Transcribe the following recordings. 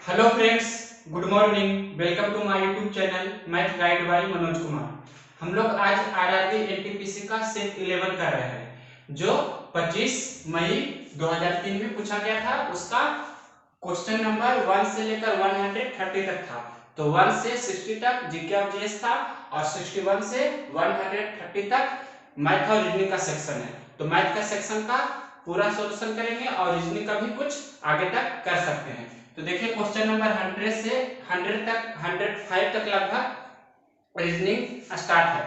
Hello friends, good morning. Welcome to my YouTube channel math guide by Manoj Kumar. हम लोग आज RRB NTPC का set 11 कर रहे हैं जो 25 मई 2003 में पूछा गया था। उसका क्वेश्चन नंबर 1 से लेकर 130 तक था। तो 1 से 60 तक जीके और जीएस था और 61 से 130 तक मैथ और रीजनिंग का सेक्शन है। तो मैथ का सेक्शन का पूरा सॉल्यूशन करेंगे और रीजनिंग का भी कुछ आगे तक कर सकते हैं। तो देखिए क्वेश्चन नंबर 100 से 100 तक 105 तक लगभग रीजनिंग स्टार्ट है।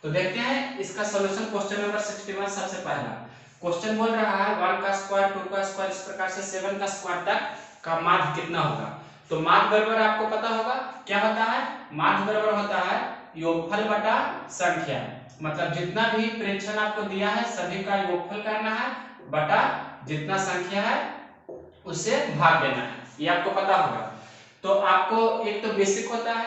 तो देखते हैं इसका सॉल्यूशन। क्वेश्चन नंबर 61 सबसे पहला क्वेश्चन बोल रहा है 1 का स्क्वायर 2 का स्क्वायर इस प्रकार से 7 का स्क्वायर तक का माध्य कितना होगा। तो माध्य बराबर आपको पता होगा क्या होता है। माध्य बराबर होता है योगफल बटा संख्या। मतलब जितना भी प्रेक्षण आपको दिया है सभी का योगफल करना है बटा जितना संख्या है उससे भाग देना है। ये आपको पता होगा। तो आपको एक तो बेसिक होता है,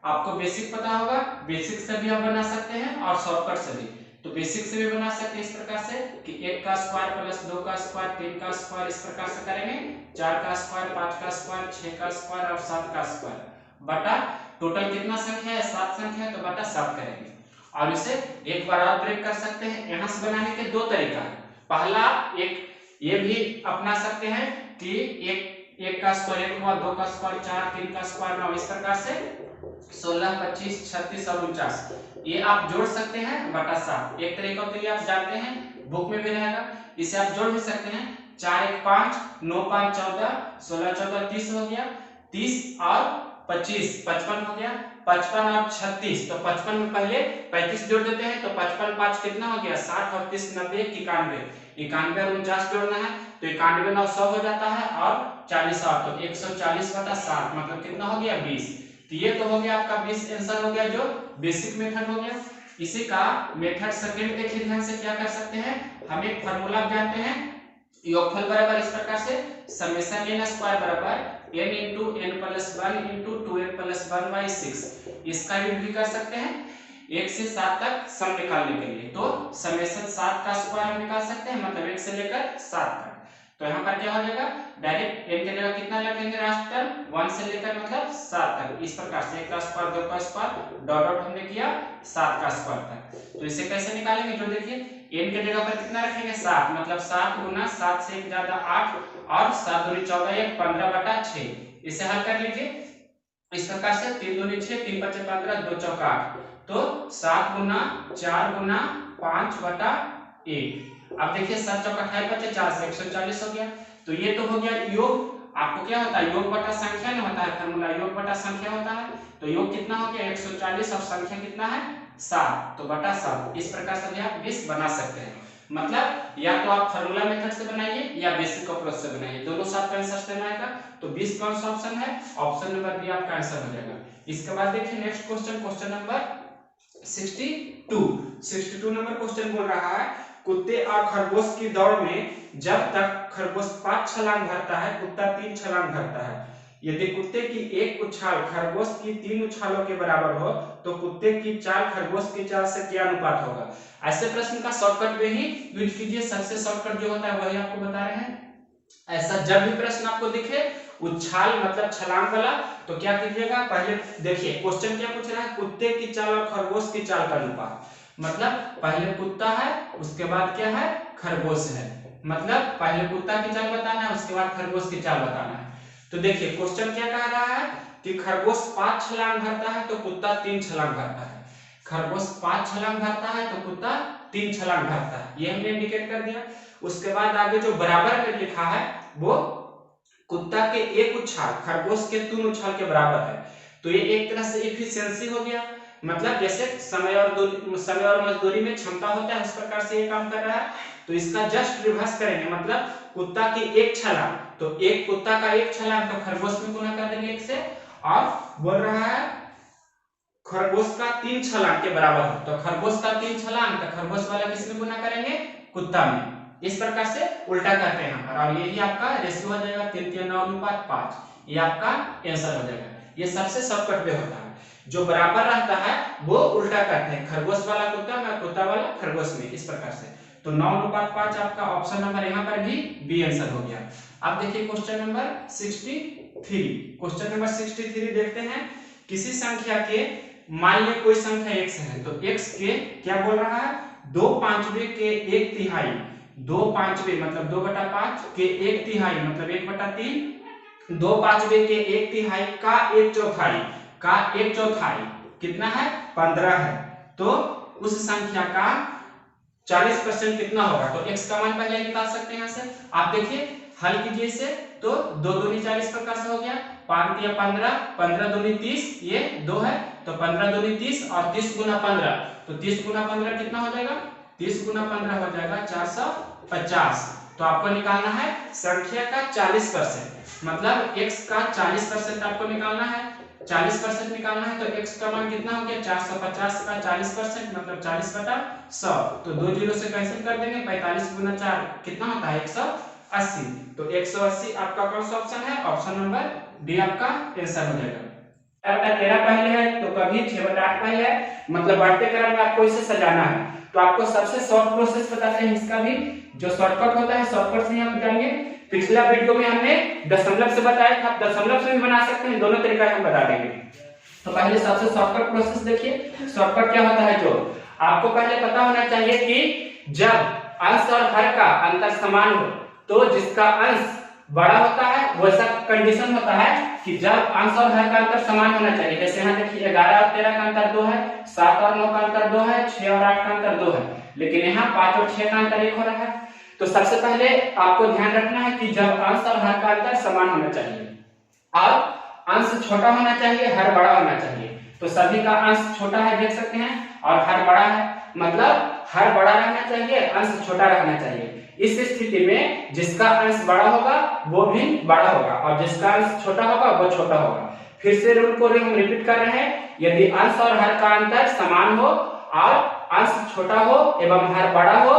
आपको बेसिक पता होगा। बेसिक से भी आप बना सकते हैं और शॉर्टकट से भी। तो बेसिक से भी बना सकते हैं इस प्रकार से कि 1 का स्क्वायर प्लस 2 का स्क्वायर 3 का स्क्वायर इस प्रकार से करेंगे। 4 का स्क्वायर 5 का स्क्वायर 6 का स्क्वायर और 7 का स्क्वायर बटा टोटल कितना संख्या है 7 संख्या है तो बटा 7 करेंगे। और इसे एक बार और ब्रेक कर सकते हैं। यहां से बनाने के दो तरीका है। पहला एक ये भी अपना सकते हैं कि एक का स्क्वायर 1 हुआ 2 का स्क्वायर 4 3 का स्क्वायर 9 इस प्रकार से 16 25 36 और 49 ये आप जोड़ सकते हैं बटा 7। एक तरीका के लिए आप जानते हैं बुक में भी रहेगा। इसे आप जोड़ भी सकते हैं। 4 1 5 9 5 14 16 14 30 हो गया। 30 और 25 55 हो गया। 55 और 36 तो 55 में पहले 35 जोड़ देते हैं तो 55 5 कितना हो गया 60 और 30 90 91 91 और 49 जोड़ना है तो 91 9 100 हो जाता है और 40 8 तो 140 बटा 7 मतलब कितना हो गया 20। तो ये तो हो गया आपका 20 आंसर हो गया जो बेसिक मेथड हो गया। इसी का मेथड सेकंड देखिए ध्यान से क्या कर सकते हैं। हम एक फार्मूला जानते हैं योगफल बराबर इस प्रकार से समेशन n स्क्वायर बराबर n into n plus 1 into 2n plus 1 by 6 इसका यूज भी कर सकते हैं 1 से 7 तक सम निकालने के लिए। तो समेशन 7 का स्क्वायर हम निकाल सकते हैं मतलब 1 से लेकर 7 तक। तो यहाँ पर क्या हो जाएगा डायरेक्ट n के जगह कितना रखेंगे लास्ट टर्म 1 से लेकर मतलब 7 तक इस प्रकार से 1 का स्क्वायर 2 का स्क्वायर डॉट डॉट हमने किया 7 का स्क्वायर तक। तो इसे कैसे निकालेंगे जो देखिए n के जगह पर कितना रखेंगे 7 मतलब 7 गुना 7 से 1 ज्यादा 8 और 7 दूनी 14 1 15 बटा 6 इसे हल कर लीजिए इस प्रकार से 3 दूनी 6 3 5 15 2 चौका 8 तो 7 गुना 4 गुना 5 बटा 1। अब देखिए 7 चौका 28 बचे 4 से 140 हो गया। तो ये तो हो गया योग। आपको क्या होता है योग बटा संख्या ना होता है फार्मूला योग बटा संख्या होता है। तो योग कितना हो गया 140 और संख्या कितना है 7 तो बटा 7 इस प्रकार से भी आप 20 बना सकते हैं। मतलब या तो आप फार्मूला मेथड से बनाइए या बेसिक अप्रोच से बनाइए दोनों साथ का आंसर सेम आएगा। तो 20 कौन सा ऑप्शन है ऑप्शन नंबर बी आपका आंसर हो जाएगा। इसके बाद देखिए next question question number 62 number question बोल रहा है कुत्ते और खरगोश की दौड़ में जब तक खरगोश 5 छलांग भरता है कुत्ता 3 छलांग भरता है। यदि कुत्ते की एक उछाल खरगोश की 3 उछालों के बराबर हो तो कुत्ते की चाल खरगोश की चाल से क्या अनुपात होगा। ऐसे प्रश्न का शॉर्टकट में ही यूज कीजिए। सबसे शॉर्टकट जो होता है वही आपको बता रहे हैं। ऐसा जब भी प्रश्न आपको दिखे उछाल मतलब छलांग वाला तो क्या कीजिएगा पहले देखिए क्वेश्चन क्या पूछ रहा है कुत्ते की चाल और खरगोश की चाल का अनुपात। मतलब पहले कुत्ता है उसके बाद क्या है खरगोश है। मतलब पहले कुत्ता की चाल बताना है उसके बाद खरगोश की चाल बताना है। तो देखिए क्वेश्चन क्या कह रहा है कि खरगोश 5 छलांग भरता है तो कुत्ता 3 छलांग भरता है। खरगोश 5 छलांग भरता है तो कुत्ता 3 छलांग भरता है ये हमने इंडिकेट कर दिया। उसके बाद आगे जो बराबर में लिखा है वो कुत्ता के एक उछाल खरगोश के 3 उछाल के बराबर है। तो ये एक तरह से एफिशिएंसी हो गया। मतलब जैसे समय और मजदूरी में क्षमता होता है उस प्रकार से ये काम कर रहा है। तो इसका जस्ट रिवर्स करेंगे मतलब कुत्ता की एक छलांग तो एक कुत्ता का एक छलांग तो खरगोश में गुना कर देंगे 1 से और बोल रहा है खरगोश का 3 छलांग के बराबर है। तो खरगोश का 3 छलांग तो खरगोश वाला किसमें गुना करेंगे कुत्ता में। इस प्रकार से उल्टा करते हैं यहाँ पर और यही आपका रेशियो हो जाएगा 3 3 9 अनुपात 5 ये आपका आंसर हो जाएगा। ये सबसे शॉर्टकट वे होता है जो बराबर रहता है वो उल्टा करते हैं खरगोश वाला कुत्ता में कुत्ता वाला खरगोश में इस प्रकार से। तो 9 अनुपात 5 आपका ऑप्शन नंबर यहाँ पर भी बी आंसर हो गया। अब देखिए क्वेश्चन नंबर 63। क्वेश्चन नंबर 63 देखते हैं। किसी संख्या के, मान लीजिए कोई संख्या x है, तो x के क्या बोल रहा है, 2/5 के 1/3, 2/5 मतलब 2/5 के 1/3 मतलब 1/3, 2/5 के 1/3 का 1/4 कितना है, 15 है। तो उस संख्या का 40% कितना होगा। तो x का मान पहले निकाल सकते हैं यहाँ से। आप देखिए हल कीजिए इसे, तो 2 दूनी 4 इस प्रकार से हो गया, 5 या 15, 15 दूनी 30, ये 2 है, तो 15 दूनी 30 और 30 गुना 15, तो 30 गुना 15 कितना हो जाएगा, 30 गुना 15 हो जाएगा 450। तो आपको निकालना है संख्या का 40%, मतलब x का 40% आपको निकालना है। 40% निकालना है तो x का मान कितना हो गया, 450 का 40% मतलब 40/100। तो 2 जीरो से कैंसिल कर देंगे, 45 गुना 4 कितना होता है, 180। तो 180 आपका कौन सा ऑप्शन है, ऑप्शन नंबर डी आपका आंसर हो जाएगा। 13 पहले है तो कभी 6/8 पहले है, मतलब बढ़ते क्रम में आपको इसे सजाना है। तो आपको सबसे शॉर्ट प्रोसेस बताते हैं इसका भी, जो शॉर्टकट होता है शॉर्टकट से हम जाएंगे। पिछला वीडियो में हमने दशमलव से बताया था, दशमलव से भी बना सकते हैं, दोनों तरीका हम बता देंगे। तो पहले सबसे शॉर्टकट प्रोसेस देखिए। शॉर्टकट क्या होता है, जो आपको पहले पता होना चाहिए कि जब अंश और हर का अंतर समान हो, तो जिसका अंश बड़ा होता है वैसा कंडीशन होता है कि जब अंश और हर का अंतर समान होना चाहिए। जैसे यहाँ देखिए 11 और 13 का अंतर 2 है, 7 और 9 का अंतर 2 है, 6 और 8 का अंतर 2 है, लेकिन यहाँ 5 और 6 का अंतर 1 हो रहा है। तो सबसे पहले आपको ध्यान रखना है कि जब अंश और हर का अंतर समान होना चाहिए और अंश छोटा होना चाहिए, हर बड़ा होना चाहिए। तो सभी का अंश छोटा है देख सकते हैं और हर बड़ा है, मतलब हर बड़ा रहना चाहिए, अंश छोटा रहना चाहिए। इस स्थिति में जिसका अंश बड़ा होगा वो भी बड़ा होगा और जिसका अंश छोटा होगा वो छोटा होगा। फिर से रूल को हम रिपीट कर रहे हैं, यदि अंश और हर का अंतर समान हो और अंश छोटा हो एवं हर बड़ा हो,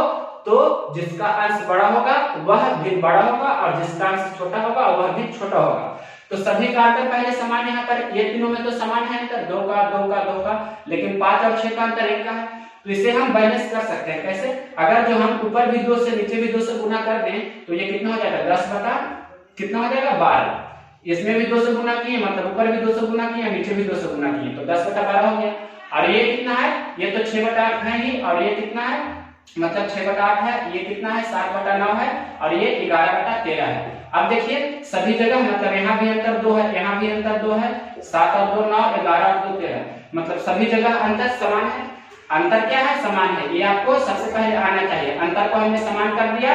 तो जिसका अंश बड़ा होगा वह भी बड़ा होगा और जिसका अंश छोटा होगा वह भी छोटा होगा। तो सभी का अंतर पहले समान, यहाँ पर ये तीनों में तो समान है अंतर, 2 का 2 का 2 का, लेकिन 5 और 6 का अंतर 1 का है। तो इसे हम बैलेंस कर सकते हैं कैसे, अगर जो हम ऊपर भी 2 से नीचे भी 2 से गुना कर दें तो ये कितना हो जाएगा, 10 बटा कितना हो जाएगा, 12। इसमें भी 2 से गुना किए, मतलब ऊपर भी 2 से गुना किए, नीचे भी 2 से गुना किए, तो 10/12 हो गया। और ये कितना है, ये तो 6/8 है ही, और ये कितना है, मतलब 6/8 है, ये कितना है 7/9 है, और ये 11/13 है। अब देखिए सभी जगह, मतलब यहाँ भी अंतर 2 है, यहाँ भी अंतर 2 है, 7 और 2 9, 11 और 2 13, मतलब सभी जगह अंतर समान है। अंतर क्या है, समान है, ये आपको सबसे पहले आना चाहिए। अंतर को हमने समान कर दिया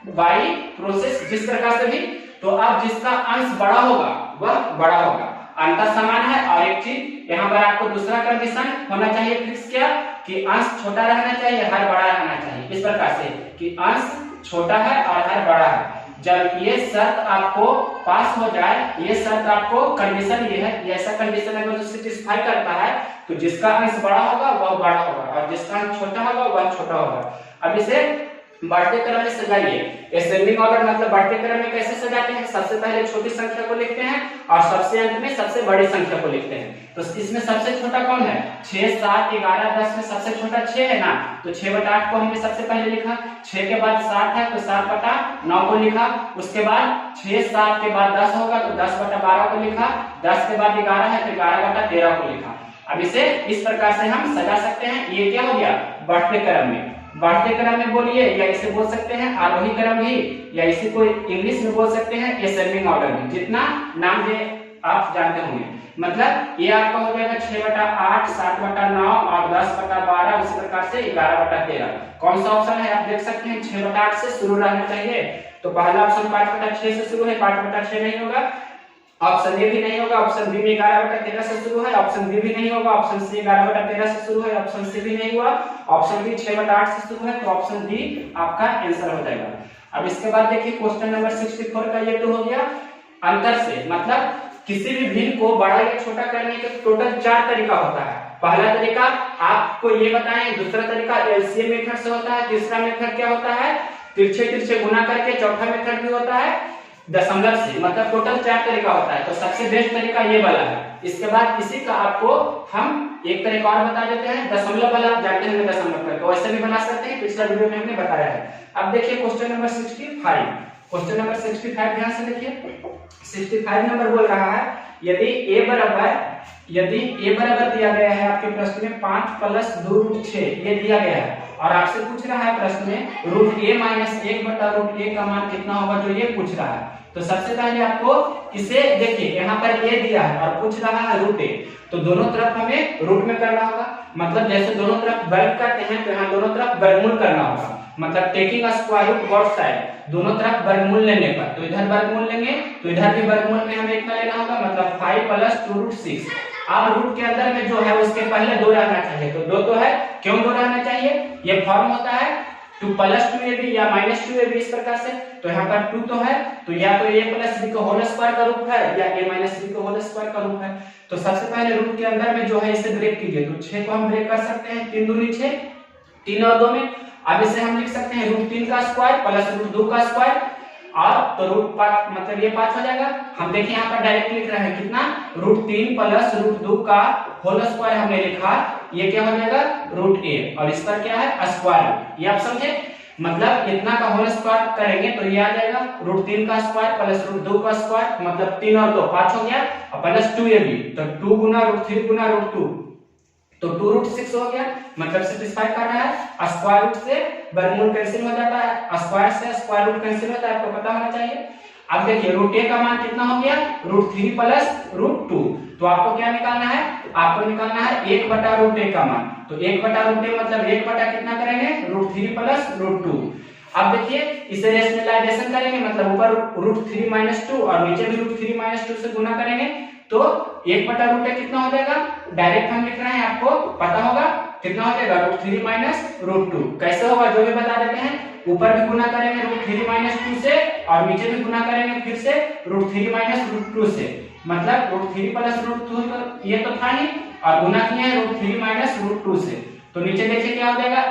बाई प्रोसेस जिस प्रकार से भी। तो अब जिसका अंश बड़ा होगा वह बड़ा होगा, अंतर समान है। और एक चीज यहाँ पर आपको दूसरा कंडीशन होना चाहिए फिक्स, क्या कि अंश छोटा रहना चाहिए, हर बड़ा रहना चाहिए। इस प्रकार से कि अंश छोटा है और हर बड़ा है। जब ये शर्त आपको पास हो जाए, ये शर्त आपको कंडीशन ये है, ये ऐसा कंडीशन अगर जो सेटिस्फाई करता है तो जिसका अंश बड़ा होगा वह बड़ा होगा और जिसका अंश छोटा होगा वह छोटा होगा। अब इसे बढ़ते क्रम में सजाइए। असेंडिंग ऑर्डर मतलब बढ़ते क्रम में कैसे सजाते हैं, सबसे पहले छोटी संख्या को लिखते हैं और सबसे अंत में सबसे बड़ी संख्या को लिखते हैं। तो इसमें सबसे छोटा कौन है, 6 7 11 10 में सबसे छोटा 6 है ना, तो 6/8 को हमने सबसे पहले लिखा। 6 के बाद 7 है तो 7/9 को लिखा। उसके बाद 6 7 के बाद 10 होगा तो 10/12 को लिखा। 10 के बाद 11 है तो 11/13 को लिखा। अब इसे इस प्रकार से हम सजा सकते हैं। ये क्या हो गया, बढ़ते क्रम में। बढ़ते क्रम में बोलिए, या इसे बोल सकते हैं आरोही क्रम भी, या इसी को इंग्लिश में बोल सकते हैं असेंडिंग ऑर्डर भी, जितना नाम दे आप जानते होंगे। मतलब ये आपका हो जाएगा 6/8 7/9 और 10/12, उसी प्रकार से 11/13। कौन सा ऑप्शन है आप देख सकते हैं, 6/8 से शुरू रहना चाहिए। तो पहला ऑप्शन 5/6 से शुरू है, 5/6 नहीं होगा। ऑप्शन ए भी नहीं होगा, ऑप्शन बी में 11/13 से शुरू है, ऑप्शन बी भी नहीं होगा, ऑप्शन सी 11/13 से शुरू है, ऑप्शन सी भी नहीं हुआ, ऑप्शन डी 6/8 से शुरू है, तो ऑप्शन डी आपका आंसर हो जाएगा। अब इसके बाद देखिए क्वेश्चन नंबर 64 का ये तो हो गया अंतर से, मतलब किसी भी भिन्न को बड़ा या छोटा करने के टोटल 4 तरीका होता है। पहला तरीका आपको ये बताएं, दूसरा तरीका एलसीएम मेथड से होता है, तीसरा मेथड क्या होता है, तिरछे गुना करके, चौथा मेथड भी होता है दशमलव से, मतलब टोटल 4 तरीका होता है। तो सबसे बेस्ट तरीका ये वाला है। इसके बाद इसी का आपको हम एक तरीका और बता देते हैं, दशमलव वाला आप जानते हैं दशमलव का, तो ऐसे भी बना सकते हैं, पिछला वीडियो में हमने बताया है। अब देखिए क्वेश्चन नंबर 65। क्वेश्चन नंबर 65 ध्यान से देखिए। 65 नंबर बोल रहा है यदि a बराबर दिया गया है आपके प्रश्न में 5 प्लस 2 रूट 6 ये दिया गया है और आपसे पूछ रहा है प्रश्न में रूट a माइनस 1 बटा रूट a का मान कितना होगा जो ये पूछ रहा है। तो सबसे पहले आपको इसे देखिए यहाँ पर a दिया है और पूछ रहा है रूट a, तो दोनों तरफ हमें रूट में करना होगा। मतलब जैसे दोनों तरफ वर्ग करते हैं तो यहाँ दोनों तरफ वर्गमूल करना होगा। मतलब taking square root both side, दोनों तरफ वर्गमूल लेने पर, तो इधर वर्गमूल लेंगे तो इधर भी वर्गमूल में हमें इतना लेना होगा, मतलब 5 प्लस 2 रूट 6। अब रूट के अंदर में जो है उसके पहले 2 रहना चाहिए, तो 2 तो है, क्यों 2 रहना चाहिए? ये फॉर्म होता है 2 प्लस 2ab या माइनस 2ab इस प्रकार से। तो यहाँ पर 2 तो है, तो या तो a प्लस b का होल स्क्वायर का रूप है या a माइनस b का होल स्क्वायर का रूप है। तो सबसे पहले रूट के अंदर में जो है इसे ब्रेक कीजिए, तो 6 को हम ब्रेक कर सकते हैं, 3 दूनी 6, 3 और 2 में। अब इसे हम लिख सकते हैं रूट 3 का स्क्वायर प्लस रूट 2 का स्क्वायर, और तो रूट 5 मतलब ये 5 हो जाएगा। हम देखिए यहाँ पर डायरेक्ट लिख रहे हैं कितना, रूट 3 प्लस रूट 2 का होल स्क्वायर हमने लिखा, ये क्या हो जाएगा रूट a, और इस पर क्या है स्क्वायर। ये आप समझे, मतलब इतना का होल स्क्वायर करेंगे तो ये आ जाएगा रूट 3 का स्क्वायर प्लस रूट 2 का स्क्वायर, मतलब 3 और 2 5 हो गया, और प्लस 2ab, तो 2 गुना रूट 3 गुना रूट 2, तो 2 रूट 6 हो गया। मतलब सेटिस्फाई कर रहा है, स्क्वायर रूट से वर्गमूल कैंसिल हो जाता है, स्क्वायर से स्क्वायर रूट कैंसिल होता है, आपको पता होना चाहिए। अब देखिए रूट a का मान कितना हो गया, रूट 3 प्लस रूट 2, तो आपको क्या निकालना है, आपको निकालना है 1 बटा रूट a का मान। तो 1 बटा रूट a मतलब 1 बटा कितना करेंगे, रूट 3 प्लस रूट 2। अब देखिए इसे रेशनलाइजेशन करेंगे, मतलब ऊपर रूट 3 माइनस 2 और नीचे भी रूट 3 माइनस 2 से गुना करेंगे, तो 1 बटा रूट a कितना हो जाएगा, डायरेक्ट हम लिख रहे हैं, आपको पता होगा कितना हो जाएगा, रूट 3 माइनस रूट 2। कैसे होगा जो भी बता देते हैं, ऊपर भी गुना करेंगे रूट 3 माइनस 2 से और नीचे भी गुना करेंगे फिर से रूट 3 माइनस रूट 2 से, मतलब रूट 3 प्लस रूट 2 तो ये तो था ही, और गुना किया है रूट 3 माइनस रूट 2 से। तो नीचे देखिए क्या हो जाएगा,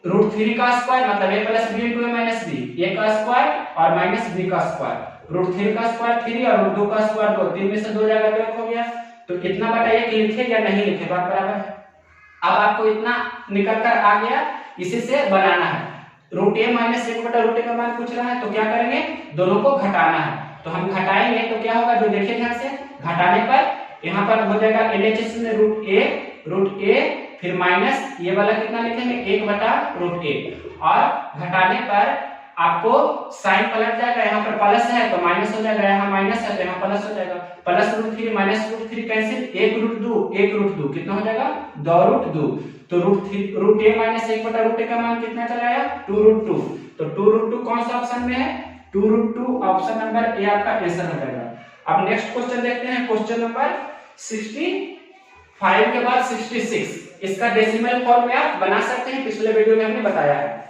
रूट 3 का स्क्वायर मतलब a plus b into a minus b, a का स्क्वायर और माइनस b का स्क्वायर, रूट 3 का स्क्वायर 3 और रूट 2 का स्क्वायर 2, 3 में से 2 जाएगा तो 1 हो गया। तो कितना बटा 1 लिखे या नहीं लिखे, बात बराबर है। अब आपको इतना निकल कर आ गया, इसी से बनाना है। रूट a माइनस 1 बटा रूट a का मान पूछ रहा है, तो क्या करेंगे, दोनों को घटाना है। तो हम घटाएंगे तो क्या होगा, जो देखिए ध्यान से, घटाने पर यहाँ पर हो जाएगा LHS में रूट a फिर माइनस ये वाला कितना लिखेंगे 1 बटा रूट a, और घटाने पर आपको साइन पलट जाएगा, यहाँ पर प्लस है तो माइनस हो जाएगा, यहाँ माइनस है तो यहाँ प्लस हो जाएगा, plus root 3 minus root 3 cancel, 1 root 2 कितना हो जाएगा 2 रूट 2। तो रूट a माइनस 1 बटा रूट a का मान कितना चला आया 2 रूट 2। तो 2 रूट 2 कौन सा ऑप्शन में है, 2 रूट 2 ऑप्शन नंबर ए आपका आंसर हो जाएगा। अब नेक्स्ट क्वेश्चन देखते हैं, क्वेश्चन नंबर 65 के बाद 66, इसका डेसिमल फॉर्म में आप बना सकते हैं, पिछले वीडियो में हमने बताया है।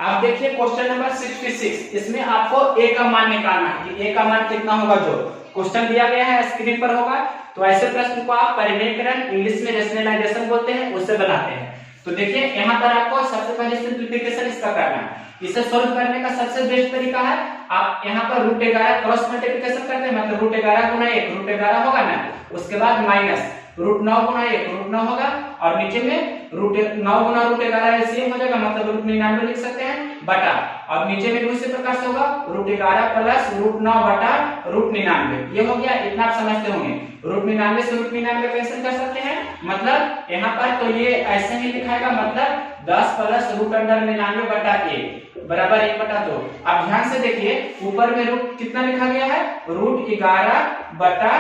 आप देखिए क्वेश्चन नंबर 66, इसमें आपको a का मान निकालना है कि a का मान कितना होगा, जो क्वेश्चन दिया गया है स्क्रीन पर होगा। तो ऐसे प्रश्न को आप परिमेयकरण, इंग्लिश में रेशनलाइजेशन बोलते हैं, उससे बनाते हैं। तो देखिए यहाँ पर आपको सबसे पहले सिंप्लीफिकेशन इसका करना है। इसे सोल्व करने का सबसे बेस्ट तरीका है, आप यहाँ पर रूट 11 क्रॉस मल्टीप्लिकेशन करते हैं, मतलब रूट 11 गुना 1 रूट 11 होगा ना, उसके बाद माइनस रूट 9 गुना 1 रूट 9 होगा, और नीचे में रूट 9 गुना रूट 11 एलसीएम हो जाएगा, मतलब रूट 99 लिख सकते हैं, बटा, और नीचे में दूसरे प्रकार से होगा रूट 11 प्लस रूट 9 बटा रूट 99। ये हो गया, इतना आप समझते होंगे। रूट 99 से रूट 99 कैंसिल कर सकते हैं, मतलब यहाँ पर तो ये ऐसे ही लिखाएगा, मतलब 10 प्लस रूट अंडर 99 बटा a बराबर 1 बटा 2। अब ध्यान से देखिए ऊपर में रूट कितना लिखा गया है, रूट 11 बटा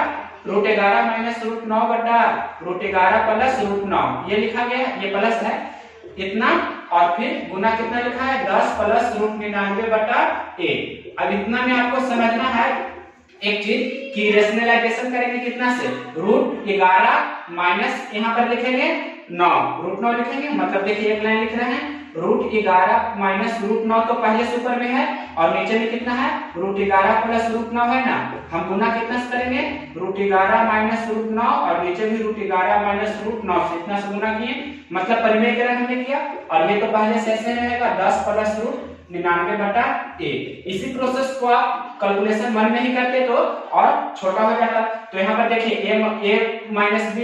रूट 11 माइनस रूट 9 बटा रूट 11 प्लस रूट 9 ये लिखा गया है, ये प्लस है इतना, और फिर गुना कितना लिखा है 10 प्लस रूट 99 बटा a। अब इतना में आपको समझना है एक चीज कि रेशनलाइजेशन करेंगे कितना से, रूट 11 माइनस यहाँ पर लिखेंगे 9 रूट 9 लिखेंगे, मतलब देखिए एक लाइन लिख रहे हैं, रूट 11 माइनस रूट 9 तो पहले से ऊपर में है, और नीचे में कितना है रूट 11 प्लस रूट 9 है ना, हम गुना कितना से करेंगे रूट 11 माइनस रूट 9, और नीचे भी रूट 11 माइनस रूट 9 से इतना से गुना किए, मतलब परिमेयकरण हमने किया, और ये तो पहले से ऐसे रहेगा 10 प्लस रूट 99 बटा a। इसी प्रोसेस को आप कैलकुलेशन 1 में ही करते तो और छोटा हो जाता। तो यहाँ पर देखिए a माइनस b,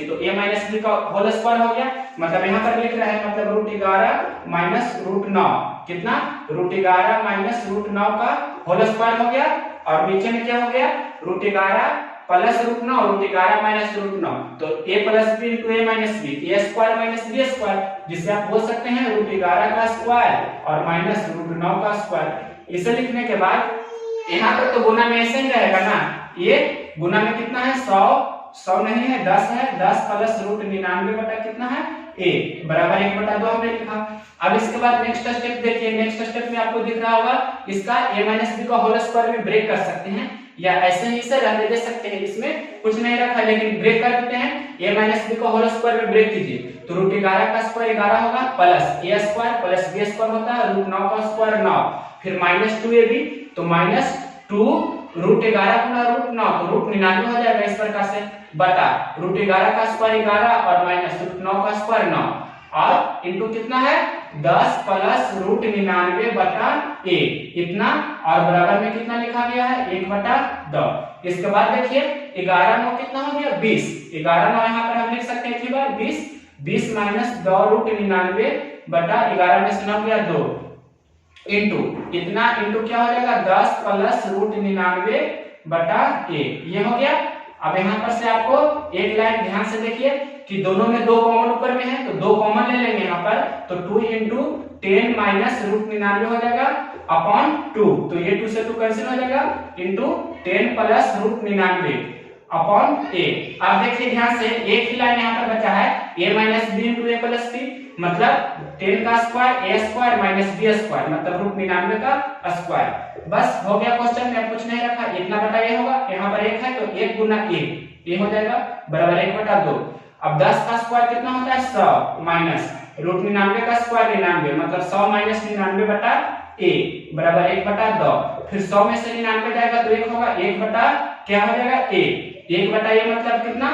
तो a माइनस b का होल स्क्वायर हो गया, मतलब यहाँ पर लिख रहा है, मतलब रूट 11 माइनस रूट 9 कितना √11 माइनस √9 का होल स्क्वायर हो गया, और नीचे में क्या हो गया √11 प्लस √9 √11 माइनस √9, तो a plus B into A minus B, A square minus B square, जिसे आप बोल सकते हैं √11 का स्क्वायर और माइनस √9 का स्क्वायर। इसे लिखने के बाद यहाँ पर तो गुना में ऐसे ही रहेगा ना, ये गुना में कितना है 100 नहीं है 10 है, 10 प्लस √99 बटा कितना है a बराबर 1/2 हमने लिखा। अब इसके बाद नेक्स्ट स्टेप देखिए, नेक्स्ट स्टेप में आपको दिख रहा होगा इसका a माइनस बी का होल स्क्वायर में ब्रेक कर सकते हैं, या ऐसे ही इसे रहने दे सकते हैं, इसमें कुछ नहीं रखा लेकिन ब्रेक कर देते हैं। a माइनस बी का होल स्क्वायर में ब्रेक कीजिए तो √11 का स्क्वायर 11 होगा, plus a square plus b square होता है, √9 का स्क्वायर 9, फिर माइनस 2ab, तो माइनस 2 √11 गुना √9 तो √99 हो जाएगा इस प्रकार से, बटा √11 का स्क्वायर 11 और माइनस √9 का स्क्वायर 9, और इंटू कितना है 10 प्लस √99 बटा a इतना, और बराबर में कितना लिखा गया है 1/2। इसके बाद देखिए 11 9 कितना हो गया 20, 11 9 यहाँ पर हम लिख सकते हैं एक ही बार 20 माइनस 2 √99 बटा 11 में से 9 गया 2 इंटू इतना, इंटू क्या हो जाएगा 10 प्लस √99 बटा a, ये हो गया। अब यहाँ पर से आपको एक लाइन ध्यान से देखिए कि दोनों में 2 कॉमन ऊपर में है, तो 2 कॉमन ले लेंगे यहाँ पर, तो 2 इंटू 10 माइनस √99 हो जाएगा अपॉन 2, तो ये 2 से 2 कैंसिल हो जाएगा, इंटू 10 प्लस √99 अपॉन a। अब देखिए ध्यान से एक ही लाइन यहाँ पर बचा है a minus B into A plus B, मतलब 10 का square a square minus b square, मतलब √99 का स्क्वायर। बस हो गया क्वेश्चन में, कुछ नहीं रखा, इतना बटा a होगा, यहाँ पर 1 है तो 1 गुना a हो जाएगा बराबर 1/2। अब 10 का स्क्वायर कितना होता है 100 माइनस √99 का स्क्वायर 99, मतलब 100 माइनस 99 बटा a बराबर 1/2, फिर 100 में से 99 जाएगा तो 1 होगा, 1 बटा क्या हो जाएगा a, 1/a मतलब कितना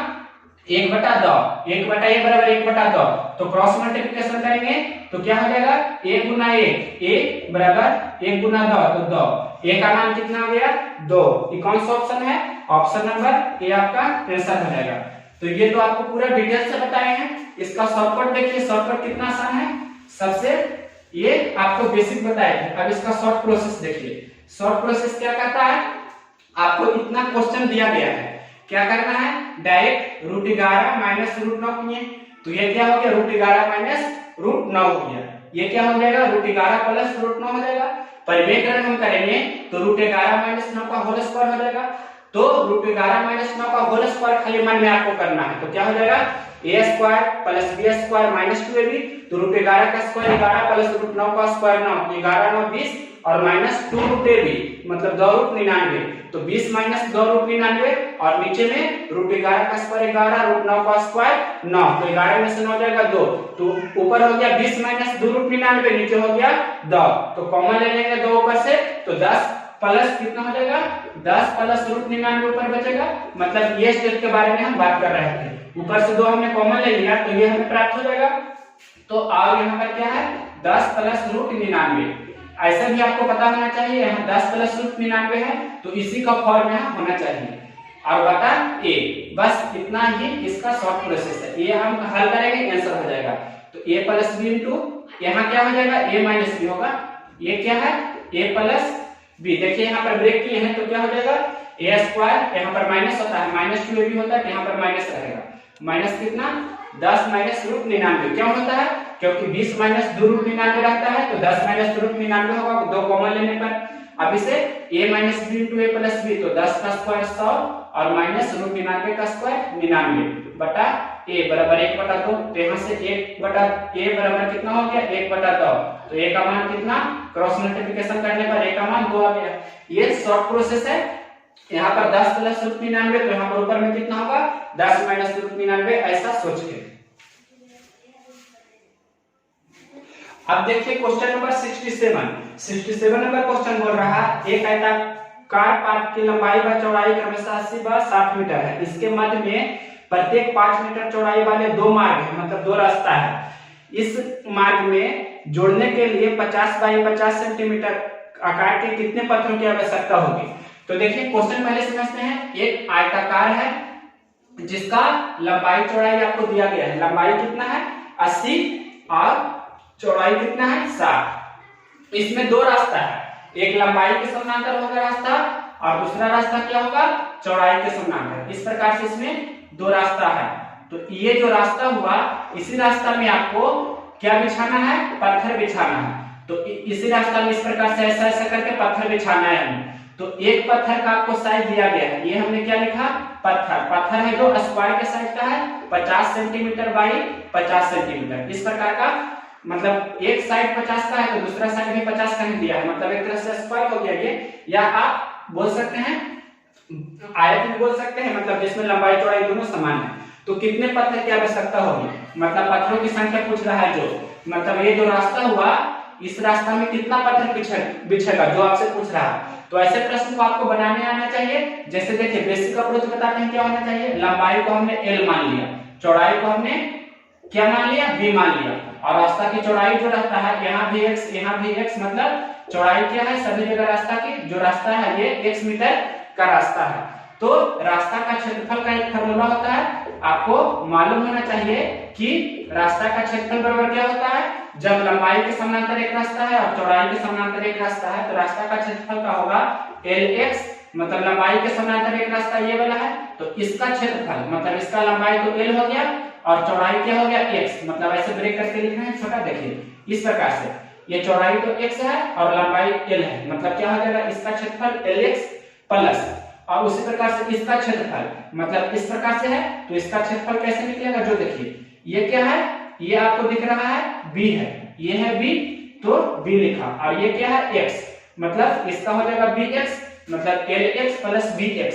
1/2, 1/a बराबर 1/2, तो क्रॉस मल्टीप्लिकेशन करेंगे तो क्या हो जाएगा a गुना a बराबर 1 गुना 2, तो 2, a का मान कितना हो गया 2, ये कौन सा ऑप्शन है, ऑप्शन नंबर ए आपका आंसर हो जाएगा। तो ये तो आपको पूरा डिटेल से बताए हैं, इसका शॉर्टकट देखिए, शॉर्टकट कितना आसान है, सबसे ये आपको बेसिक बताए थे। अब इसका शॉर्ट प्रोसेस देखिए, शॉर्ट प्रोसेस क्या कहता है, आपको इतना क्वेश्चन दिया गया है, क्या करना है डायरेक्ट √11 माइनस √9 किए, तो ये क्या हो गया √11 माइनस √9 हो गया, ये क्या हो जाएगा √11 प्लस √9 हो जाएगा, परिमेयकरण हम करेंगे तो √11 माइनस 9 का होल स्क्वायर हो जाएगा, तो √11 माइनस 9 का होल स्क्वायर खाली मन में आपको करना है, तो क्या हो जाएगा a square plus b square minus 2ab, तो √11 का स्क्वायर 11 प्लस √9 का स्क्वायर 9, 11 9 20 और माइनस 2√ab मतलब 2 √99, तो 20 माइनस 2 √99 और नीचे में √11 का स्क्वायर 11 √9 का स्क्वायर 9, तो 11 में से 9 जाएगा 2, तो ऊपर हो गया 20 माइनस 2 √99, नीचे हो गया 2, तो कॉमन ले लेंगे 2 ऊपर से, तो 10 प्लस कितना हो जाएगा 10 प्लस √99 ऊपर बचेगा, मतलब ये स्टेप के बारे में हम बात कर रहे थे, ऊपर से 2 हमने कॉमन ले लिया तो ये हमें प्राप्त हो जाएगा। तो अब यहाँ पर क्या है 10 प्लस √99, ऐसा भी आपको पता होना चाहिए, यहाँ 10 प्लस √99 है तो इसी का फॉर्म यहाँ होना चाहिए, और बटा a, बस इतना ही इसका शॉर्ट प्रोसेस है, ये हम हल करेंगे आंसर हो जाएगा, तो a प्लस बी इंटू यहाँ क्या हो जाएगा a माइनस बी होगा, ये क्या है a प्लस बी, देखिए यहाँ पर ब्रेक किए हैं तो क्या हो जाएगा a स्क्वायर, यहाँ पर माइनस होता है माइनस 2ab होता है, यहाँ पर माइनस रहेगा, माइनस कितना 10 माइनस √99, क्यों होता है क्योंकि 20 माइनस 2 √99 रहता है, तो 10 माइनस 2 √99 होगा, 2 कॉमन लेने पर। अब इसे a minus B into a plus B, तो 10 का स्क्वायर 100 और माइनस √99 का स्क्वायर 99 बटा a बराबर 1/2, तो यहाँ से 1 बटा a बराबर कितना हो गया 1/2, तो a का मान कितना क्रॉस मल्टीप्लिकेशन करने पर a का मान 2 आ गया। ये शॉर्ट प्रोसेस है, यहाँ पर 10 प्लस √99, तो यहाँ पर ऊपर में कितना होगा 10 माइनस √99, ऐसा सोच के। अब देखिए क्वेश्चन नंबर 67 नंबर क्वेश्चन बोल रहा है एक आयताकार पार्क की लंबाई व चौड़ाई क्रमशः 80 व 60 मीटर है, इसके मध्य में प्रत्येक 5 मीटर चौड़ाई वाले 2 मार्ग है, मतलब 2 रास्ता है, इस मार्ग में जोड़ने के लिए 50 बाई 50 सेंटीमीटर आकार के कितने पत्थरों की आवश्यकता होगी। तो देखिए क्वेश्चन पहले समझते हैं, एक आयताकार है जिसका लंबाई चौड़ाई आपको दिया गया है, लंबाई कितना है 80 और चौड़ाई कितना है 60, इसमें दो रास्ता है, एक लंबाई के समानांतर होगा रास्ता और दूसरा रास्ता क्या होगा, चौड़ाई के समानांतर। इस प्रकार से इसमें दो रास्ता है। तो ये जो रास्ता हुआ, इसी रास्ता में आपको क्या बिछाना है, पत्थर बिछाना है। तो इसी रास्ता में इस प्रकार से ऐसा ऐसा करके पत्थर बिछाना है हमें। तो एक पत्थर का आपको साइज दिया गया है, ये हमने क्या लिखा, पत्थर। पत्थर है जो स्क्वायर के साइज का है, 50 सेंटीमीटर बाई 50 सेंटीमीटर। इस प्रकार का, मतलब एक साइड 50 का है तो दूसरा साइड भी 50 का ही दिया है, मतलब एक तरह से स्क्वायर हो गया ये। या आप बोल सकते हैं आयत भी बोल सकते हैं, मतलब जिसमें लंबाई चौड़ाई दोनों समान है। तो कितने पत्थर की आवश्यकता होगी, मतलब पत्थरों की संख्या पूछ रहा है जो, मतलब ये जो रास्ता हुआ, इस रास्ता में कितना पत्थर बिछेगा जो आपसे पूछ रहा है। तो ऐसे प्रश्न को आपको बनाने आना चाहिए। जैसे देखिए बेसिक अप्रोच बताते हैं क्या होना चाहिए, लंबाई को हमने L मान लिया, चौड़ाई को हमने क्या मान लिया, B मान लिया, और रास्ता की चौड़ाई जो रहता है, यहाँ भी x यहाँ भी x, मतलब चौड़ाई क्या है सभी जगह रास्ता की, जो रास्ता है ये x मीटर का रास्ता है। तो रास्ता का क्षेत्रफल का एक फॉर्मूला होता है, आपको मालूम होना चाहिए कि रास्ता का क्षेत्रफल बराबर क्या होता है, जब लंबाई के समानांतर एक रास्ता है और चौड़ाई के समानांतर एक रास्ता है, तो रास्ता का क्षेत्रफल का होगा Lx, मतलब लंबाई के समानांतर एक रास्ता ये वाला है, तो इसका क्षेत्रफल, मतलब इसका लंबाई तो L हो गया और चौड़ाई क्या हो गया x, मतलब ऐसे ब्रेक करके लिखना है छोटा, देखिए इस प्रकार से, ये चौड़ाई तो x है और लंबाई L है, मतलब क्या हो जाएगा, इसका क्षेत्रफल Lx प्लस, और उसी प्रकार से इसका क्षेत्रफल, मतलब इस प्रकार से है तो इसका क्षेत्रफल कैसे निकलेगा, जो देखिए ये क्या है, ये आपको दिख रहा है b है, ये है b, तो b लिखा, और ये क्या है x, मतलब इसका हो जाएगा bx, मतलब Lx प्लस bx।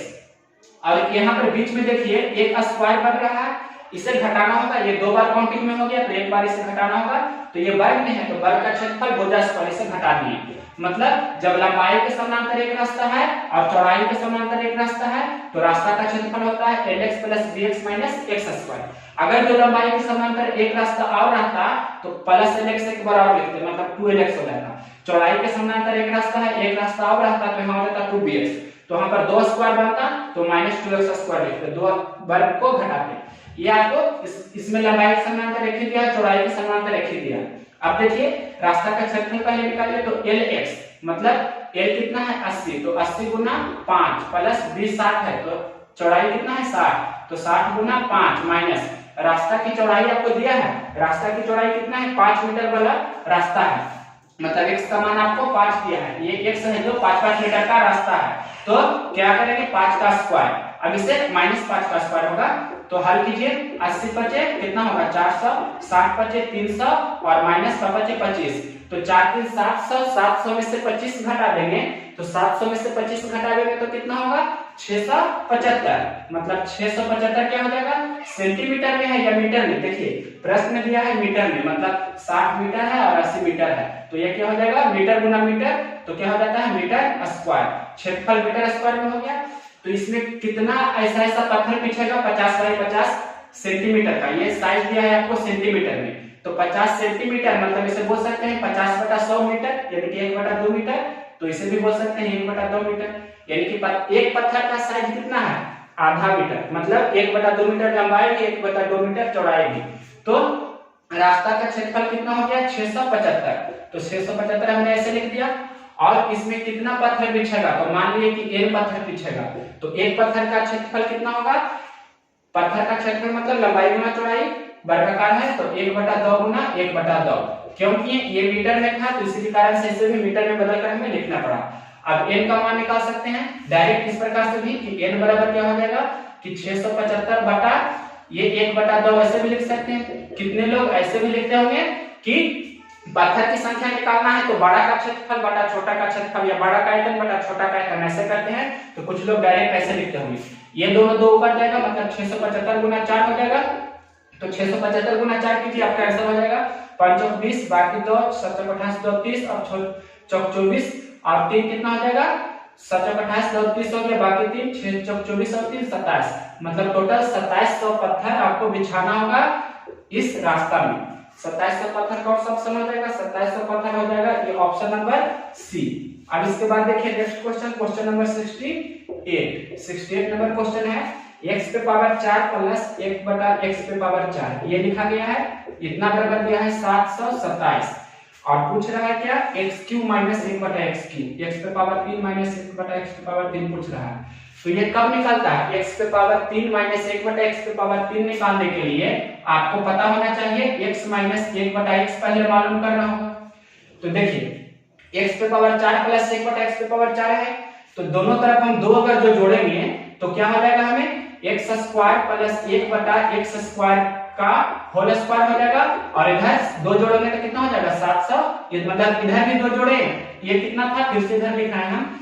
और यहाँ पर बीच में देखिए एक स्क्वायर बन रहा है, इसे घटाना होगा, ये दो बार काउंटिंग में हो गया तो एक बार इसे घटाना होगा, तो ये वर्ग में है तो वर्ग का क्षेत्रफल भुजा स्क्वायर, इसे घटा दिए। मतलब जब लंबाई के समानांतर एक रास्ता है और चौड़ाई के समानांतर एक रास्ता है, तो रास्ता का क्षेत्रफल होता है Lx plus bx minus x square. अगर जो लंबाई के समानांतर एक रास्ता और रहता तो प्लस Lx एक बार और लिखते, मतलब 2Lx हो जाता। चौड़ाई के समानांतर एक रास्ता है, एक रास्ता और रहता तो यहाँ हो जाता 2bx, तो यहाँ पर दो स्क्वायर बनता तो माइनस 2x स्क्वायर लिखते, दो वर्ग को घटाते। ये आपको इसमें लंबाई के समानांतर एक ही दिया, चौड़ाई के समानांतर एक ही दिया। अब देखिए रास्ता का क्षेत्रफल पहले निकालिए, तो Lx मतलब L कितना है 80, तो 80 गुना 5 प्लस 20 60 है, तो चौड़ाई कितना है 60, तो 60 गुना 5 माइनस रास्ता की चौड़ाई आपको दिया है, रास्ता की चौड़ाई कितना है 5 मीटर वाला रास्ता है, मतलब x का मान आपको 5 दिया है, ये x है जो 5 मीटर का रास्ता है। तो क्या करेंगे 5 का स्क्वायर, अब इसे -5 का स्क्वायर होगा, तो हल कीजिए 80 बचे कितना होगा 400, 60 बचे 300 और माइनस का बचे 25, तो 4 3 700, 700 में से 25 घटा देंगे, तो 700 में से 25 घटा देंगे तो कितना होगा 675, मतलब 675 क्या हो जाएगा, सेंटीमीटर में है या मीटर में, देखिए प्रश्न में दिया है मीटर में, मतलब 60 मीटर है और 80 मीटर है, तो ये क्या हो जाएगा मीटर गुना मीटर, तो क्या हो जाता है मीटर स्क्वायर, क्षेत्रफल मीटर स्क्वायर में हो गया। तो इसमें कितना ऐसा ऐसा पत्थर बिछेगा 50 बाई 50 सेंटीमीटर का, ये साइज दिया है आपको सेंटीमीटर में, तो 50 सेंटीमीटर मतलब इसे बोल सकते हैं 50/100 मीटर, यानी कि 1/2 मीटर, तो इसे भी बोल सकते हैं 1/2 मीटर, यानी कि एक पत्थर का साइज कितना है आधा मीटर, मतलब 1/2 मीटर लंबाई भी 1/2 मीटर चौड़ाई भी। तो रास्ता का क्षेत्रफल कितना हो गया 675, तो 675 हमने ऐसे लिख दिया। और इसमें कितना पत्थर बिछेगा, तो मान लिए कि n पत्थर बिछेगा, तो एक पत्थर का क्षेत्रफल कितना होगा, पत्थर का क्षेत्रफल मतलब लंबाई गुना चौड़ाई वर्गाकार है, तो 1/2 गुना 1/2, क्योंकि ये मीटर में था तो इसी कारण से इसे भी मीटर में बदल कर हमें लिखना पड़ा। अब n का मान निकाल सकते हैं डायरेक्ट इस प्रकार से भी कि n बराबर क्या हो जाएगा कि 675 बटा ये 1/2 ऐसे भी लिख सकते हैं। कितने लोग ऐसे भी लिखते होंगे कि पत्थर की संख्या निकालना है तो बड़ा का क्षेत्रफल बटा छोटा का क्षेत्रफल, या बड़ा का आयतन बटा छोटा का आयतन, ऐसे करते हैं, तो कुछ लोग डायरेक्ट ऐसे लिखते होंगे। ये दोनों दो ऊपर जाएगा, मतलब 675 गुना 4 हो जाएगा, तो 675 गुना 4 कीजिए, आपका आंसर हो जाएगा 5 चौक 20, बाकी 2 7 चौक 28 2 30 और चौक 24 और 3 कितना हो जाएगा 7 चौक 28 2 30 हो गया, बाकी 3 6 चौक 24 और 3 27, मतलब टोटल 2700 पत्थर आपको बिछाना होगा इस रास्ता में। 2700 पत्थर का ऑप्शन हो जाएगा, 2700 पत्थर हो जाएगा, ये ऑप्शन नंबर सी। अब इसके बाद देखिए next question, question number 68 number question है, x पे पावर 4 प्लस 1/x पे पावर 4 ये लिखा गया है, इतना बराबर दिया है 727। और पूछ रहा है क्या एक्स क्यू माइनस एक बटा एक्स क्यू, एक्स पे पावर 3 माइनस एक बटा एक्स पे पावर 3 पूछ रहा है। तो ये कब निकलता है, एक्स पे पावर 3 माइनस एक बटा एक्स पे पावर 3 निकालने के लिए आपको पता होना चाहिए एक्स माइनस एक बटा एक्स पहले मालूम करना होगा। तो देखिए एक्स पे पावर 4 प्लस एक बटा एक्स पे पावर 4 है, तो दोनों तरफ हम दो अगर जो जोड़ेंगे तो क्या हो जाएगा, हमें एक्स स्क्वायर प्लस एक बटा एक्स स्क्वायर का होल स्क्वायर हो जाएगा, और इधर दो जोड़ोगे तो कितना हो जाएगा 700। ये मतलब इधर भी दो जोड़े, ये कितना था फिर से इधर लिखा है हम,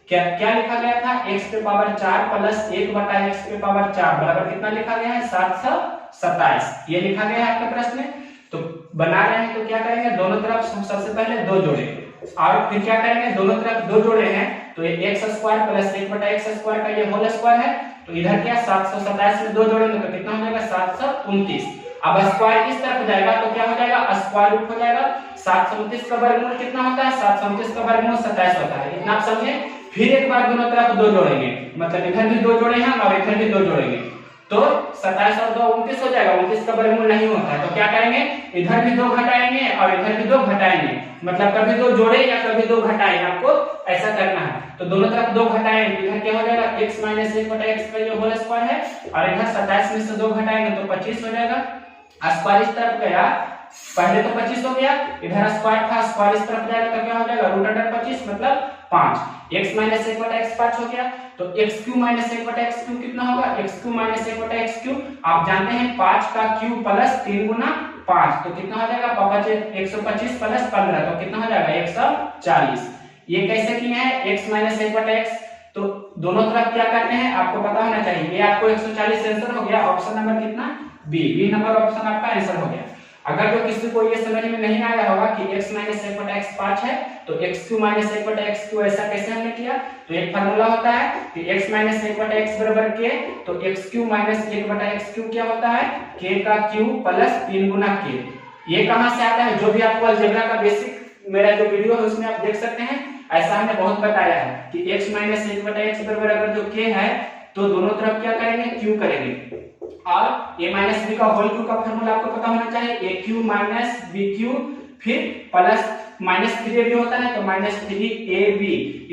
क्या क्या लिखा गया था, x पे पावर 4 प्लस एक बटा x पे पावर 4 बराबर कितना लिखा गया है 727, ये लिखा गया है आपके प्रश्न में। तो बना रहे हैं तो क्या करेंगे, दोनों तरफ सबसे पहले दो जोड़ेंगे और फिर क्या करेंगे, दोनों तरफ दो जोड़े हैं तो ये एक्स स्क्वायर प्लस एक बटा एक्स स्क्वायर का ये होल स्क्वायर है, तो इधर क्या 727 में दो जोड़ेंगे तो कितना हो जाएगा 729। अब स्क्वायर इस तरफ जाएगा तो क्या हो जाएगा स्क्वायर रूट हो जाएगा, 729 का वर्गमूल कितना होता है, 729 का वर्गमूल 27 होता है, इतना आप समझे। फिर एक बार दोनों तरफ दो जोड़ेंगे, मतलब इधर भी दो जोड़े हैं और इधर भी दो जोड़ेंगे, तो 27 और 2 29 हो जाएगा, 29 का वर्गमूल नहीं होता है, तो क्या करेंगे इधर भी दो घटाएंगे और इधर भी दो घटाएंगे, मतलब कभी दो जोड़े या कभी दो घटाएं, आपको ऐसा करना है। तो दोनों तरफ दो घटाएंगे, इधर क्या हो जाएगा x माइनस एक बटा एक्स का ये होल स्क्वायर है, और इधर 27 में से दो घटाएंगे तो 25 हो जाएगा। स्क्वायर इस तरफ गया, पहले तो 25 हो गया, इधर स्क्वायर था, स्क्वायर इस तरफ जाएगा तो क्या हो जाएगा रूट अंडर 25 मतलब 5, x माइनस एक बटा एक्स 5 हो गया, तो एक्स क्यू माइनस एक बटा एक्स क्यू कितना होगा, एक्स क्यू माइनस एक बटा एक्स क्यू आप जानते हैं 5 का क्यू प्लस 3 गुना 5, तो कितना हो जाएगा 125 प्लस 15 तो कितना हो जाएगा 140। ये कैसे किए हैं, x माइनस एक बटा एक्स, तो दोनों तरफ क्या करते हैं आपको पता होना चाहिए, ये आपको 140 आंसर हो गया, ऑप्शन नंबर कितना बी नंबर ऑप्शन आपका आंसर हो गया। अगर जो किसी को ये समझ में नहीं आया होगा कि x माइनस एक बटा एक्स 5 है तो एक्स क्यू माइनस एक बटा एक्स क्यू ऐसा कैसे हमने किया, तो एक फार्मूला होता है कि x माइनस एक बटा एक्स बराबर k, तो एक्स क्यू माइनस एक बटा एक्स क्यू क्या होता है k का क्यू प्लस 3 गुना k। ये कहां से आता है, जो भी आपको अलजेब्रा का बेसिक मेरा जो वीडियो है उसमें आप देख सकते हैं, ऐसा हमने बहुत बताया है कि x माइनस एक बटा एक्स बराबर अगर जो k है तो दोनों तरफ क्या करेंगे q करेंगे, और a माइनस बी का होल क्यू का फार्मूला आपको पता होना चाहिए, ए क्यू माइनस बी क्यू फिर प्लस माइनस 3ab होता है तो minus 3ab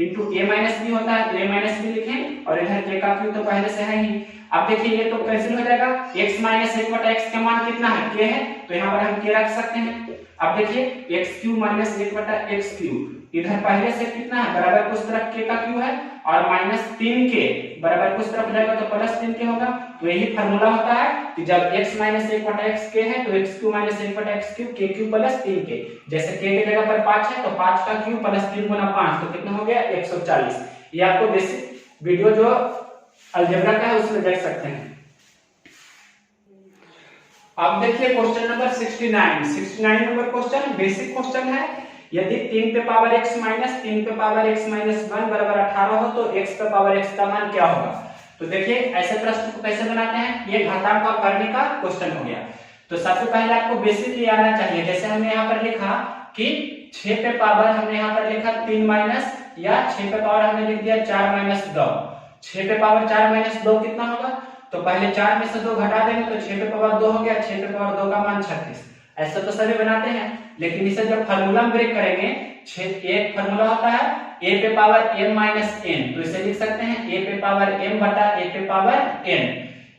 into A minus B होता है, ए माइनस बी लिखें और इधर k का क्यू तो पहले से है ही। अब देखिए ये तो कैंसिल हो जाएगा, x माइनस एक बटा एक्स का मान कितना है k है, तो यहाँ पर हम k रख सकते हैं। अब देखिए एक्स क्यू माइनस एक बटा एक्स क्यू इधर पहले से कितना है बराबर कुछ तरफ k का क्यू है, और माइनस 3k बराबर कुछ तरफ जाएगा तो प्लस 3k होगा, तो यही फार्मूला होता है कि जब x माइनस एक बटा एक्स k है तो एक्स क्यू माइनस एक बटा x Q k Q plus 3k, जैसे k के जगह पर 5 है तो 5 का क्यू प्लस 3 गुना 5 तो कितना हो गया 140। ये आपको बेसिक वीडियो जो अलजेब्रा का है उसमें देख सकते हैं। अब देखिए question number 69 number question basic question है, यदि 3 पे पावर x माइनस 3 पे पावर x माइनस 1 बराबर 18 हो तो x पे पावर x का मान क्या होगा। तो देखिए ऐसे प्रश्न को कैसे बनाते हैं, ये घातांक और करने का क्वेश्चन हो गया। तो सबसे पहले आपको बेसिक ये आना चाहिए, जैसे हमने यहाँ पर लिखा कि 6 पे पावर हमने यहाँ पर लिखा 3 माइनस, या 6 पे पावर हमने लिख दिया 4 माइनस 2, 6 पे पावर 4 माइनस 2 कितना होगा, तो पहले 4 में से 2 घटा देंगे तो 6 पे पावर 2 हो गया, 6 पे पावर 2 का मान 36। ऐसा तो सभी बनाते हैं, लेकिन इसे जब फार्मूला में ब्रेक करेंगे, एक फार्मूला होता है a पे पावर m माइनस n, तो इसे लिख सकते हैं a पे पावर m बटा a पे पावर n,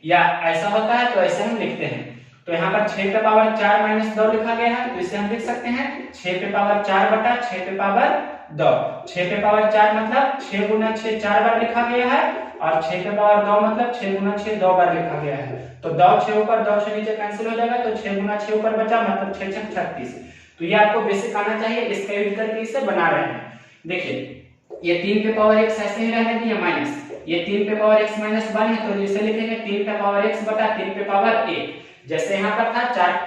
या ऐसा होता है तो ऐसे हम लिखते हैं। तो यहाँ पर 6 पे पावर 4 माइनस 2 लिखा गया है तो इसे हम लिख सकते हैं 6 पे पावर 4 बटा 6 पे पावर 2, 6 पे पावर 4 मतलब 6 गुना 6 4 बार लिखा गया है, और 6 पे पावर 2 मतलब 6 गुना 6 2 बार लिखा गया है, तो 2 6 ऊपर 2 6 नीचे कैंसिल हो जाएगा, तो 6 गुना 6 ऊपर बचा मतलब 6 6 36। तो ये आपको बेसिक आना चाहिए, इसका यूज करके इसे बना रहे हैं। देखिए ये 3 पे पावर x ऐसे ही रहने दिए माइनस, ये 3 पे पावर x माइनस 1 है तो इसे लिखेंगे 3 पे पावर x बटा 3 पे पावर 1, जैसे यहाँ पर था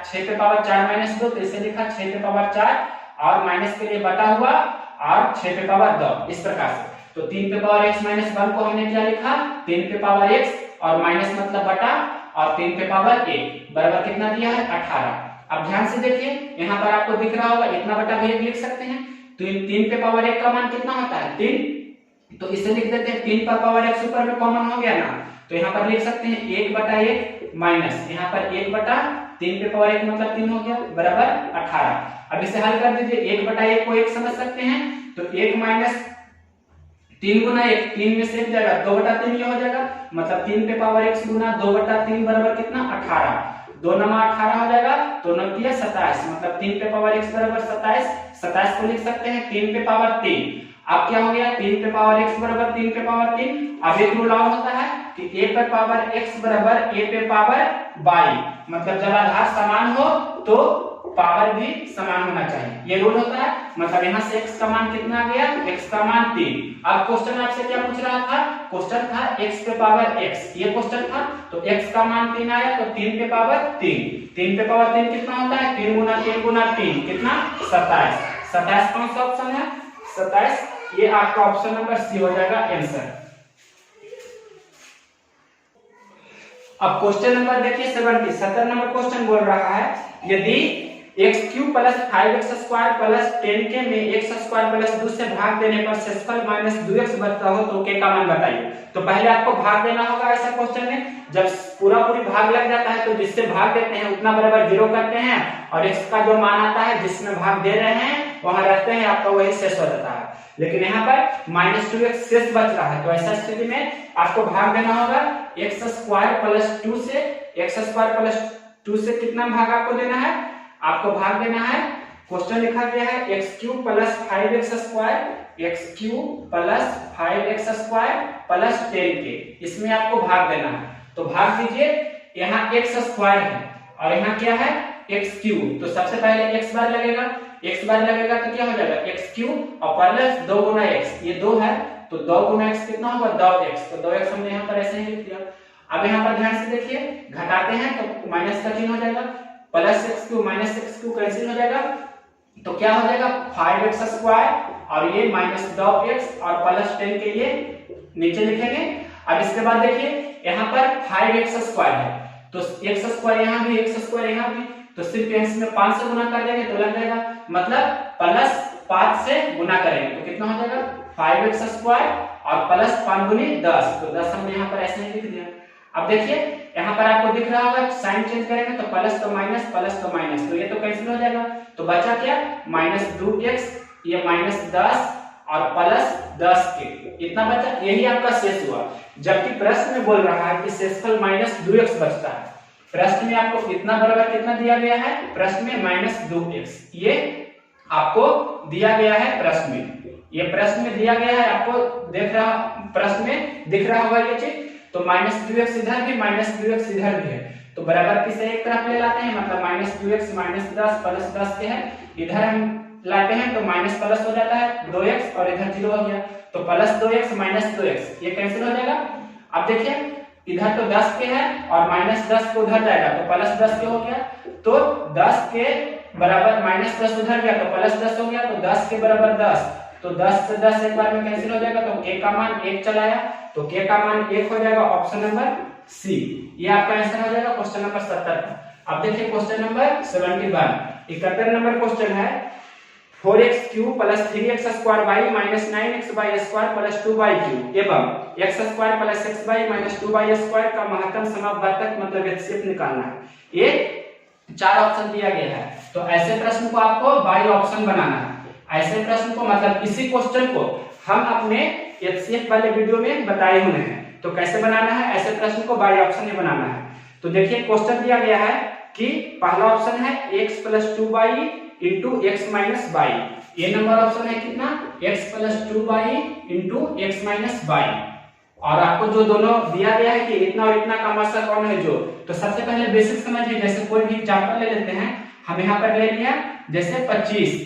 6 पे पावर 4 माइनस 2 तो इसे लिखा 6 पे पावर 4 और माइनस के लिए बटा हुआ और 6 पे पावर 2 इस प्रकार से। तो 3 पे पावर x माइनस 1 को हमने क्या लिखा 3 पे पावर x और माइनस मतलब बटा, और 3 पे पावर 1 बराबर कितना दिया है 18। अब ध्यान से देखिए यहाँ पर आपको दिख रहा होगा इतना बटा भी लिख सकते हैं, तो 3 पे पावर 1 का मान कितना होता है 3, तो इसे लिख देते हैं 3 पर पावर x ऊपर में कॉमन हो गया ना, तो यहाँ पर लिख सकते हैं 1 बटा 1 माइनस यहाँ पर 1 बटा 3 पे पावर 1 मतलब 3 हो गया बराबर 18। अब इसे हल कर दीजिए, 1/1 को 1 समझ सकते हैं, तो 1 माइनस 3 गुना 1, 3 में से 1 जाएगा 2/3 ये हो जाएगा, मतलब 3 पे पावर x गुना 2/3 बराबर कितना 18, 2 नमा 18 हो जाएगा, तो 9 किया 27, मतलब 3 पे पावर x बराबर 27, 27 को लिख सकते हैं 3 पे पावर 3। अब क्या हो गया 3 पे पावर x बराबर 3 पे पावर 3। अब एक रूल और होता है कि a पे पावर x बराबर a पे पावर y, मतलब जब आधार समान हो तो पावर भी समान होना चाहिए, ये रूल होता है। मतलब यहाँ से x का मान कितना आ गया, x का मान 3। अब क्वेश्चन आपसे क्या पूछ रहा था, क्वेश्चन था x पे पावर x, ये क्वेश्चन था, तो x का मान 3 आया, तो 3 पे पावर 3, 3 पे पावर 3 कितना होता है, 3 गुना 3 कितना 27, 27 कौन सा ऑप्शन है 27, ये आपका ऑप्शन नंबर सी हो जाएगा आंसर। अब क्वेश्चन नंबर देखिए 70 नंबर क्वेश्चन बोल रहा है, यदि x³ plus 5x square plus 10k में x स्क्वायर प्लस 2 से भाग देने पर शेषफल माइनस 2x बचता हो तो k का मान बताइए। तो पहले आपको भाग देना होगा, ऐसा क्वेश्चन में जब पूरी भाग लग जाता है तो जिससे भाग देते हैं उतना बराबर 0 करते हैं, और x का जो मान आता है जिसमें भाग दे रहे हैं वहां रहते हैं, आपका वही शेष हो जाता है। लेकिन यहाँ पर माइनस 2x शेष बच रहा है, तो ऐसा स्थिति में आपको भाग देना होगा x स्क्वायर प्लस 2 से, x स्क्वायर प्लस 2 से कितना भाग आपको देना है, आपको भाग देना है, क्वेश्चन लिखा गया है x³ plus 5x square, x³ plus 5x square plus 10k, इसमें आपको भाग देना है। तो भाग दीजिए, यहाँ x स्क्वायर है और यहाँ क्या है x³, तो सबसे पहले x बार लगेगा, x बार लगेगा तो क्या हो जाएगा x³ और प्लस 2 गुना x, ये 2 है तो 2 गुना x कितना होगा 2x, तो 2x हमने यहाँ पर ऐसे ही लिख दिया। अब यहाँ पर ध्यान से देखिए, घटाते हैं तो माइनस का चिन्ह हो जाएगा, plus x³ minus x³ cancel हो जाएगा, तो क्या हो जाएगा 5x स्क्वायर और ये माइनस 2x और प्लस 10 के ये नीचे लिखेंगे। अब इसके बाद देखिए यहाँ पर 5x स्क्वायर है, तो x स्क्वायर यहाँ भी, x स्क्वायर यहाँ भी, तो सिर्फ इसमें 5 से गुना कर देंगे तो लग जाएगा, मतलब प्लस 5 से गुना करेंगे तो कितना हो जाएगा 5x स्क्वायर और प्लस 5 गुनी 10, तो 10 हमने यहाँ पर ऐसे ही लिख दिया। अब देखिए यहाँ पर आपको दिख रहा होगा साइन चेंज करेंगे तो प्लस तो माइनस, प्लस तो माइनस, तो ये तो कैंसिल हो जाएगा, तो बचा क्या माइनस 2x, ये माइनस 10 और प्लस 10 के, इतना बचा, यही आपका शेष हुआ। जबकि प्रश्न में बोल रहा है कि शेषफल माइनस 2x बचता है, प्रश्न में आपको इतना बराबर कितना दिया गया है, प्रश्न में माइनस 2x, ये आपको दिया गया है प्रश्न में, ये प्रश्न में दिया गया है, आपको देख रहा प्रश्न में दिख रहा होगा ये चीज, तो माइनस 2x इधर भी, माइनस 2x इधर भी है, तो बराबर किसे एक तरफ ले लाते हैं, मतलब माइनस 2x माइनस 10 प्लस 10 के है, इधर हम लाते हैं तो माइनस प्लस हो जाता है 2x और इधर 0 हो गया, तो प्लस 2x माइनस 2x ये कैंसिल हो जाएगा। अब देखिए इधर तो 10 के है और माइनस 10 को उधर जाएगा तो प्लस 10 के हो गया, तो 10 के बराबर माइनस 10 उधर गया तो प्लस 10 हो गया, तो 10 के बराबर 10, तो 10 से 10 एक बार में कैंसिल हो जाएगा, तो k का मान 1 चलाया तो k का मान 1 हो जाएगा, ऑप्शन नंबर सी, ये आपका आंसर हो जाएगा क्वेश्चन नंबर 70 का। अब देखिए क्वेश्चन नंबर 71, 71 नंबर क्वेश्चन है 4x³ plus 3x square y minus 9xy square plus 2y³ एवं x square plus 6y minus 2y square का महत्तम समावर्तक मतलब HCF निकालना है। ये 4 ऑप्शन दिया गया है, तो ऐसे प्रश्न को आपको बाई ऑप्शन बनाना है। ऐसे प्रश्न को मतलब इसी क्वेश्चन को हम अपने HCF वाले वीडियो में बताए हुए हैं, तो कैसे बनाना है, ऐसे प्रश्न को बाई ऑप्शन में बनाना है। तो देखिए क्वेश्चन दिया गया है कि पहला ऑप्शन है x plus 2y into x minus y, ये नंबर ऑप्शन है कितना x plus 2y into x minus y, और आपको जो दोनों दिया गया है कि इतना और इतना का मात्रा कौन है जो, तो सबसे पहले बेसिक समझिए, जैसे कोई भी एग्जांपल ले लेते हैं, हम यहाँ पर ले लिया जैसे 25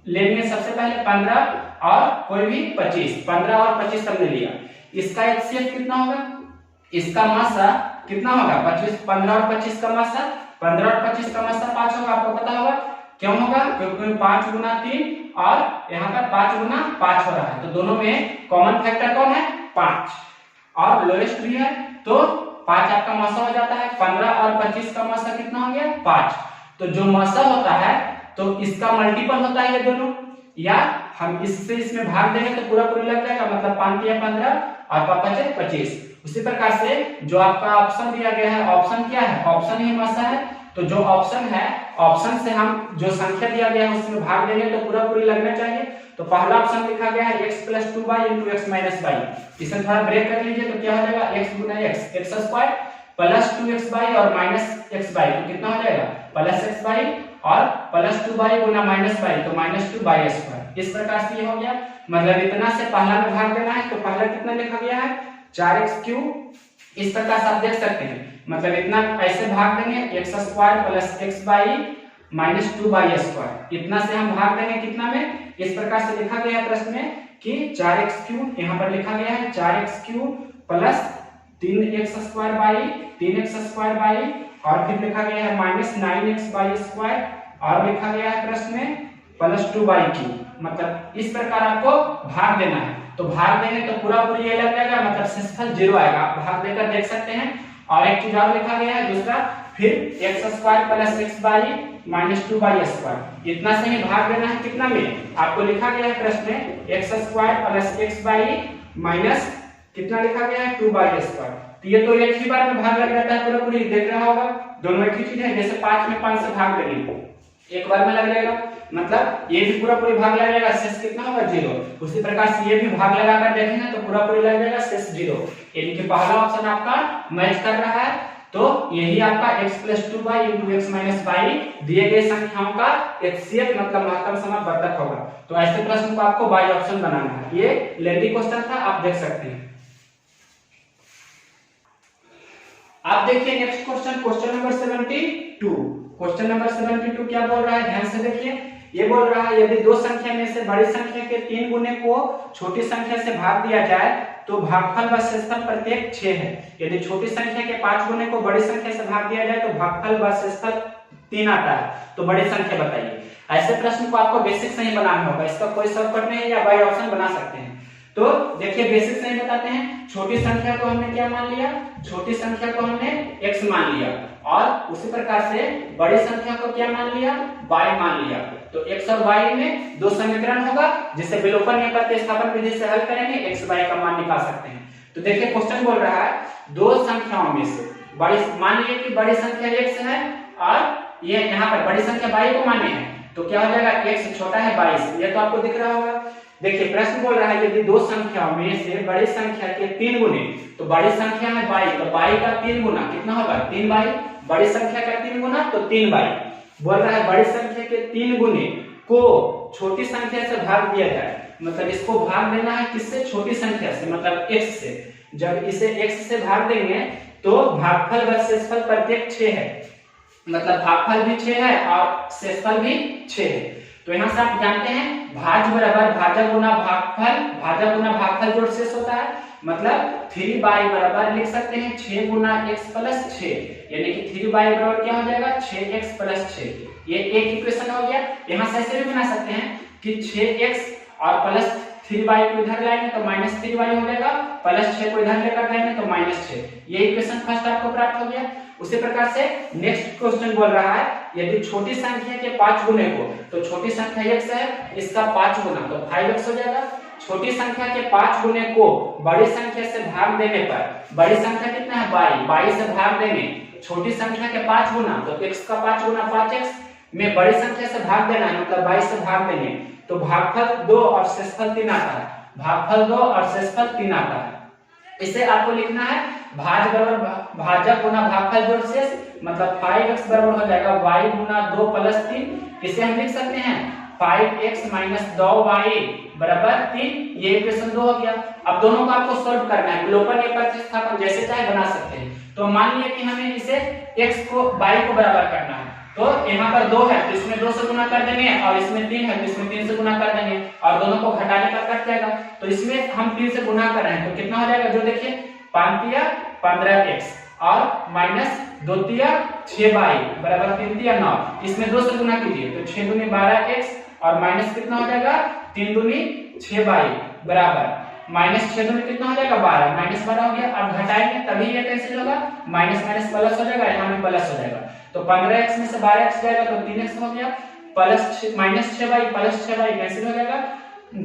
ले लिए, सबसे पहले 15 और कोई भी 25, 15 और 25 हमने लिया, इसका HCF कितना होगा, इसका मात्रा कितना होगा 25, 15 और 25 का मात्रा, 15 और 25 का मात्रा 5 होगा, आपको पता होगा क्यों होगा, क्योंकि 5 गुना 3 और यहाँ पर 5 गुना 5 हो रहा है, तो दोनों में कॉमन फैक्टर कौन है 5 और लोएस्ट भी है, तो 5 आपका मात्रा हो जाता है, 15 और 25 का मात्रा कितना हो गया 5, तो जो मात्रा होता है तो इसका मल्टीपल होता है ये दोनों, या हम इससे इसमें भाग देंगे तो पूरा पूरी लग जाएगा, मतलब 5 या 15 और 5 25। उसी प्रकार से जो आपका ऑप्शन दिया गया है, ऑप्शन क्या है, ऑप्शन ही हमेशा है। तो जो ऑप्शन है, ऑप्शन से हम जो संख्या दिया गया है उसमें भाग देंगे तो पूरा पूरी लगना चाहिए। तो पहला ऑप्शन लिखा गया है x + 2y × x - y। इसे थोड़ा ब्रेक कर लीजिए तो क्या हो जाएगा, x × x² प्लस 2xy और -xy तो कितना हो जाएगा, +xy और +2y × -y तो -2y²। इस प्रकार से ये हो गया, मतलब इतना से पहला में भाग देना है। तो पहला कितना लिखा गया है, 4x³ इस प्रकार से आप देख सकते हैं, मतलब इतना ऐसे भाग देंगे x² + xy -2y²। इतना से हम भाग देंगे कितना में, इस प्रकार से लिखा गया है प्रश्न में कि 4x³ यहाँ पर लिखा गया है 4x³ + 3x² 3x² और फिर लिखा गया है -9xy² और लिखा गया है प्रश्न में +2y³। मतलब इस प्रकार आपको भाग देना है। तो भाग देंगे तो पूरा पूरी ये लग जाएगा, मतलब शेषफल 0 आएगा। आप भाग देकर देख सकते हैं। और एक चीज और लिखा गया है दूसरा, फिर x² + xy -2y²। इतना से ही भाग देना है कितना में, आपको लिखा गया है प्रश्न में x² + xy कितना लिखा गया है 2y²। तो ये तो एक ही बार में भाग लग जाता है, पूरा पूरी देख रहा होगा। दोनों एक ही चीज है, जैसे 5 में 5 से भाग देंगे एक बार में लग जाएगा, मतलब ये भी पूरा पूरी भाग लग जाएगा, शेष कितना होगा 0। उसी प्रकार से ये भी भाग लगाकर देखेंगे तो पूरा पूरी लग जाएगा, शेष 0। यानी कि पहला ऑप्शन आपका मैच कर रहा है। तो यही आपका x + 2y × x - y दिए गए संख्याओं का HCF मतलब महत्तम समावर्तक होगा। तो ऐसे प्रश्न को आपको बाई ऑप्शन बनाना है। ये लेंथी क्वेश्चन था, आप देख सकते हैं। आप देखिए next question, question number 72। Question number 72 क्या बोल रहा है, ध्यान से देखिए। ये बोल रहा है यदि दो संख्या में से बड़ी संख्या के 3 गुने को छोटी संख्या से भाग दिया जाए तो भागफल व शेषफल प्रत्येक 6 है। यदि छोटी संख्या के 5 गुने को बड़ी संख्या से भाग दिया जाए तो भागफल व शेषफल 3 आता है। तो बड़ी संख्या बताइए। ऐसे प्रश्न को आपको बेसिक से ही बनाना होगा, इसका कोई शॉर्टकट नहीं है, या बाई ऑप्शन बना सकते हैं। तो देखिए बेसिक से ही बताते हैं। छोटी संख्या को हमने क्या मान लिया, छोटी संख्या को हमने x मान लिया, और उसी प्रकार से बड़ी संख्या को क्या मान लिया, y मान लिया। तो x और y में दो समीकरण होगा, जिसे विलोपन या प्रतिस्थापन विधि से हल करेंगे, x y का मान निकाल सकते हैं। तो देखिए क्वेश्चन बोल रहा है दो संख्याओं में से बड़ी, मान लीजिए कि बड़ी संख्या x है और ये यहाँ पर बड़ी संख्या y को माने हैं, तो क्या हो जाएगा, x छोटा है 22। ये तो आपको दिख रहा होगा। देखिए प्रश्न बोल रहा है यदि दो संख्याओं में से बड़ी संख्या के 3 गुने, तो बड़ी संख्या है y, तो y का 3 गुना कितना होगा, 3y। बड़ी संख्या का 3 गुना तो 3y। बोल रहा है बड़ी संख्या के 3 गुने को छोटी संख्या से भाग दिया जाए, मतलब इसको भाग देना है किससे, छोटी संख्या से, मतलब x से। जब इसे x से भाग देंगे तो भागफल व शेषफल प्रत्येक 6 है, मतलब भागफल भी 6 है और शेषफल भी 6 है। तो यहाँ से आप जानते हैं भाज्य बराबर भाजक गुना भागफल, भाजक गुना भागफल जोड़ शेष होता है, मतलब 3y बराबर लिख सकते हैं 6 गुना x + 6, यानी कि 3y बराबर क्या हो जाएगा, 6x + 6। ये एक इक्वेशन हो गया। यहाँ से ऐसे भी बना सकते हैं कि 6x और प्लस 3y को इधर लाएंगे तो -3y हो जाएगा, प्लस 6 को इधर लेकर जाएंगे तो -6। ये इक्वेशन फर्स्ट आपको प्राप्त हो गया। उसी प्रकार से नेक्स्ट क्वेश्चन बोल रहा है यदि छोटी संख्या के 5 गुने को, तो छोटी संख्या x है, इसका 5 गुना तो 5x हो जाएगा। छोटी संख्या के 5 गुने को बड़ी संख्या से भाग देने पर, बड़ी संख्या कितना है y से भाग देंगे छोटी संख्या के 5 गुना, तो x का 5 गुना 5x में बड़ी संख्या से भाग देना है, मतलब y से भाग देंगे तो भागफल 2 और शेषफल 3 आता है, भागफल 2 और शेषफल 3 आता है। इसे आपको लिखना है भाज्य बराबर भाजक गुना भागफल जोड़ शेष, मतलब 5x बराबर हो जाएगा y गुना 2 + 3। इसे हम लिख सकते हैं 5x - 2y बराबर 3। ये इक्वेशन 2 हो गया। अब दोनों को आपको सॉल्व करना है, विलोपन या प्रतिस्थापन जैसे चाहे बना सकते हैं। तो मान लिया कि हमें इसे x को y को बराबर करना है, तो यहाँ पर 2 है तो इसमें 2 से गुना कर देंगे, और इसमें 3 है तो इसमें 3 से गुना कर देंगे, और दोनों को घटाने पर कट जाएगा। तो इसमें हम 3 से गुना कर रहे हैं तो कितना हो जाएगा, जो देखिए 5 × 15x और -2 × 6y बराबर 3 × 9। इसमें 2 से गुना कीजिए तो 6 × 12x और माइनस कितना हो जाएगा, 3 × 6y बराबर -6 में कितना हो जाएगा 12, -12 हो गया। अब घटाएंगे तभी ये कैंसिल होगा, माइनस माइनस प्लस हो जाएगा, यहाँ में प्लस हो जाएगा। तो 15x में से 12x जाएगा तो 3x हो गया। -6y कैंसिल हो जाएगा,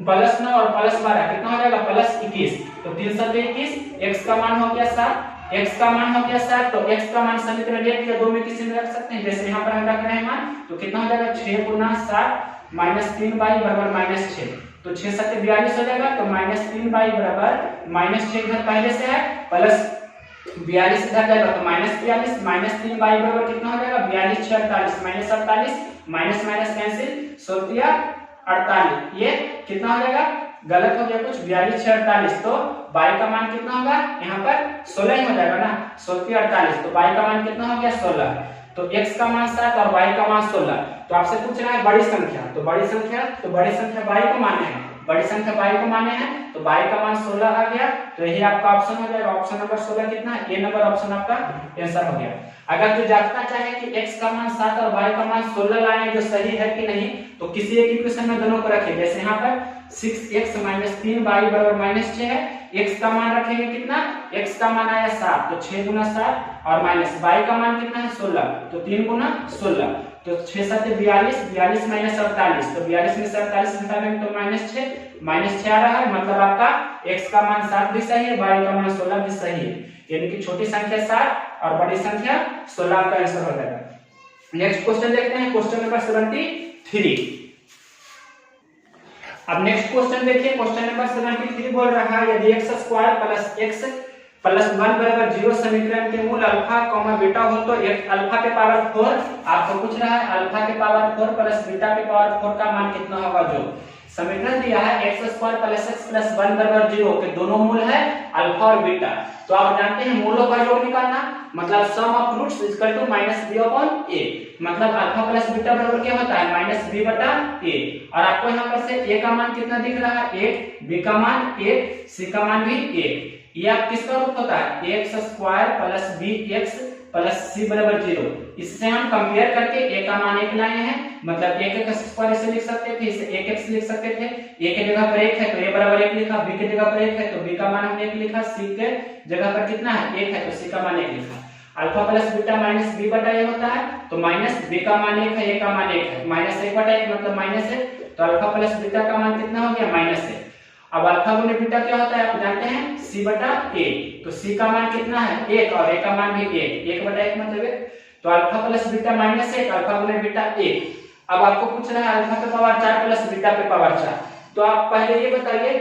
+9 और +12 कितना हो जाएगा +21, तो 3 7 21, x का मान हो गया 7, x का मान हो गया 7, तो x का मान समीकरण 1 या 2 में किसी में रख सकते हैं, जैसे यहाँ पर हम रख रहे हैं मान, तो कितना हो जाएगा 6 × 7 -3y बराबर -6, तो 6 7 42 हो जाएगा, तो -3y बराबर -6 इधर पहले से है, प्लस 42 इधर जाएगा, तो -42 -3y बराबर कितना हो जाएगा 42 6 48 -48 माइनस माइनस कैंसिल 16 48, ये कितना हो जाएगा गलत हो गया कुछ 42 6 48, तो y का मान कितना होगा यहाँ पर 16 ही हो जाएगा ना, 16 48, तो y का मान कितना हो गया 16, तो x का मान 7 और y का मान 16, तो आपसे पूछ रहा है बड़ी संख्या, तो बड़ी संख्या y को माने हैं, बड़ी संख्या y को माने हैं, तो y का मान 16 आ गया, तो यही आपका ऑप्शन हो जाएगा, ऑप्शन नंबर 16 कितना है, ए नंबर ऑप्शन आपका आंसर हो गया। अगर जो जांचना चाहे कि x का मान 7 और y का मान 16 लाए जो सही है कि नहीं, तो किसी एक इक्वेशन में दोनों को रखें, जैसे यहाँ पर 6x - 3y बराबर -6 है, x का मान रखेंगे कितना, x का मान आया 7, तो 6 × 7 और माइनस y का मान कितना है 16, तो 3 × 16, तो 6 7 42 42 -48, तो 42 में से 48 घटाएंगे तो -6 आ रहा है, मतलब आपका x का मान 7 भी सही है, y का मान 16 भी सही है, यानी कि छोटी संख्या 7 और बड़ी संख्या 16 का आंसर हो जाएगा। नेक्स्ट क्वेश्चन देखते हैं, क्वेश्चन नंबर 73। अब नेक्स्ट क्वेश्चन देखिए, क्वेश्चन नंबर 73 बोल रहा है यदि x² + x + 1 बराबर 0 समीकरण के मूल अल्फा, बीटा हो तो अल्फा के पावर 4, आपको पूछ रहा है अल्फा के पावर 4 प्लस बीटा के पावर 4 का मान कितना होगा, जो समीकरण दिया है x² + x + 1 बराबर 0 के दोनों मूल है अल्फा और बीटा, तो आप जानते हैं मूलों का योग निकालना, मतलब सम ऑफ रूट्स = -b/a, मतलब अल्फा प्लस बीटा बराबर क्या होता है -b/a, और आपको यहाँ पर से a का मान कितना दिख रहा है 1, b का मान 1, c का मान भी 1, ये आप किसका रूप होता है x² + bx + c बराबर 0, इससे हम कंपेयर करके a का मान 1 लाए हैं, मतलब 1x² इसे लिख सकते थे, इसे 1x लिख सकते थे, a के जगह पर 1 है तो a बराबर 1 लिखा, b के जगह पर 1 है तो b का मान हमने 1 लिखा, c के जगह पर कितना है 1 है तो c का मान 1 लिखा। अल्फा प्लस बीटा -b/a होता है, तो -b का मान 1 है, a का मान 1 है, -1/1 मतलब -1, तो अल्फा प्लस बीटा का मान कितना हो गया -1। अब अल्फा गुने बीटा क्या होता है आप जानते हैं c/a, तो c का मान कितना है 1 और a का मान भी 1, 1/1 मतलब 1, तो अल्फा प्लस बीटा -1, अल्फा गुने बीटा 1। अब आपको पूछ रहा है अल्फा के पावर 4 प्लस बीटा के पावर 4, तो आप पहले ये बताइए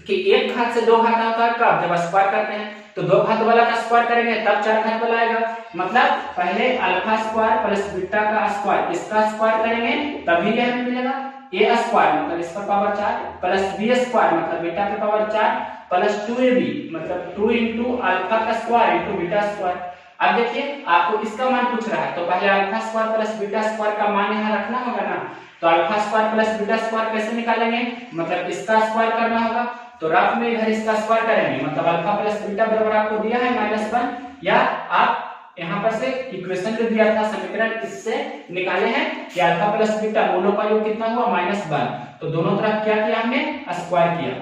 कि एक घात से दो घात आता है कब, जब स्क्वायर करते हैं, तो दो घात वाला का स्क्वायर करेंगे तब 4 घात वाला आएगा, मतलब पहले अल्फा स्क्वायर प्लस बीटा का स्क्वायर, इसका स्क्वायर करेंगे तभी ये हमें मिलेगा a स्क्वायर, मतलब इसका पावर 4 प्लस b स्क्वायर मतलब बीटा के पावर 4 प्लस 2ab मतलब 2 × अल्फा का स्क्वायर × बीटा स्क्वायर। अब देखिए आपको इसका मान पूछ रहा है, तो पहले alpha square plus beta square का मान यहाँ रखना होगा ना, तो alpha square plus beta square कैसे निकालेंगे, मतलब इसका स्क्वायर करना होगा, तो रफ में इधर इसका स्क्वायर करेंगे, मतलब अल्फा प्लस बीटा बराबर आपको दिया है -1, या आप यहाँ पर से इक्वेशन जो दिया था समीकरण इससे निकाले हैं कि अल्फा प्लस बीटा मूलों का योग कितना हुआ -1, तो दोनों तरफ क्या किया हमने स्क्वायर किया,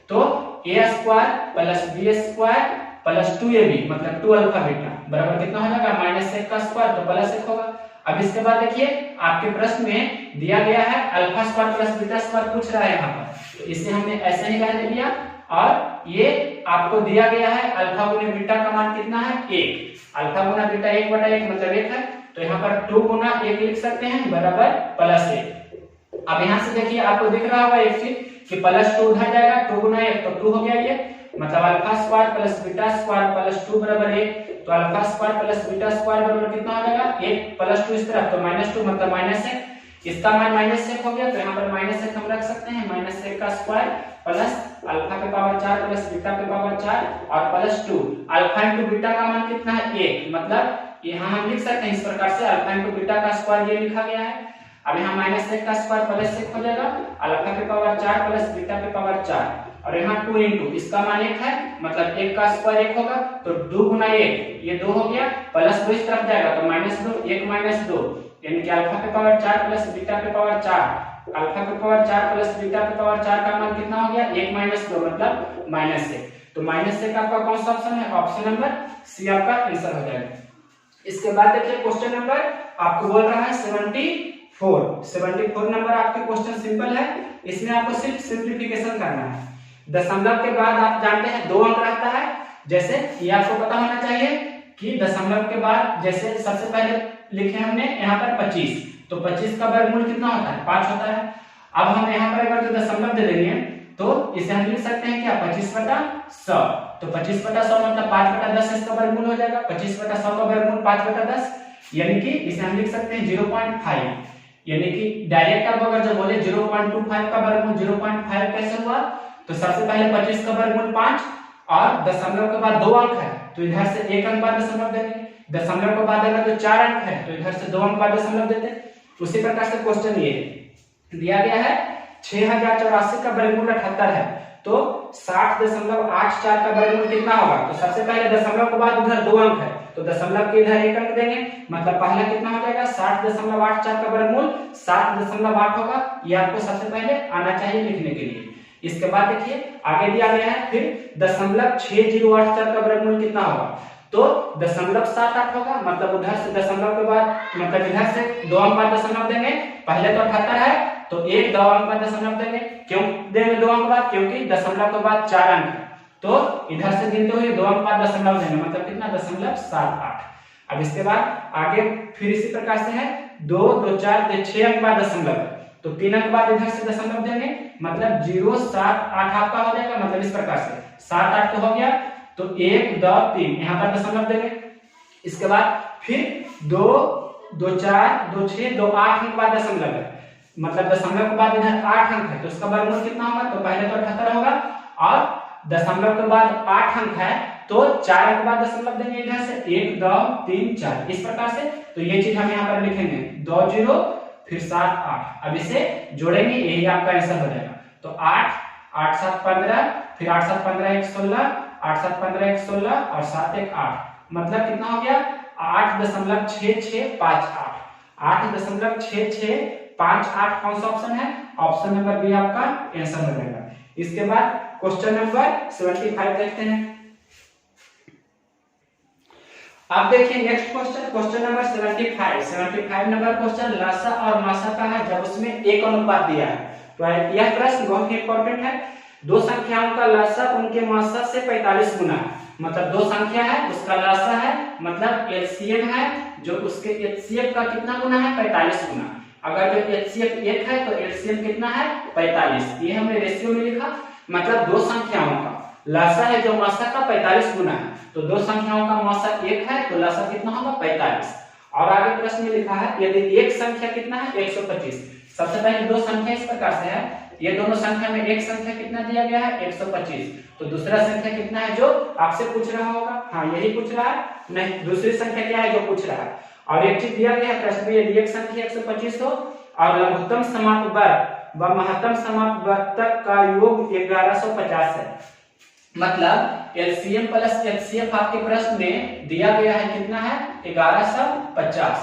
तो a² + b² + 2ab मतलब 2 अल्फा बीटा बराबर कितना हो जाएगा -1 का स्क्वायर, तो +1 होगा। अब इसके बाद देखिए आपके प्रश्न में दिया गया है alpha square plus beta square पूछ रहा है यहाँ पर, तो इसे हमने ऐसे ही रहने दिया, और ये आपको दिया गया है अल्फा गुने बीटा का मान कितना है 1, अल्फा गुना बीटा 1/1 मतलब 1 है, तो यहाँ पर 2 × 1 लिख सकते हैं बराबर +1। अब यहाँ से देखिए आपको दिख रहा होगा एक चीज कि +2 उधर जाएगा, 2 × 1 तो 2 हो गया ये, मतलब alpha square plus beta square plus 2 बराबर 1, तो alpha square plus beta square बराबर कितना हो जाएगा 1 प्लस 2 इस तरफ, तो -2 मतलब -1, इसका मान -1 हो गया, तो यहाँ पर -1 हम रख सकते हैं, -1 का स्क्वायर प्लस अल्फा के पावर 4 प्लस बीटा के पावर 4 और प्लस 2, अल्फा × बीटा का मान कितना है 1, मतलब यहाँ हम लिख सकते हैं इस प्रकार से अल्फा × बीटा का स्क्वायर ये लिखा गया है। अब यहाँ -1 का स्क्वायर +1 हो जाएगा, अल्फा के पावर 4 प्लस बीटा के पावर 4, और यहाँ 2 × इसका मान 1 है, मतलब 1 का स्क्वायर 1 होगा, तो 2 × 1 ये 2 हो गया, प्लस 2 इस तरफ जाएगा तो -2 1 -2, यानी कि अल्फा के पावर 4 प्लस बीटा के पावर 4, अल्फा के पावर 4 प्लस बीटा के पावर 4 का मान कितना हो गया 1 -2 मतलब -1, तो -1 आपका कौन सा ऑप्शन है, ऑप्शन नंबर सी आपका आंसर हो जाएगा। इसके बाद देखिए क्वेश्चन नंबर आपको बोल रहा है 74, 74 नंबर आपके क्वेश्चन सिंपल है, इसमें आपको सिर्फ सिंप्लीफिकेशन करना है। दशमलव के बाद आप जानते हैं 2 अंक रहता है, जैसे ये आपको पता होना चाहिए कि दशमलव के बाद जैसे सबसे पहले लिखे हमने यहाँ पर 25, तो 25 का वर्गमूल कितना होता है 5 होता है। अब हम यहाँ पर अगर जो दशमलव दे देंगे तो इसे हम लिख सकते हैं क्या 25/100, तो 25/100 मतलब 5/10 इसका वर्गमूल हो जाएगा। 25/100 का वर्गमूल 5/10, यानी कि इसे हम लिख सकते हैं 0.5, यानी कि डायरेक्ट आप अगर जो बोले 0.25 का वर्गमूल 0.5 कैसे हुआ, तो सबसे पहले 25 का वर्गमूल 5 और दशमलव के बाद 2 अंक है तो इधर से 1 अंक बाद दशमलव देंगे, दशमलव के बाद अगर जो 4 अंक है तो इधर से 2 अंक बाद दशमलव देते हैं। उसी प्रकार से क्वेश्चन ये दिया गया है 6084 का वर्गमूल 78 है, तो 60.84 का वर्गमूल कितना होगा, तो सबसे पहले दशमलव के बाद उधर 2 अंक है तो दशमलव के इधर 1 अंक देंगे, मतलब पहला कितना हो जाएगा 60.84 का वर्गमूल 7.8 होगा। ये आपको सबसे पहले आना चाहिए लिखने के लिए। इसके बाद देखिए आगे दिया गया है फिर 0.6084 का वर्गमूल कितना होगा, तो 0.78 होगा, मतलब उधर से दशमलव के बाद मतलब इधर से 2 अंक बाद दशमलव देंगे, पहले तो 78 है तो 1 2 अंक बाद दशमलव देंगे। क्यों देंगे 2 अंक बाद, क्योंकि दशमलव के बाद 4 अंक है तो इधर से गिनते हुए 2 अंक बाद दशमलव देंगे, मतलब कितना 0.78। अब इसके बाद आगे फिर इसी प्रकार से है 2 2 4 6 अंक बाद दशमलव, तो 3 अंक बाद इधर से दशमलव देंगे, मतलब 0.78 आपका हो जाएगा, मतलब इस प्रकार से 7 8 तो हो गया, तो 1 2 3 यहाँ पर दशमलव देंगे। इसके बाद फिर 2 2 4 2 6 2 8 अंक बाद दशमलव है, मतलब दशमलव के बाद इधर 8 अंक है तो इसका वर्गमूल कितना होगा, तो पहले तो 78 होगा और दशमलव के बाद 8 अंक है तो 4 अंक बाद दशमलव देंगे इधर से 1 2 3 4 इस प्रकार से। तो ये चीज हम यहाँ पर लिखेंगे 2 0 फिर 7 8, अब इसे जोड़ेंगे यही आपका आंसर हो जाएगा। तो 8 8 7 15 फिर 8 7 15 1 16 8 7 15 1 16 और 7 1 8, मतलब कितना हो गया 8.6658, 8.6658 कौन सा ऑप्शन है, ऑप्शन नंबर बी आपका आंसर हो जाएगा। इसके बाद क्वेश्चन नंबर 75 देखते हैं। अब देखिए next question, question number 75 number question लसा और मासा का है, जब उसमें एक अनुपात दिया है। तो यह प्रश्न बहुत ही इंपॉर्टेंट है। दो संख्याओं का लसा उनके मासा से 45 गुना है, मतलब दो संख्या है उसका लसा है मतलब एलसीएम है, जो उसके एचसीएफ का कितना गुना है 45 गुना। अगर जो एचसीएफ 1 है तो एलसीएम कितना है 45, ये हमने रेशियो में लिखा, मतलब दो संख्याओं का लसा है जो मासा का 45 गुना है, तो दो संख्याओं का मासा 1 है तो लसा कितना होगा 45। और आगे प्रश्न में लिखा है यदि एक संख्या कितना है 125। सबसे पहले दो संख्या इस प्रकार से है, ये दोनों संख्या में एक संख्या कितना दिया गया है 125, तो दूसरा संख्या कितना है जो आपसे पूछ रहा होगा, हाँ यही पूछ रहा है, नहीं दूसरी संख्या क्या है जो पूछ रहा है। और एक चीज दिया गया है प्रश्न में, यदि एक संख्या 125 हो और लघुत्तम समाप्त वर्ग व महत्तम समाप्त वर्ग तक का योग 1150 है, मतलब एलसीएम प्लस एचसीएफ आपके प्रश्न में दिया गया है कितना है 1150।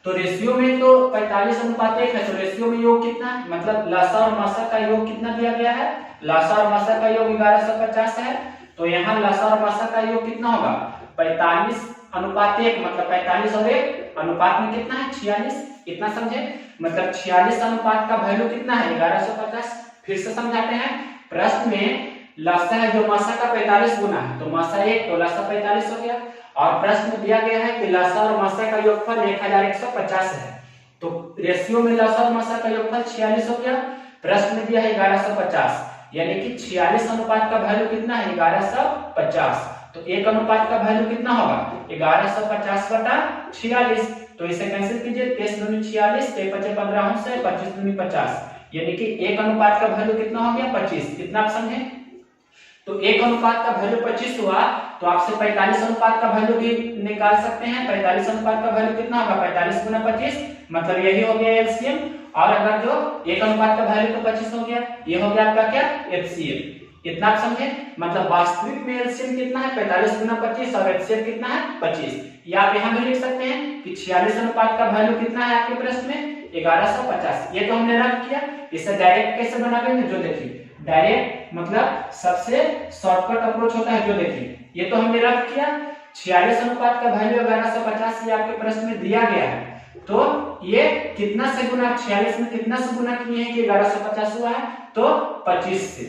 तो रेशियो में तो 45:1 है, तो रेशियो में योग कितना है, मतलब लसा और मासा का योग कितना दिया गया है, लसा और मासा का योग 1150 है, तो यहाँ लसा और मासा का योग कितना होगा 45:1, मतलब 45 और 1 अनुपात में कितना है 46, इतना समझे, मतलब 46 अनुपात का वैल्यू कितना है 1150। फिर से समझाते हैं, प्रश्न में लसा है जो मासा का 45 गुना है, तो मासा 1 तो लसा 45 हो गया, और प्रश्न में दिया गया है कि लसा और मासा का योगफल 1150 है, तो रेशियो में लसा और मासा का योगफल 46 हो गया, प्रश्न में दिया है 1150, यानी कि 46 अनुपात का वैल्यू कितना है 1150, तो एक अनुपात का वैल्यू कितना होगा 1150/46, तो इसे कैंसिल कीजिए, 23 दूनी 46, 5 15 से 25 दूनी 50, यानी कि एक अनुपात का वैल्यू कितना हो गया 25, इतना आप समझे। तो एक अनुपात का वैल्यू 25 हुआ तो आपसे 45 अनुपात का वैल्यू भी निकाल सकते हैं, 45 अनुपात का वैल्यू कितना होगा 45 गुना 25, मतलब यही हो गया एलसीएम, और अगर जो एक अनुपात का वैल्यू तो 25 हो गया, ये हो गया आपका क्या एचसीएफ, इतना आप समझे, मतलब वास्तविक में एलसीएम कितना है 45 गुना 25 और एचसीएफ कितना है 25। या आप यहाँ भी लिख सकते हैं कि 46 अनुपात का वैल्यू कितना है आपके प्रश्न में 1150, ये तो हमने रख किया। इसे डायरेक्ट कैसे बनाएंगे जो देखिए, डायरेक्ट मतलब सबसे शॉर्टकट अप्रोच होता है, जो देखिए ये तो हमने रख किया, 46 अनुपात का वैल्यू 1150 ये आपके प्रश्न में दिया गया है, तो ये कितना से गुना, 46 में कितना से गुना किए हैं कि 1150 हुआ है, तो 25 से।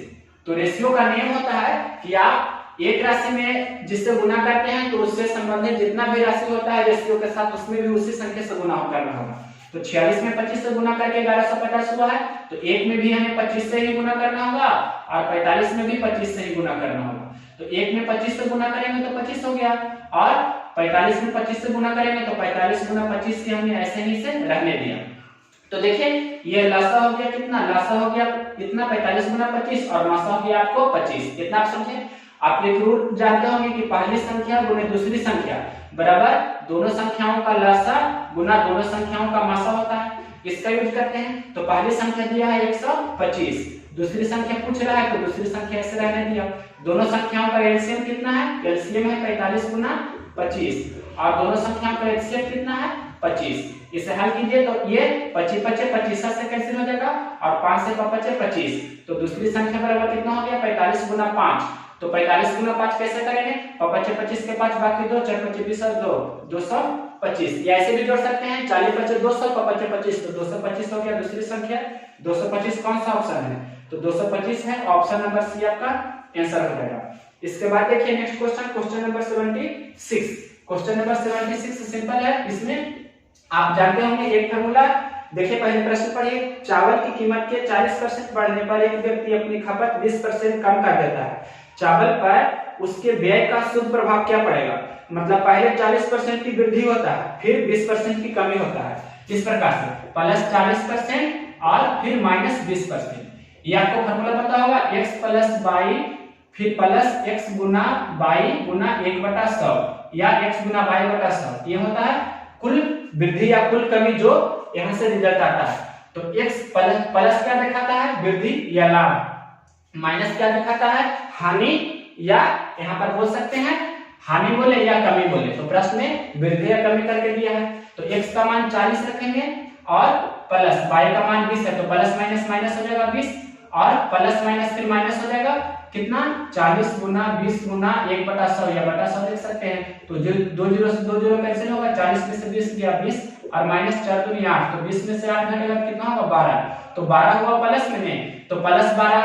तो रेशियो का नियम होता है कि आप एक राशि में जिससे गुना करते हैं तो उससे संबंधित जितना भी राशि होता है रेशियो के साथ उसमें भी उसी संख्या से गुना करना होगा। तो 46 में 25 से गुना करके 1150 हुआ है, तो एक में भी हमें 25 से ही गुना करना होगा और 45 में भी 25 से ही गुना करना होगा। तो एक में 25 से गुना करेंगे तो 25 हो गया, और 45 में 25 से गुना करेंगे तो 45 गुना 25 से हमने ऐसे ही से रहने दिया। तो देखिए ये लासा हो गया कितना, लासा हो गया कितना 45 गुना 25 और मासा हो गया आपको 25। इतना आप समझे। आप एक रूल जानते होंगे कि पहली संख्या गुने दूसरी संख्या बराबर दोनों संख्याओं का लासा गुना दोनों संख्याओं का मासा होता है। इसका यूज करते हैं। तो पहली संख्या दिया है 125, दूसरी संख्या पूछ रहा है तो दूसरी संख्या ऐसे रहने दिया। दोनों संख्याओं का एलसीएम कितना है, एलसीएम है 45 गुना 25 और दोनों संख्याओं का एलसीएम कितना है 25। इसे हल कीजिए तो ये 25 25 25 से कैंसिल हो जाएगा और 5 से 25 25। तो दूसरी संख्या बराबर कितना हो गया 45 गुना 5। तो 45 गुना 5 कैसे करेंगे, 25 25 के 5 बाकी 2 4 25 20 और 2 225। या ऐसे भी जोड़ सकते हैं 40 25 200 25 25 तो 225 हो गया दूसरी संख्या। 225 कौन सा ऑप्शन है, तो 225 है, ऑप्शन नंबर सी आपका आंसर हो जाएगा। इसके बाद देखिए next question, question number 76। Question number 76 simple है। इसमें आप जानते होंगे एक फार्मूला। देखिए पहले प्रश्न पढ़िए, चावल की कीमत के 40% बढ़ने पर एक व्यक्ति अपनी खपत 20% कम कर देता है। चावल पर उसके व्यय का शुद्ध प्रभाव क्या पड़ेगा। मतलब पहले 40% की वृद्धि होता है फिर 20% की कमी होता है। इस प्रकार से प्लस 40% और फिर माइनस 20%। ये आपको फार्मूला पता होगा, x प्लस बाई फिर प्लस x गुना बाई गुना 1/100 या x गुना बाई बटा 100। ये होता है कुल वृद्धि या कुल कमी जो यहाँ से रिजल्ट आता है। तो x प्लस क्या दिखाता है, वृद्धि या लाभ, माइनस क्या दिखाता है, हानि या यहाँ पर बोल सकते हैं हानि बोले या कमी बोले। तो प्रश्न में वृद्धि या कमी करके दिया है। तो x का मान 40 रखेंगे और प्लस y का मान 20 है तो प्लस माइनस माइनस हो जाएगा 20 और प्लस माइनस फिर माइनस हो जाएगा कितना 40 गुना 20 गुना 1/100 या बटा 100 लिख सकते हैं। तो जो 2 जीरो से 2 जीरो कैंसिल होगा, 40 में से 20 गया 20 और माइनस 4 दूनी 8 तो 20 में से 8 घटेगा कितना होगा 12। तो 12 हुआ प्लस में, तो प्लस 12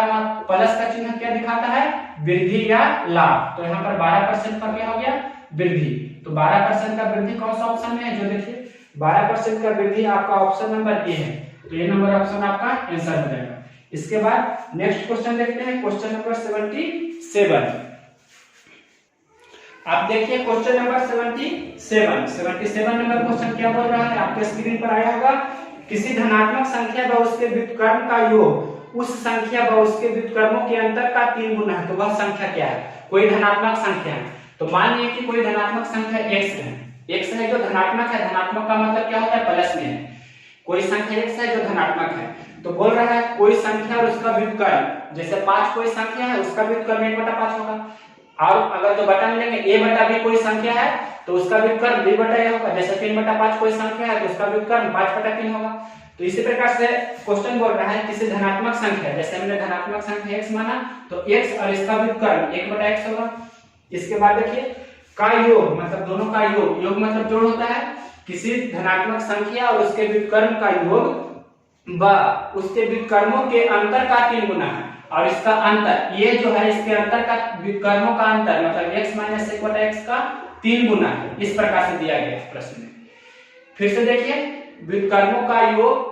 प्लस का चिन्ह क्या दिखाता है, वृद्धि या लाभ। तो यहाँ पर 12% पर क्या हो गया वृद्धि। तो 12% का वृद्धि कौन सा ऑप्शन में है, जो देखिए 12% का वृद्धि आपका ऑप्शन नंबर ए है। तो ये नंबर ऑप्शन आपका आंसर हो जाएगा। इसके बाद नेक्स्ट क्वेश्चन देखते हैं, क्वेश्चन नंबर 77। आप देखिए क्वेश्चन नंबर 77 नंबर क्वेश्चन क्या बोल रहा है, आपके स्क्रीन पर आया होगा। किसी धनात्मक संख्या व उसके व्युत्क्रम का योग उस संख्या व उसके व्युत्क्रमों के अंतर का 3 गुना है। तो वह संख्या क्या है, कोई धनात्मक संख्या है। तो मान लीजिए कि कोई धनात्मक संख्या x है, x है जो धनात्मक है, धनात्मक का मतलब क्या होता है प्लस में है। कोई संख्या x है जो धनात्मक है। तो बोल रहा है कोई संख्या और उसका व्युत्क्रम, जैसे 5 कोई संख्या है उसका व्युत्क्रम 1/5 होगा। और अगर जो बटा मिलेंगे a बटा b कोई संख्या है तो उसका व्युत्क्रम b बटा a होगा। जैसे 3/5 कोई संख्या है तो उसका व्युत्क्रम 5/3 होगा। तो इसी प्रकार से क्वेश्चन बोल रहा है किसी धनात्मक संख्या, जैसे हमने धनात्मक संख्या x माना तो x और इसका व्युत्क्रम 1/x होगा। इसके बाद देखिए का योग, मतलब दोनों का योग, योग मतलब जोड़ होता है। किसी धनात्मक संख्या और उसके व्युत्क्रम का योग व उसके व्युत्क्रमों के अंतर का 3 गुना है। और इसका अंतर, ये जो है इसके अंतर का व्युत्क्रमों का अंतर मतलब x माइनस 1/x का 3 गुना है। इस प्रकार से दिया गया है प्रश्न में। फिर से देखिए व्युत्क्रमों का योग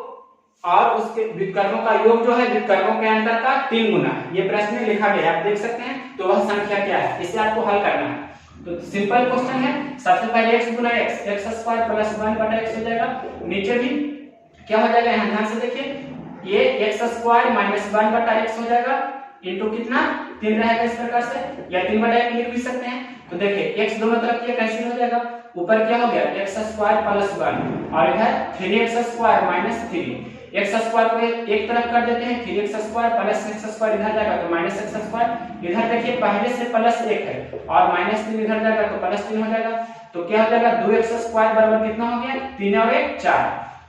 और उसके व्युत्क्रमों का योग जो है व्युत्क्रमों के अंतर का 3 गुना है। ये प्रश्न में लिखा गया है, आप देख सकते हैं। तो वह संख्या क्या है, इसे आपको हल करना है। तो सिंपल क्वेश्चन है। सबसे पहले x गुना x, x² प्लस 1/x हो जाएगा। नीचे भी क्या हो जाएगा, यहाँ ध्यान से देखिए ये x² माइनस 1/x हो जाएगा इंटू कितना 3 रहेगा इस प्रकार से, या 3/1 लिख भी सकते हैं। तो देखिए x दोनों तरफ ये कैंसिल हो जाएगा, ऊपर क्या हो गया x² प्लस 1 और इधर 3x² माइनस 3। x² को एक तरफ कर देते हैं, 3x² प्लस x² इधर जाएगा तो माइनस x²। इधर देखिए पहले से प्लस 1 है और माइनस 3 इधर जाएगा तो प्लस 3 हो जाएगा। तो क्या हो जाएगा 2x² बराबर कितना हो गया 3 और 1 4।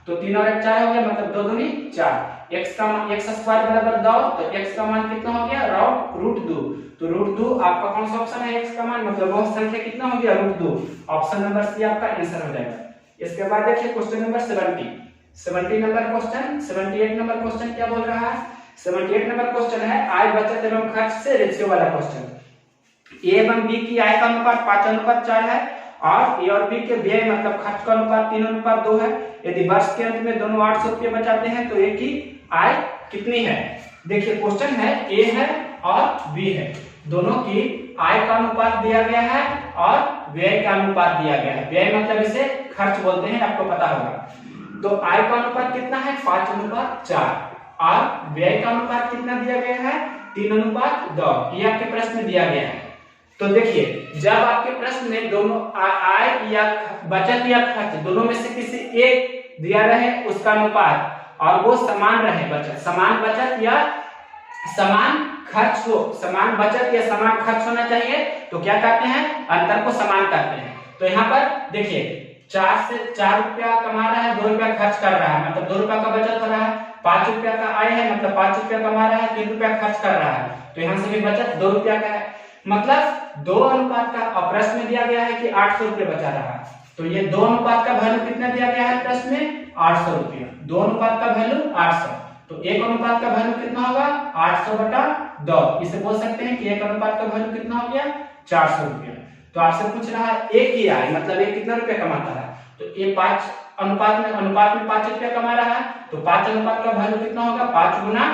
तो 3 और 1 4 हो गया, मतलब 2 दूनी 4। x² बराबर 2 तो x का मान कितना हो गया √2। तो √2 आपका कौन सा ऑप्शन है, x का मान मतलब वह संख्या कितना हो गया √2। ऑप्शन नंबर सी आपका आंसर हो जाएगा। इसके बाद देखिए question number 70 number question, 78 number question क्या बोल रहा है? 78 नंबर क्वेश्चन है आय बचत एवं खर्च से रेशियो वाला क्वेश्चन। ए एवं बी की आय का अनुपात 5:4 है और ए और बी के व्यय मतलब खर्च का अनुपात 3:2 है। यदि वर्ष के अंत में दोनों 800 रुपये बचाते हैं तो ए की आय कितनी है? देखिए क्वेश्चन है ए है और बी है, दोनों की आय का अनुपात दिया गया है और व्यय का अनुपात दिया गया है। व्यय मतलब इसे खर्च बोलते हैं, आपको पता होगा। तो आय का अनुपात कितना है? 5:4 और व्यय का अनुपात कितना दिया गया है? 3:2। ये आपके प्रश्न में दिया गया है। तो देखिए जब आपके प्रश्न में दोनों आय या बचत या खर्च दोनों में से किसी एक दिया रहे उसका अनुपात और वो समान रहे, समान बचत या समान खर्च हो, समान बचत या समान खर्च होना चाहिए, तो क्या करते हैं? अंतर को समान करते हैं। तो यहाँ पर देखिए 4 रुपया कमा रहा है, 2 रुपया खर्च कर रहा है, मतलब 2 रुपया का बचत हो रहा है। 5 रुपया का आय है, मतलब 5 रुपया कमा रहा है, 3 रुपया खर्च कर रहा है, तो यहाँ से भी बचत 2 रुपया का है। मतलब 2 अनुपात का। और प्रश्न में दिया गया है कि 800 रुपये बचा रहा है, तो ये 2 अनुपात का वैल्यू कितना दिया गया है प्रश्न में? 800 रुपया। 2 अनुपात का वैल्यू 800, तो 1 अनुपात का वैल्यू कितना होगा? 800/2। इसे बोल सकते हैं कि 1 अनुपात का वैल्यू कितना हो गया? 400 रुपया। तो आपसे पूछ रहा है एक ही आय मतलब एक कितना रुपया कमाता है, तो ये 5 अनुपात में 5 रुपया कमा रहा है, तो 5 अनुपात का वैल्यू कितना होगा? 5 गुना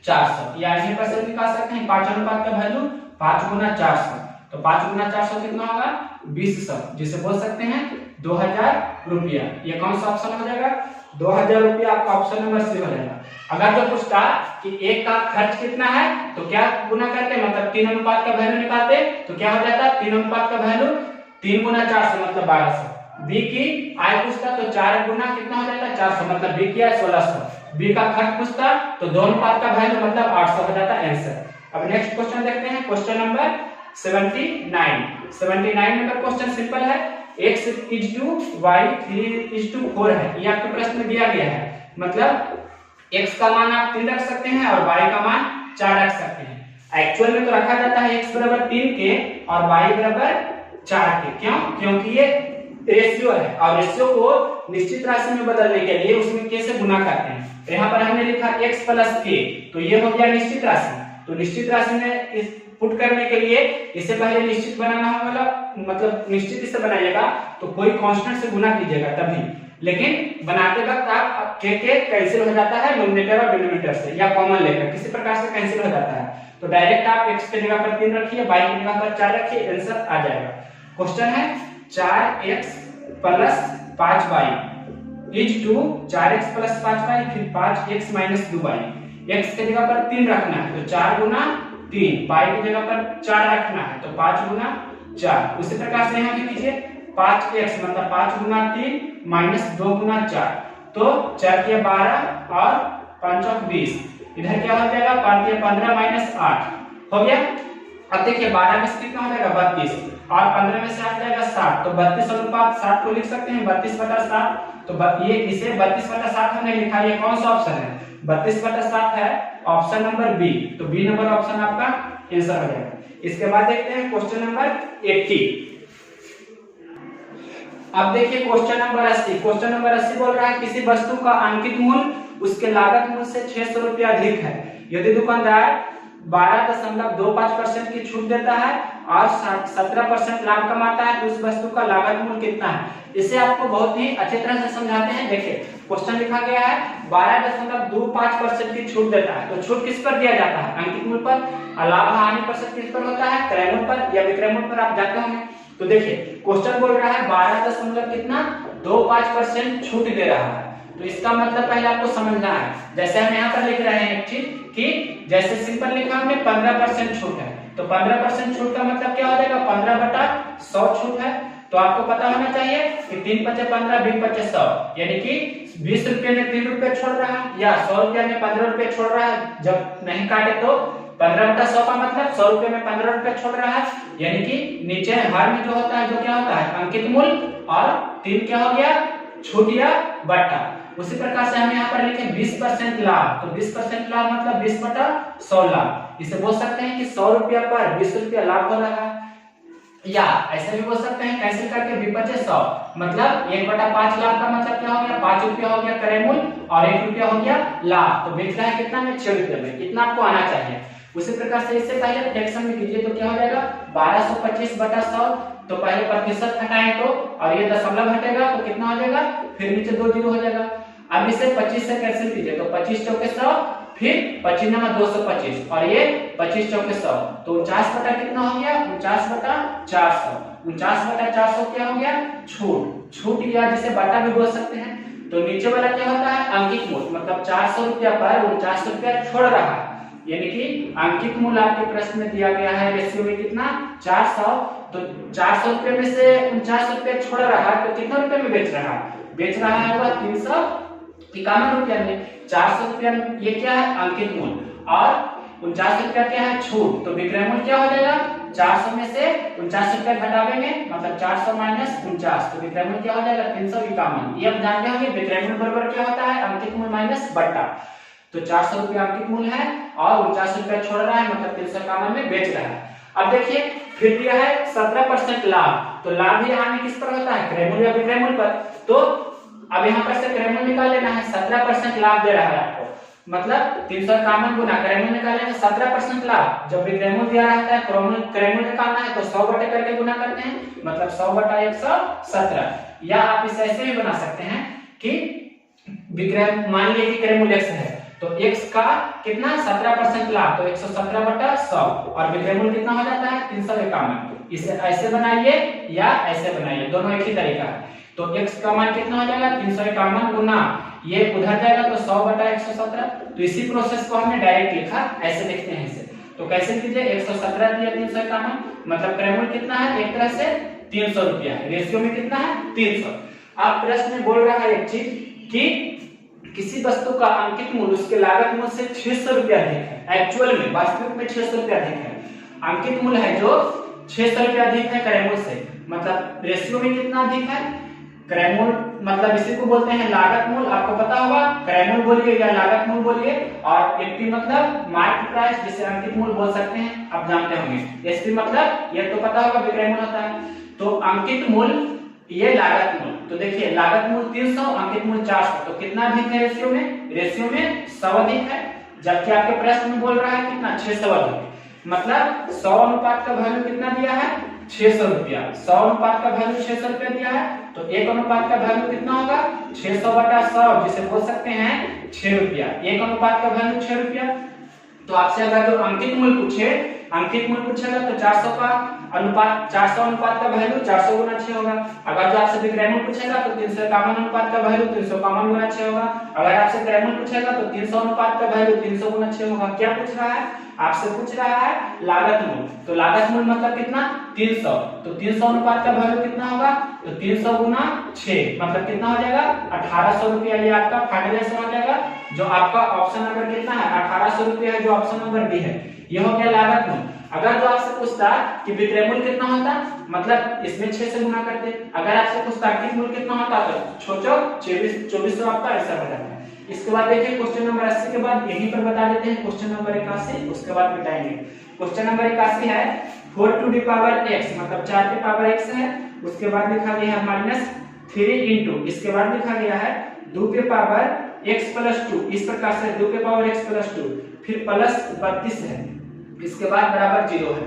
400। या इसी पर से निकाल सकते हैं 5 अनुपात का वैल्यू 5 गुना 400, तो 5 गुना 400 कितना होगा? 2000, जिसे बोल सकते हैं 2000 रुपया। ये कौन सा ऑप्शन हो जाएगा? 2000 रुपया आपका ऑप्शन नंबर सी हो जाएगा। अगर जो पूछता कि एक का खर्च कितना है तो क्या गुना करते, मतलब 3 अनुपात का वैल्यू निकालते, तो क्या हो जाता? 3 अनुपात का वैल्यू 3 गुना 400 मतलब 1200। बी की आय पूछता तो 4 गुना कितना हो जाता? 400, मतलब बी की आय 1600। बी का खर्च पूछता तो 2 अनुपात का वैल्यू मतलब 800 हो जाता आंसर। अब नेक्स्ट क्वेश्चन देखते हैं, question number 79 number question simple है। x = y 3:4 है, ये आपके प्रश्न में दिया गया है। मतलब x का मान आप 3 रख सकते हैं और y का मान 4 रख सकते हैं। एक्चुअल में तो रखा जाता है x बराबर 3 के और y बराबर 4 के। क्यों? क्योंकि ये रेशियो है और रेशियो को निश्चित राशि में बदलने के लिए उसमें k से गुना करते हैं। तो यहाँ पर हमने लिखा x + k, तो ये हो गया निश्चित राशि। तो निश्चित राशि में इस पुट करने के लिए इसे पहले निश्चित बनाना होगा, मतलब निश्चित इसे बनाइएगा तो कोई कांस्टेंट से गुना कीजिएगा तभी, लेकिन बनाते वक्त आप के कैंसिल हो जाता है न्यूमरेटर और डिनोमिनेटर से, या कॉमन लेकर किसी प्रकार से कैंसिल हो जाता है। तो डायरेक्ट आप x के जगह पर 3 रखिए, y की जगह पर 4 रखिए, आंसर आ जाएगा। क्वेश्चन है 4x + 5y = 4x + 5y फिर 5x - 2y। x के जगह पर 3 रखना है तो 4 गुना 3, y की जगह पर 4 रखना है तो 5 गुना 4। उसी प्रकार से यहाँ भी कीजिए 5x मतलब 5 गुना 3 - 2 गुना 4, तो 4 के 12 और 5 20। इधर क्या हो जाएगा? 5 के 15 - 8 हो गया। अब देखिए 12 में से कितना हो जाएगा? 32 और 15 में से आ जाएगा 60, तो 32:60 को लिख सकते हैं 32/60। तो ये इसे 32/60 हमने लिखा, ये कौन सा ऑप्शन है? 32/60 है ऑप्शन नंबर बी, तो बी नंबर ऑप्शन आपका आंसर हो जाएगा। इसके बाद देखते हैं क्वेश्चन नंबर 80। अब देखिए क्वेश्चन नंबर 80। क्वेश्चन नंबर 80 बोल रहा है किसी वस्तु का अंकित मूल्य उसके लागत मूल्य से 600 रुपया अधिक है। यदि दुकानदार 12.25% की छूट देता है और 17% लाभ कमाता है तो उस वस्तु का लागत मूल्य कितना है? इसे आपको बहुत ही अच्छी तरह से समझाते हैं। देखिए क्वेश्चन लिखा गया है 12.25% की छूट देता है, तो छूट किस पर दिया जाता है? अंकित मूल्य पर। लाभ हानि प्रतिशत किस पर होता है? क्रय मूल्य पर या विक्रय मूल्य पर, आप जानते होंगे। तो देखिए क्वेश्चन बोल रहा है 12.25% छूट दे रहा है, तो इसका मतलब पहले आपको समझना है। जैसे हम यहाँ पर लिख रहे हैं एक चीज कि जैसे सिंपल लिखा हमने 15% छूट है, तो 15% छूट का मतलब क्या हो जाएगा? 15/100 छूट है। तो आपको पता होना चाहिए कि 3 × 5 = 15, 20 × 5 = 100, यानी कि 20 रुपये में 3 रुपये छोड़ रहा है या 100 रुपये में 15 रुपये छोड़ रहा है। जब नहीं काटे तो 15/100 का मतलब 100 रुपये में 15 रुपये छोड़ रहा है, यानी कि नीचे हर में जो होता है जो क्या होता है? अंकित मूल्य, और 3 क्या हो गया? छूट या बट्टा। उसी प्रकार से हम यहाँ पर लिखे 20% लाभ, तो 20% लाभ मतलब 20/100 लाभ। इसे बोल सकते हैं कि 100 रुपया पर 20 रुपया लाभ हो रहा है। या ऐसे भी बोल सकते हैं कैंसिल करके बी बचे 100, मतलब 1/5 लाख का मतलब क्या हो गया, 5 रुपया हो गया क्रय मूल्य और 1 रुपया हो गया लाभ। तो बेच रहा है कितना में, 6 रुपये में। इतना आपको आना चाहिए। उसी प्रकार से इससे पहले फ्रैक्शन में कीजिए तो क्या हो जाएगा 1225/100। तो पहले प्रतिशत हटाएं तो, और ये दशमलव हटेगा तो कितना हो जाएगा, फिर नीचे 2 जीरो हो जाएगा। अब इसे 25 से कैंसिल कीजिए तो 25 चौके 100, फिर 25 × 225 और ये 25 चौके 100, तो 49 बटा कितना हो गया, 49/400। 49/400 क्या हो गया, छूट या जिसे बटा भी बोल सकते हैं। तो नीचे वाला क्या होता है, अंकित मूल्य, मतलब 400 रुपया पर 49 रुपया छोड़ रहा है, यानी कि अंकित मूल्य आपके प्रश्न में दिया गया है रेशियो में कितना, 400। तो 400 रुपये में से 49 रुपया छोड़ रहा है तो कितना रुपये में बेच रहा है, बेच रहा है वह 351 रुपया में। 400 रुपया ये क्या है, अंकित मूल्य, और 49 रुपया क्या है, छूट। तो विक्रय मूल्य क्या हो जाएगा, 400 में से 49 रुपया घटावेंगे, मतलब 400 - 49, तो विक्रय मूल्य क्या हो जाएगा, 351। ये आप जानते होंगे विक्रय मूल्य बराबर क्या होता है, अंकित मूल्य माइनस बट्टा। तो 400 रुपया अंकित मूल्य है और 49 रुपया छोड़ रहा है, मतलब 351 में बेच रहा है। अब देखिए फिर दिया है 17% लाभ, तो लाभ ही यहाँ में किस पर होता है, क्रय मूल्य या विक्रय मूल्य पर। तो अब यहाँ पर से क्रय मूल्य निकाल लेना है, 17% लाभ दे रहा है आपको, मतलब 351 गुना क्रय मूल्य निकालेंगे 17% लाभ। जब विक्रय मूल्य दिया रहता है क्रय मूल्य निकालना है तो 100 बटे करके गुना करते हैं, मतलब 100/117। या आप इसे ऐसे भी बना सकते हैं कि विक्रय, मान लीजिए कि क्रय मूल्य x है तो x का कितना 17% लाभ, तो 117/100 और विक्रय मूल्य कितना हो जाता है 351। इसे ऐसे बनाइए या ऐसे बनाइए, दोनों एक ही तरीका है। तो x का मान कितना हो जाएगा 351 गुना ये उधर जाएगा तो 100/117। तो इसी प्रोसेस को हमने डायरेक्ट लिखा, ऐसे लिखते हैं इसे। तो कैसे कीजिए, 117 दिया 351, मतलब क्रय मूल्य कितना है, एक तरह से 300 रुपया है, रेशियो में कितना है 300। आप प्रश्न में बोल रहा है एक चीज कि किसी वस्तु का अंकित मूल्य उसके लागत मूल्य से 600 रुपया अधिक है, एक्चुअल में वास्तविक में 600 रुपया अधिक है। अंकित मूल्य है जो 600 रुपया अधिक है क्रय मूल्य से, मतलब रेशियो में कितना अधिक है, क्रय मूल्य मतलब इसी को बोलते हैं लागत मूल्य। आपको पता होगा क्रय मूल्य बोलिए या लागत मूल्य बोलिए, और एफपी मतलब मार्केट प्राइस, जिसे अंकित मूल्य बोल सकते हैं, आप जानते होंगे। एसपी मतलब ये तो पता होगा विक्रय मूल्य होता है। तो अंकित मूल्य ये लागत मूल्य, तो देखिए लागत मूल्य 300, अंकित मूल्य 400, तो कितना अधिक है रेशियो में, रेशियो में 100 अधिक है। जबकि आपके प्रश्न में बोल रहा है कितना 600 अधिक, मतलब 100 अनुपात का वैल्यू कितना दिया है 600 रुपया। 100 अनुपात का वैल्यू 600 रुपया दिया है, तो 1 अनुपात का वैल्यू कितना होगा 600/100, जिसे बोल सकते हैं 6 रुपया। 1 अनुपात का वैल्यू 6 रुपया। तो आपसे अगर जो अंकित मूल्य पूछे, अंकित मूल्य पूछेगा तो 400 का अनुपात, 400 अनुपात का वैल्यू 400 गुना 6 होगा। अगर जो आपसे विक्रय मूल्य पूछेगा तो 351 अनुपात का वैल्यू 351 गुना 6 होगा। अगर आपसे क्रय मूल्य पूछेगा तो 300 अनुपात का वैल्यू 300 गुना 6 होगा। क्या पूछ रहा है, आपसे पूछ रहा है लागत मूल्य, तो लागत मूल्य मतलब कितना 300, तो 300 अनुपात का वैल्यू कितना होगा, तो 300 गुना 6 मतलब कितना हो जाएगा 1800 रुपया। ये आपका फाइनल आंसर हो जाएगा, जो आपका ऑप्शन नंबर कितना है 1800 रुपया है, जो ऑप्शन नंबर बी है। ये हो गया लागत मूल्य। अगर जो आपसे पूछता कि विक्रय मूल्य कितना होता, मतलब इसमें 6 से गुना करते। अगर आपसे पूछता अंकित मूल्य कितना होता तो सोचो 2400 आपका आंसर हो जाता है। इसके बाद देखिए क्वेश्चन नंबर 80 के बाद यहीं पर बता देते हैं क्वेश्चन नंबर 81, उसके बाद मिटाएंगे। क्वेश्चन नंबर 81 है 4 to the power x, मतलब 4 के पावर x है। उसके बाद लिखा गया है -3 इंटू, इसके बाद लिखा गया है 2 के पावर x प्लस 2, इस प्रकार से 2 के पावर x प्लस 2, फिर प्लस 32 है, इसके बाद बराबर 0 है।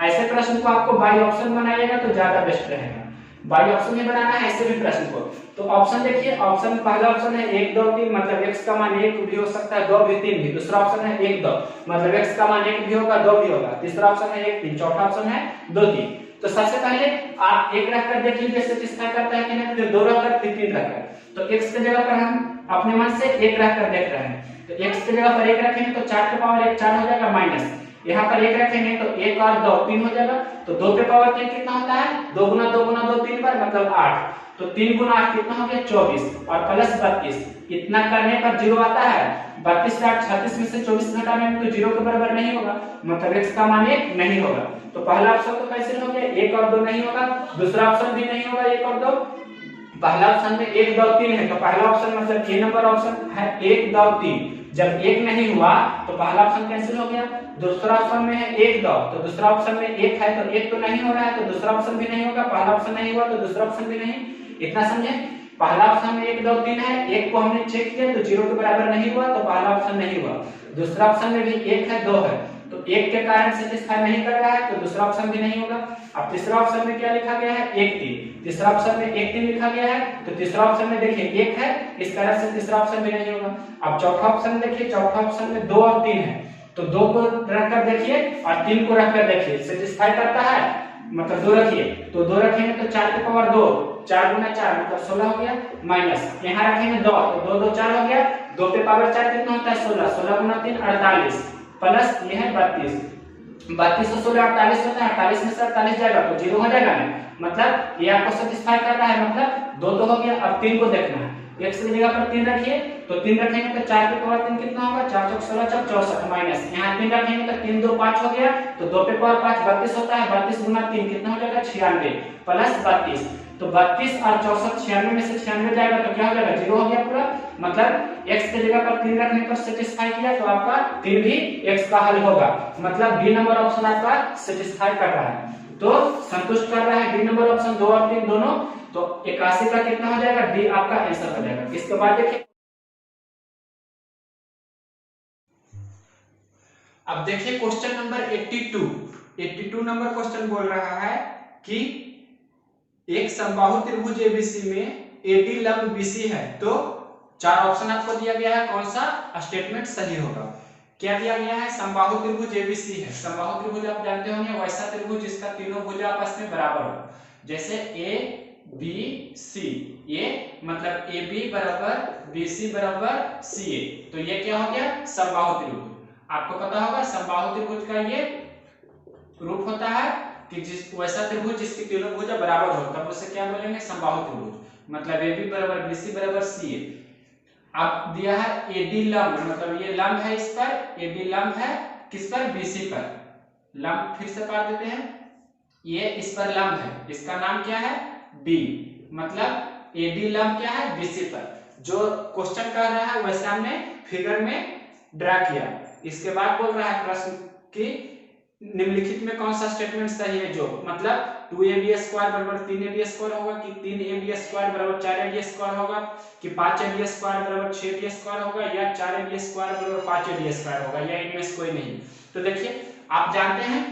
ऐसे प्रश्न को आपको बाई ऑप्शन बनाइएगा तो ज्यादा बेस्ट रहेगा। बाई ऑप्शन में बनाना है ऐसे भी प्रश्न को। तो ऑप्शन देखिए, ऑप्शन पहला ऑप्शन है 1 2 3, मतलब x का मान 1 भी हो सकता है, 2 भी 3 भी। दूसरा ऑप्शन है 1 2, मतलब x का मान 1 भी होगा 2 भी होगा। तीसरा ऑप्शन है 1 3, चौथा ऑप्शन है 2 3। तो सबसे पहले आप 1 रखकर देख लीजिए सेटिस्फाई करता है कि नहीं, फिर 2 रखकर, फिर 3 रखकर। तो x की जगह पर हम अपने मन से 1 रखकर देख रहे हैं, तो x की जगह पर 1 रखेंगे तो 4 के पावर 1 4 हो जाएगा, माइनस यहाँ पर 1 रखेंगे तो 1 और 2 3 हो जाएगा। तो 2 के पावर 3 कितना होता है, 2 गुना 2 गुना 2 3 बार, मतलब 8। तो 3 गुना 8 कितना हो गया 24, और प्लस 32। इतना करने पर 0 आता है। 32 से 8 36 में से 24 घटाने में तो 0 के बराबर नहीं होगा, मतलब x का मान 1 नहीं होगा। तो पहला ऑप्शन तो कैंसिल हो गया, 1 और 2 नहीं होगा। दूसरा ऑप्शन भी नहीं होगा 1 और 2। पहला ऑप्शन में 1 2 3 है, तो पहला ऑप्शन मतलब ए नंबर ऑप्शन है 1 2 3, जब एक नहीं हुआ तो पहला ऑप्शन कैंसिल हो गया। दूसरा ऑप्शन में है 1 2, तो दूसरा ऑप्शन में 1 है तो 1 तो नहीं हो रहा है, तो दूसरा ऑप्शन भी नहीं होगा। पहला ऑप्शन नहीं हुआ तो दूसरा ऑप्शन भी नहीं। इतना समझे। पहला ऑप्शन में 1 2 3 है, 1 को हमने चेक किया तो 0 के बराबर नहीं हुआ, तो पहला ऑप्शन नहीं हुआ। दूसरा ऑप्शन में भी 1 है 2 है, तो 1 के कारण सेटिस्फाई नहीं कर रहा है, तो दूसरा ऑप्शन भी नहीं होगा। अब तीसरा ऑप्शन में क्या लिखा गया है 1 3, तीसरा ऑप्शन में 1 3 लिखा गया है, तो तीसरा ऑप्शन में देखिए 1 है, इस कारण से तीसरा ऑप्शन भी नहीं होगा। अब चौथा ऑप्शन देखिए, चौथा ऑप्शन में 2 और 3 है, तो 2 को रखकर देखिए और 3 को रखकर देखिए, सेटिस्फाई करता है, मतलब 2 रखिए, तो 2 रखेंगे तो 4 की पावर 2, 4 गुना 4 मतलब 16 हो गया, माइनस यहाँ रखेंगे 2 तो 2 2 4 हो गया, 2 पे पावर 4 कितना होता है 16, 16 गुना 3 48, प्लस ये है 32, 32 और 16 48 होता है, 48 में से 48 जाएगा तो 0 हो जाएगा ना, मतलब ये आपको सेटिस्फाई कर रहा है, मतलब 2 तो हो गया। अब 3 को देखना है, x की जगह पर 3 रखिए, तो 3 रखेंगे तो 4 की पावर 3 कितना होगा, 4 चौक 16 चौक 64, माइनस यहाँ 3 रखेंगे तो 3 2 5 हो गया, तो 2 पे पावर 5 32 होता है, 32 गुना 3 कितना हो जाएगा 96 प्लस 32, तो 32 और 64 96 में से 96 जाएगा तो क्या हो जाएगा 0 हो गया पूरा, मतलब x की जगह पर 3 रखने पर सेटिस्फाई किया तो आपका 3 भी x का हल होगा, मतलब बी नंबर ऑप्शन आपका सेटिस्फाई कर रहा है, तो संतुष्ट कर रहा है डी नंबर ऑप्शन 2 और 3 दोनों, तो 81 का कितना हो जाएगा, डी आपका आंसर हो जाएगा। इसके बाद देखिए, अब देखिए क्वेश्चन नंबर 82 नंबर क्वेश्चन बोल रहा है कि एक समबाहु त्रिभुज एबीसी में एडी लंब बीसी है, तो 4 ऑप्शन आपको दिया गया है, कौन सा स्टेटमेंट सही होगा। क्या दिया गया है, समबाहु त्रिभुज एबीसी है। समबाहु त्रिभुज आप जानते होंगे, वैसा त्रिभुज जिसका तीनों भुजा आपस में बराबर हो, जैसे ए बी सी, ये मतलब ए बी बराबर बी सी बराबर सी ए, तो ये क्या हो गया समबाहु त्रिभुज। आपको पता होगा समबाहु त्रिभुज का ये रूप होता है कि जिस वैसा त्रिभुज जिसकी तीनों भुजा बराबर हो, तब उसे क्या बोलेंगे समबाहु त्रिभुज, मतलब ए बी बराबर बी सी बराबर सी ए। अब दिया है एडी लंब, मतलब ये लंब है इस पर, एडी लंब है किस पर, बीसी पर, लंब फिर से पढ़ देते हैं, ये इस पर लंब है, इसका नाम क्या है डी, मतलब एडी लंब क्या है बीसी पर, जो क्वेश्चन कर रहा है वैसे हमने फिगर में ड्रा किया। इसके बाद बोल रहा है प्रश्न कि निम्नलिखित में कौन सा स्टेटमेंट सही है, जो मतलब 2ab² बराबर 3ab² होगा, कि 3ab² बराबर 4ab² होगा, कि 5ab² बराबर 6ab² होगा, या 4ab² बराबर 5ab² होगा, या इनमें से कोई नहीं। तो देखिए आप जानते हैं,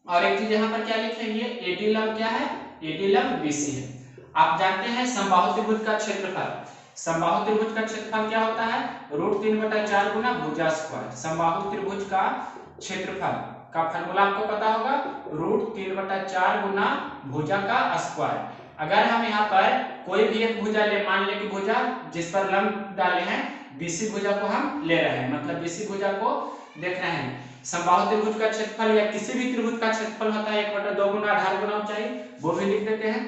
और एक चीज यहाँ पर क्या लिखेंगे, एडी लंब क्या है, एडी लंब बीसी है। आप जानते हैं समबाहु त्रिभुज का क्षेत्रफल, समबाहु त्रिभुज का क्षेत्रफल क्या होता है, √3/4 गुना भुजा स्क्वायर। समबाहु त्रिभुज का क्षेत्रफल का फार्मूला आपको पता होगा, √3/4 गुना भुजा का स्क्वायर। अगर हम यहाँ पर कोई भी एक भुजा ले, मान ले कि भुजा जिस पर लंब डाले हैं बीसी भुजा को हम ले रहे हैं, मतलब बीसी भुजा को देख रहे हैं। समबाहु त्रिभुज का क्षेत्रफल या किसी भी त्रिभुज का क्षेत्रफल होता है 1/2 गुना आधार गुना ऊंचाई, वो भी लिख देते हैं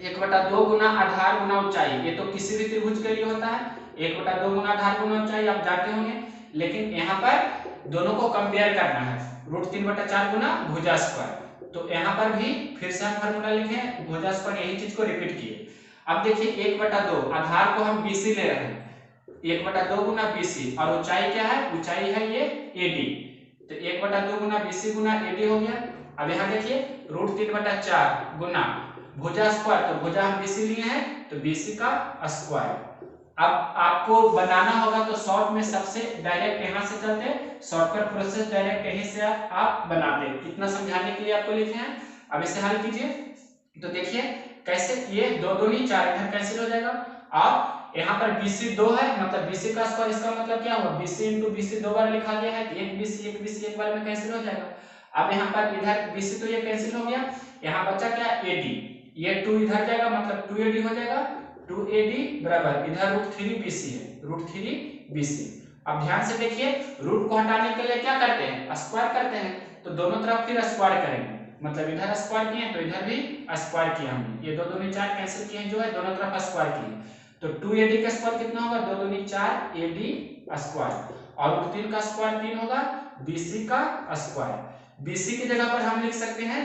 1/2 गुना आधार गुना ऊंचाई, ये तो किसी भी त्रिभुज के लिए होता है 1/2 गुना आधार गुना ऊंचाई, आप जानते होंगे। लेकिन यहाँ पर दोनों को कंपेयर करना है, √3/4 गुना भुजा स्क्वायर, तो यहाँ पर भी फिर से हम फार्मूला लिखे भुजा स्क्वायर, यही चीज को रिपीट किए। अब देखिए 1/2 आधार को हम बीसी ले रहे हैं, 1/2 गुना बीसी, और ऊंचाई क्या है, ऊंचाई है ये एडी, तो 1/2 गुना बीसी गुना एडी हो गया। अब यहाँ देखिए √3/4 गुना भुजा स्क्वायर, तो भुजा हम बीसी लिए हैं तो बीसी का स्क्वायर। अब आपको बनाना होगा तो शॉर्ट में सबसे डायरेक्ट यहाँ से चलते, शॉर्टकट प्रोसेस डायरेक्ट यहीं से आप बनाते, इतना समझाने के लिए आपको लिखे हैं। अब इसे हल कीजिए, तो देखिए कैसे, ये 2 दूनी 4 इधर कैंसिल हो जाएगा। अब यहाँ पर BC 2 है, मतलब BC का स्क्वायर, इसका मतलब क्या हुआ, BC × BC 2 बार लिखा गया है, एक BC एक बार में कैंसिल हो जाएगा। अब यहाँ पर इधर BC तो ये कैंसिल हो गया, यहाँ बचा क्या AD, ये 2 इधर जाएगा, मतलब 2AD हो जाएगा, 2AD बराबर इधर √3BC है, √3BC। अब ध्यान से देखिए, रूट को हटाने के लिए क्या करते हैं, स्क्वायर करते हैं, तो दोनों तरफ फिर स्क्वायर करेंगे, मतलब इधर स्क्वायर किए तो इधर भी स्क्वायर किया हमने, ये 2 दूनी 4 कैंसिल किए जो है, दोनों तरफ स्क्वायर किए, तो 2AD का स्क्वायर कितना होगा, 2 दूनी 4 AD स्क्वायर, और √3 का स्क्वायर 3 होगा, BC का स्क्वायर। BC की जगह पर हम लिख सकते हैं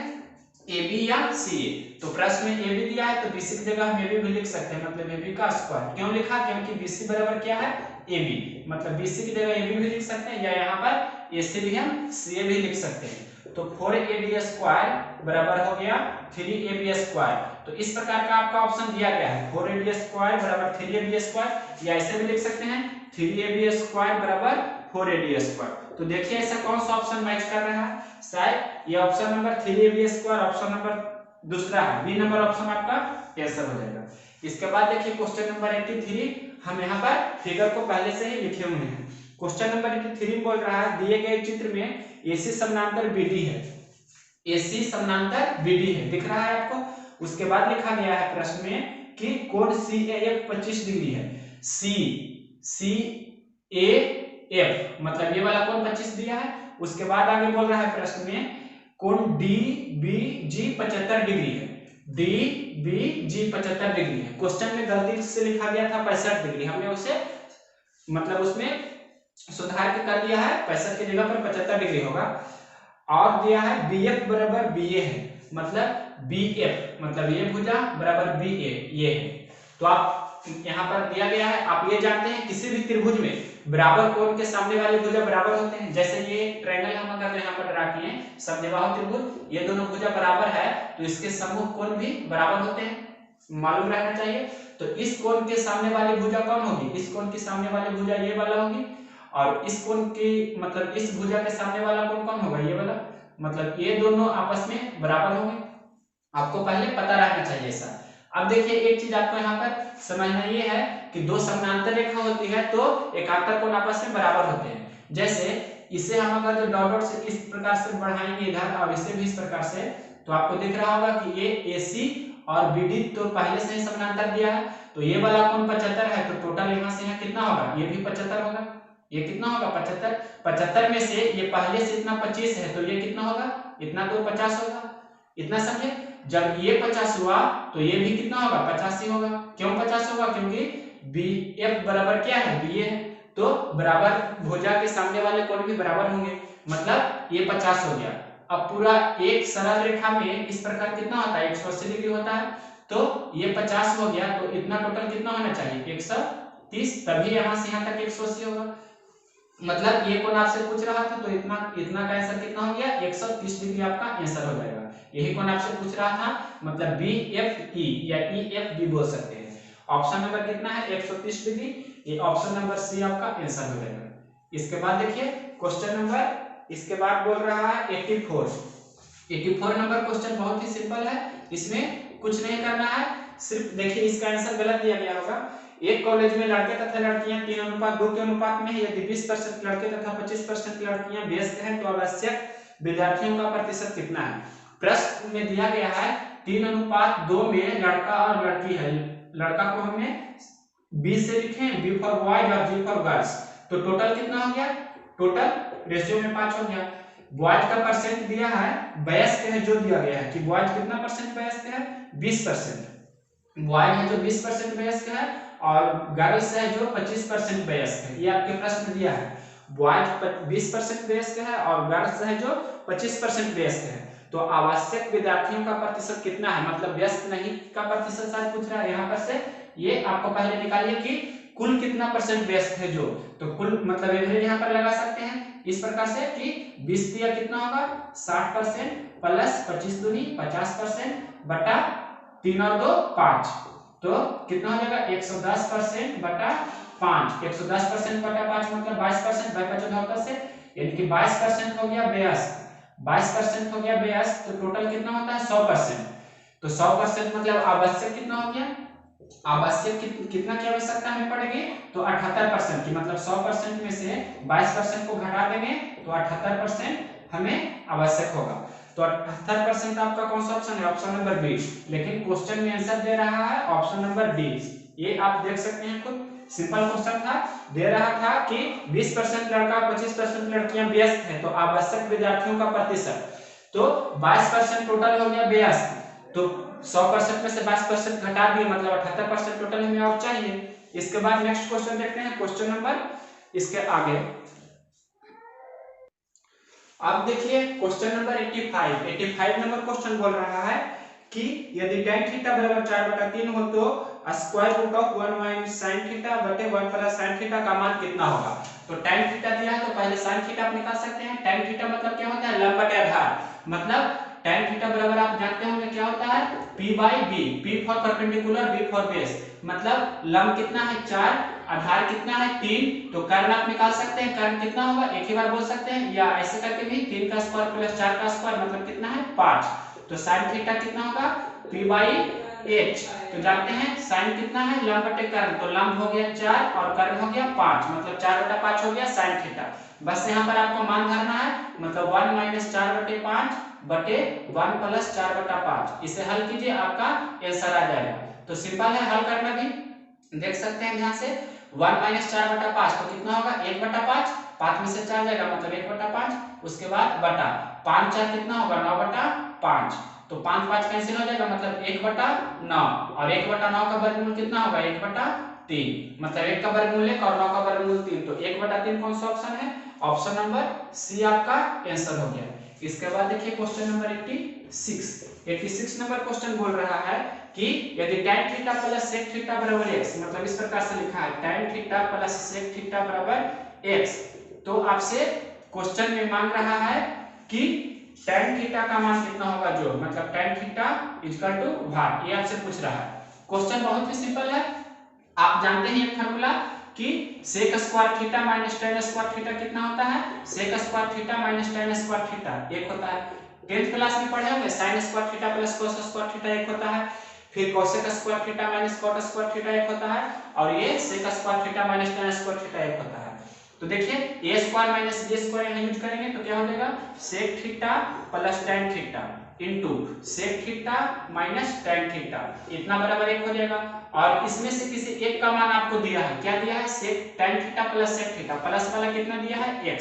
AB या CA, तो प्रश्न में AB दिया है तो BC की जगह हम AB भी लिख सकते हैं, मतलब AB का स्क्वायर। क्यों लिखा, क्योंकि BC बराबर क्या है ए बी, मतलब बी सी की जगह ए बी भी लिख सकते हैं, या यहाँ पर ए सी भी हम सी ए भी लिख सकते हैं। तो 4ab² बराबर हो गया 3ab²। तो इस प्रकार का आपका ऑप्शन दिया गया है, 4ab² बराबर 3ab², या ऐसे भी लिख सकते हैं 3ab² बराबर 4ad²। तो देखिए ऐसा कौन सा ऑप्शन मैच कर रहा है, शायद ये option number 3ab², option number दूसरा है, बी नंबर ऑप्शन आपका आंसर हो जाएगा। इसके बाद देखिए क्वेश्चन नंबर 83, हम यहाँ पर फिगर को पहले से ही लिखे हुए हैं। क्वेश्चन नंबर 83 बोल रहा है, दिए गए चित्र में AC समानांतर BD है, AC समानांतर BD है, दिख रहा है आपको। उसके बाद लिखा गया है प्रश्न में कि कोण CAF 25 डिग्री है। CAF मतलब ये वाला कोण 25 दिया है। उसके बाद आगे बोल रहा है प्रश्न में कोण DBG 75 डिग्री है, DBG 75 डिग्री है। क्वेश्चन में गलती से लिखा गया था 65 डिग्री, हमने उसे मतलब उसमें सुधार के कर दिया है, 65 की जगह पर 75 डिग्री होगा। और दिया है BF बराबर BA है, मतलब BF मतलब ये भुजा बराबर BA ये है। तो आप यहाँ पर दिया गया है, आप ये जानते हैं किसी भी त्रिभुज में बराबर कोण के सामने वाले भुजा बराबर होते हैं। जैसे ये ट्रायंगल हम अगर यहाँ पर ड्रा किए समद्विबाहु त्रिभुज, ये दोनों भुजा बराबर है तो इसके समूह कोण भी बराबर होते हैं, मालूम रहना चाहिए। तो इस कोण के सामने वाली भुजा कौन होगी, इस कोण की सामने वाली भुजा ये वाला होगी, और इस कोण की मतलब इस भुजा के सामने वाला कोण कौन होगा, ये वाला, मतलब ये दोनों आपस में बराबर होंगे। आपको पहले पता रहना चाहिए ऐसा। अब देखिए एक चीज आपको यहाँ पर समझना ये है कि दो समानांतर रेखा होती है तो एकांतर कोण आपस में बराबर होते हैं। जैसे इसे हम अगर जो डॉट डॉट से इस प्रकार से बढ़ाएंगे इधर और इसे भी इस प्रकार से, तो आपको दिख रहा होगा कि ये AC और BD तो पहले से ही समानांतर दिया है, तो ये वाला कोण 75 है, तो टोटल यहाँ से यहाँ कितना होगा, ये भी 75 होगा। ये कितना होगा 75, 75 में से ये पहले से इतना 25 है, तो ये कितना होगा, इतना तो 50 होगा। इतना समझे, जब ये 50 हुआ तो ये भी कितना होगा 50 ही होगा। क्यों 50 होगा, क्योंकि BF बराबर क्या है, BA है, तो बराबर भुजा के सामने वाले कोण भी बराबर होंगे, मतलब ये 50 हो गया। अब पूरा एक सरल रेखा में इस प्रकार कितना होता है 180 डिग्री होता है, तो ये 50 हो गया, तो इतना टोटल कितना होना चाहिए 130, तभी यहाँ से यहाँ तक 180 होगा। मतलब ये कोण आपसे पूछ रहा था तो इतना का आंसर कितना हो गया 130 डिग्री आपका आंसर हो जाएगा। यही कोण आपसे पूछ रहा था, मतलब BFE या EFB बोल सकते हैं। ऑप्शन नंबर कितना है 130 डिग्री, ये ऑप्शन नंबर सी आपका आंसर हो जाएगा। इसके बाद देखिए क्वेश्चन नंबर, इसके बाद बोल रहा है 84 नंबर क्वेश्चन बहुत ही सिंपल है, इसमें कुछ नहीं करना है, सिर्फ देखिए इसका आंसर गलत दिया गया होगा। एक कॉलेज में लड़के तथा लड़कियां 3:2 के अनुपात में है, यदि 20% लड़के तथा 25% लड़कियां व्यस्त हैं तो आवश्यक विद्यार्थियों का प्रतिशत कितना है। प्रश्न में दिया गया है 3:2 में लड़का और लड़की है, लड़का को हमने B से लिखे, B फॉर बॉयज और G फॉर गर्ल्स, तो टोटल कितना हो गया, टोटल रेशियो में 5 हो गया। बॉयज का परसेंट दिया है, वयस्क है जो दिया गया है कि बॉयज कितना परसेंट वयस्क है 20%, बॉयज है जो 20% वयस्क है और गर्ल्स है जो 25% वयस्क है। ये आपके प्रश्न दिया है, बॉयज 20% वयस्क है और गर्ल्स है जो 25% वयस्क है, तो आवश्यक विद्यार्थियों का प्रतिशत कितना है, मतलब व्यस्त नहीं का प्रतिशत शायद पूछ रहा है यहाँ पर से। ये आपको पहले निकालिए कि कुल कितना परसेंट व्यस्त है जो, तो कुल मतलब एवरेज यहाँ पर लगा सकते हैं इस प्रकार से कि 20 दिया कितना होगा 60% प्लस 25 दूनी 50% बटा 3 और 2 5, तो कितना हो जाएगा 110% बटा 5, 110% बटा 5 मतलब 22% भाई 75 से, यानी कि 22% हो गया 22% हो गया 82, तो टोटल कितना होता है 100%। तो 100% मतलब आवश्यक कितना हो गया, आवश्यक कितना की आवश्यकता हमें पड़ेगी, तो 78% की, मतलब 100% में से 22% को घटा देंगे तो 78% हमें आवश्यक होगा। तो 78% आपका कौन सा ऑप्शन है, ऑप्शन नंबर बी। लेकिन क्वेश्चन में आंसर दे रहा है ऑप्शन नंबर डी, ये आप देख सकते हैं खुद, सिंपल क्वेश्चन था, दे रहा था कि 20% लड़का 25% लड़कियां व्यस्त हैं, तो आवश्यक विद्यार्थियों का प्रतिशत, तो 22% टोटल हो गया व्यस्त, तो 100% में से 22% घटा दिए मतलब 78% टोटल हमें और चाहिए। इसके बाद नेक्स्ट क्वेश्चन देखते हैं, क्वेश्चन नंबर इसके आगे। अब देखिए क्वेश्चन नंबर 85 नंबर क्वेश्चन बोल रहा है कि यदि tan थीटा बराबर 4/3 हो तो square root of 1 minus sin theta बटे 1 प्लस sin थीटा का मान कितना होगा। तो tan थीटा दिया है तो पहले sin थीटा आप निकाल सकते हैं। tan थीटा मतलब क्या होता है, लंब बटे आधार। मतलब tan थीटा बराबर आप जानते होंगे क्या होता है, p by b, p for perpendicular, b for base. मतलब लंब कितना है 4, आधार कितना है 3, तो कर्ण आप निकाल सकते हैं। कर्ण कितना होगा, एक ही बार बोल सकते हैं या ऐसे करके भी 3 का स्क्वायर प्लस 4 का स्क्वायर मतलब कितना है 5। तो sin थीटा कितना होगा p बाई h। तो जानते हैं sin कितना है लंब बटे कर्ण, तो लंब हो गया 4 और कर्ण हो गया 5, मतलब 4/5 हो गया sin थीटा। बस यहाँ पर आपको मान धरना है, मतलब 1 माइनस 4/5 बटे 1 प्लस 4/5। इसे हल कीजिए, आपका आंसर आ जाएगा। तो सिंपल है हल करना भी, देख सकते हैं ध्यान से। 1 माइनस 4/5 तो कितना होगा 1/5, 5 में से 4 जाएगा मतलब 1/5, उसके बाद बटा 5 4 कितना होगा 9/5, तो 5 5 कैंसिल हो जाएगा मतलब 1/9, और 1/9 का वर्गमूल कितना होगा 1/3, मतलब 1 का वर्गमूल 1 और 9 का वर्गमूल 3, तो 1/3 कौन सा ऑप्शन है, ऑप्शन नंबर सी आपका आंसर हो गया। इसके बाद देखिए क्वेश्चन नंबर 86 नंबर क्वेश्चन बोल रहा है कि यदि tan theta plus sec theta बराबर x, मतलब इस प्रकार से लिखा है tan theta plus sec theta बराबर x, तो आपसे क्वेश्चन में मांग रहा है कि tan थीटा का मान कितना होगा, जो मतलब tan थीटा इक्वल टू भाग, ये आपसे पूछ रहा है। क्वेश्चन बहुत ही सिंपल है, आप जानते हैं एक फार्मूला कि sec square theta minus tan square theta कितना होता है, sec square theta minus tan square theta एक होता है। 10th क्लास में पढ़े होंगे sin square theta plus cos square theta एक होता है, फिर cosec square theta minus cot square theta एक होता है, और ये sec square theta minus tan square theta एक होता है। तो देखिए a square minus b square यहाँ यूज करेंगे तो क्या हो जाएगा sec theta plus tan theta into sec theta minus tan theta, इतना बराबर 1 हो जाएगा। और इसमें से किसी एक का मान आपको दिया है, क्या दिया है sec tan theta plus sec theta, plus वाला कितना दिया है x,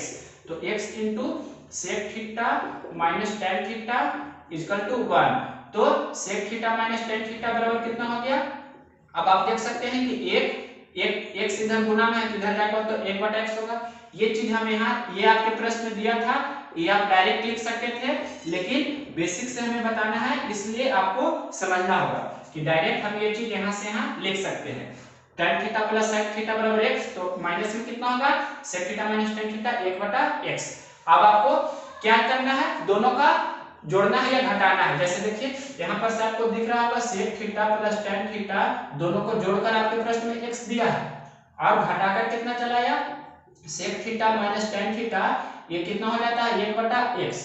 तो x into sec theta minus tan theta equal to 1, तो sec theta minus tan theta बराबर कितना हो गया। अब आप देख सकते हैं कि एक x इधर गुना में है तो इधर जाएगा तो 1/x होगा। ये चीज हमें यहाँ ये आपके प्रश्न में दिया था, ये आप डायरेक्ट लिख सकते थे, लेकिन बेसिक से हमें बताना है इसलिए आपको समझना होगा कि डायरेक्ट हम ये चीज यहाँ से यहाँ लिख सकते हैं। tan theta plus sec theta बराबर x, तो माइनस में कितना होगा sec theta minus tan theta 1/x। अब आपको क्या करना है, दोनों का जोड़ना है या घटाना है। जैसे देखिए यहाँ पर से आपको दिख रहा होगा sec theta plus tan theta, दोनों को जोड़कर आपके प्रश्न में x दिया है, और घटाकर कितना चला आया sec theta minus tan theta, ये कितना हो जाता है 1/x।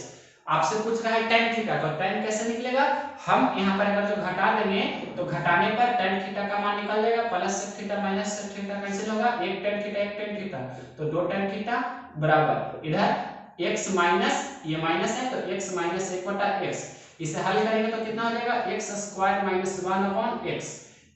आपसे पूछ रहा है tan थीटा, तो tan कैसे निकलेगा, हम यहाँ पर अगर जो घटा देंगे तो घटाने पर tan थीटा का मान निकल जाएगा, plus sec theta minus sec theta cancel होगा, 1 tan थीटा 1 tan थीटा, तो 2 tan थीटा बराबर इधर x माइनस, ये माइनस है तो x माइनस 1/x, इसे हल करेंगे तो कितना हो जाएगा x स्क्वायर माइनस 1/x,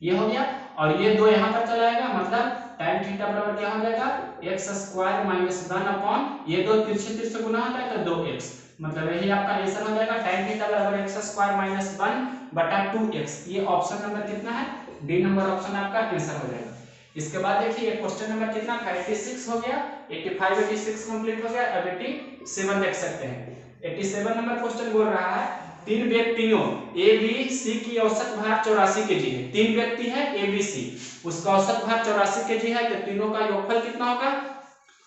ये हो गया। और ये 2 यहाँ पर चला आएगा, मतलब tan थीटा बराबर क्या हो जाएगा x स्क्वायर माइनस 1 ये 2 तिरछे गुना होता है तो 2x, मतलब यही आपका आंसर हो जाएगा tan थीटा बराबर x स्क्वायर माइनस 1/2x। ये ऑप्शन नंबर कितना है, डी नंबर ऑप्शन आपका आंसर हो जाएगा। इसके बाद देखिए क्वेश्चन नंबर कितना था 86 हो गया, 85 86 कंप्लीट हो गया, अब 87 देख सकते हैं। 87 नंबर क्वेश्चन बोल रहा है तीन व्यक्तियों ए बी सी की औसत भार 84 केजी है। तीन व्यक्ति है ए बी सी, उसका औसत भार 84 केजी है, तो तीनों का योगफल कितना होगा,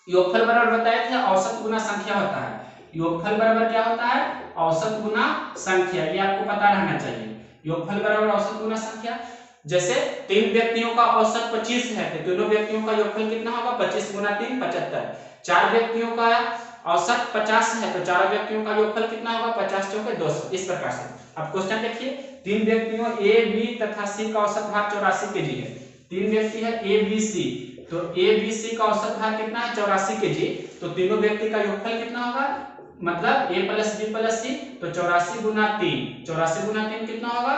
योगफल बराबर बताए थे औसत गुना संख्या होता है। योगफल बराबर क्या होता है, औसत गुना संख्या, ये आपको पता रहना चाहिए। योगफल बराबर औसत गुना संख्या, जैसे तीन व्यक्तियों का औसत 25 है तो तीनों व्यक्तियों का योगफल कितना होगा 25 गुना 3 75। चार व्यक्तियों का औसत 50 है तो चारों व्यक्तियों का योगफल कितना होगा 50 चौके 200, इस प्रकार से। अब क्वेश्चन देखिए, तीन व्यक्तियों ए बी तथा सी का औसत भार 84 केजी है। तीन व्यक्ति है ए बी सी, तो ए बी सी का औसत भार कितना है 84 केजी, तो तीनों व्यक्ति का योगफल कितना होगा, मतलब a प्लस बी प्लस सी, तो 84 गुना 3, 84 गुना 3 कितना होगा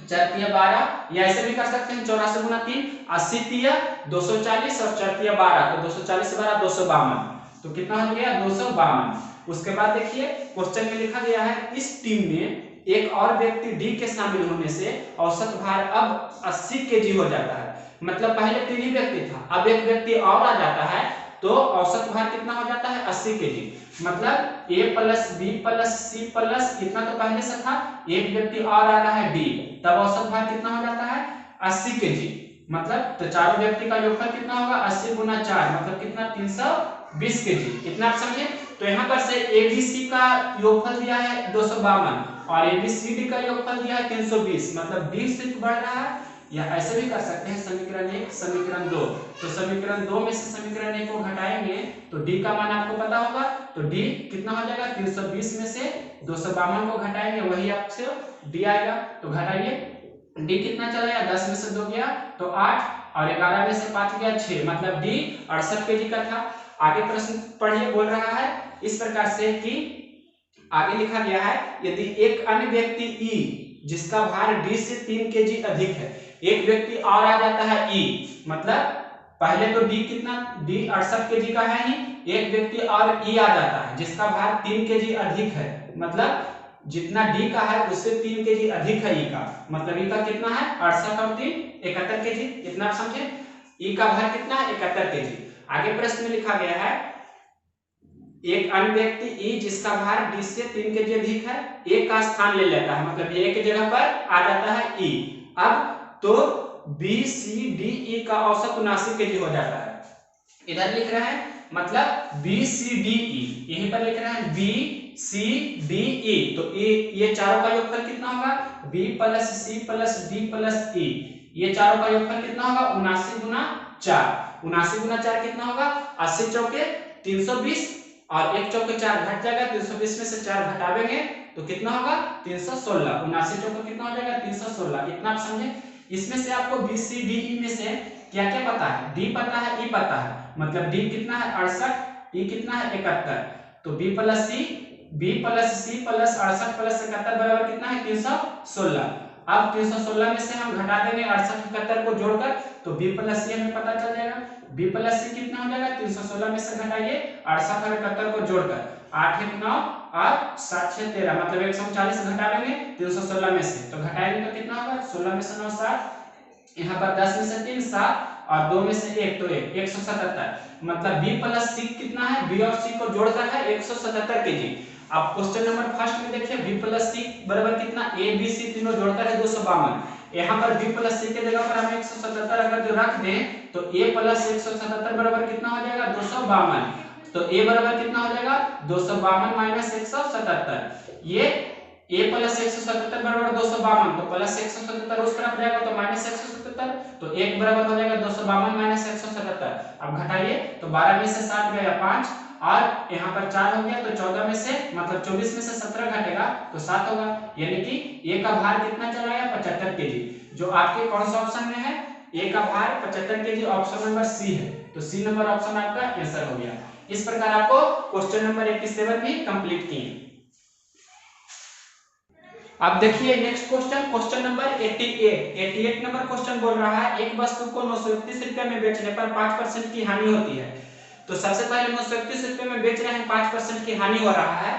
4×12, या ऐसे भी कर सकते हैं 84 गुना 3 80 तिया 240 और 4×12 तो 240 12 252, तो कितना हो गया 252। उसके बाद देखिए क्वेश्चन में लिखा गया है इस टीम में एक और व्यक्ति डी के शामिल होने से औसत भार अब 80 केजी हो जाता है। मतलब पहले 3 ही व्यक्ति था, अब एक व्यक्ति और आ जाता है तो औसत भार कितना हो जाता है 80 केजी। मतलब a plus B plus C plus इतना तो पहले से था, एक व्यक्ति और आ रहा है d, तब औसत भार कितना हो जाता है 80 kg। मतलब तो चारों व्यक्ति का योगफल कितना होगा 80 गुना 4 मतलब कितना 320 kg। इतना आप समझे। तो यहाँ पर से ABC का योगफल दिया है 252 और ABCD का योगफल दिया है 320 मतलब D सिर्फ बढ़ रहा है। या ऐसे भी कर सकते हैं समीकरण 1 समीकरण 2, तो समीकरण 2 में से समीकरण 1 को घटाएंगे तो D का मान आपको पता होगा, तो D कितना हो जाएगा 320 में से 252 को घटाएंगे वही आपसे D आएगा। तो घटाइए, D कितना चला गया 10 में से 2 गया तो 8 और 11 में से 5 गया 6 मतलब D 68 kg का था। आगे प्रश्न पढ़िए, बोल रहा है इस प्रकार से कि आगे लिखा गया है यदि एक अन्य व्यक्ति E जिसका भार D से 3 kg अधिक है, एक व्यक्ति और आ जाता है E, मतलब पहले तो D कितना D 68 kg का है ही, एक व्यक्ति और E आ जाता है जिसका भार 3 kg अधिक है, मतलब जितना D का है उससे 3 kg अधिक है E का, मतलब E का कितना है 68 और 3 71 kg। इतना आप समझे। E का भार कितना है 71 kg। आगे प्रश्न में लिखा गया है एक अन्य व्यक्ति E जिसका भार D से 3 kg अधिक है, A का स्थान ले लेता है, मतलब A की जगह पर आ जाता है E। अब तो B C D E का औसत 79 kg हो जाता है। इधर लिख रहे हैं मतलब B C D E, यहीं पर लिख रहे हैं B C D E, तो ये चारों का योगफल कितना होगा B plus C plus D plus E, ये चारों का योगफल कितना होगा 79 गुना 4। 79 गुना 4 कितना होगा 80 चौके 320 और 1 चौके 4 घट जाएगा, 320 में से 4 घटावेंगे तो कितना होगा 316। 79 चौके कितना हो जाएगा 316। इतना आप समझे। इसमें से आपको B C D E में से क्या क्या पता है, D पता है E पता है, मतलब D कितना है 68 E कितना है 71, तो B plus C plus 68 plus 71 बराबर कितना है 316। अब 316 में से हम घटा देंगे 68 71 को जोड़कर तो B प्लस C हमें पता चल जाएगा। B प्लस C कितना हो जाएगा 316 में से घटाइए 68 और 71 को जोड़कर 8 1 9 और 7 6 13 मतलब 140 घटा देंगे 316 में से, तो घटाएंगे तो कितना होगा 16 में से 9 7, यहाँ पर 10 में से 3 7 और 2 में से 1 तो 177, मतलब B प्लस C कितना है B और C को जोड़कर है 177 kg। अब क्वेश्चन नंबर फर्स्ट में देखिए B प्लस C बराबर कितना A B C तीनों जोड़कर है 252, यहाँ पर B प्लस C के जगह पर हम 177 अगर जो रख दें तो A प्लस 177 बराबर कितना हो जाएगा 252, तो A बराबर कितना हो जाएगा 252 माइनस 177, ये A प्लस 177 बराबर 252, तो प्लस 177 उस तरफ जाएगा तो माइनस 177, तो 1 बराबर हो जाएगा 252 माइनस 177। अब घटाइए तो 12 में से 7 गया 5 और यहाँ पर 4 हो गया तो 14 में से मतलब 24 में से 17 घटेगा तो 7 होगा, यानी कि A का भार कितना चला गया 75 kg। जो आपके कौन सा ऑप्शन में है A का भार 75 kg, ऑप्शन नंबर C है, तो C नंबर ऑप्शन आपका आंसर हो गया। इस प्रकार आपको क्वेश्चन नंबर 87 भी कंप्लीट किए। अब देखिए next question, question number 88 number question बोल रहा है एक वस्तु को 931 रुपए में बेचने पर 5% की हानि होती है। तो सबसे पहले 931 रुपए में बेच रहे हैं 5% की हानि हो रहा है।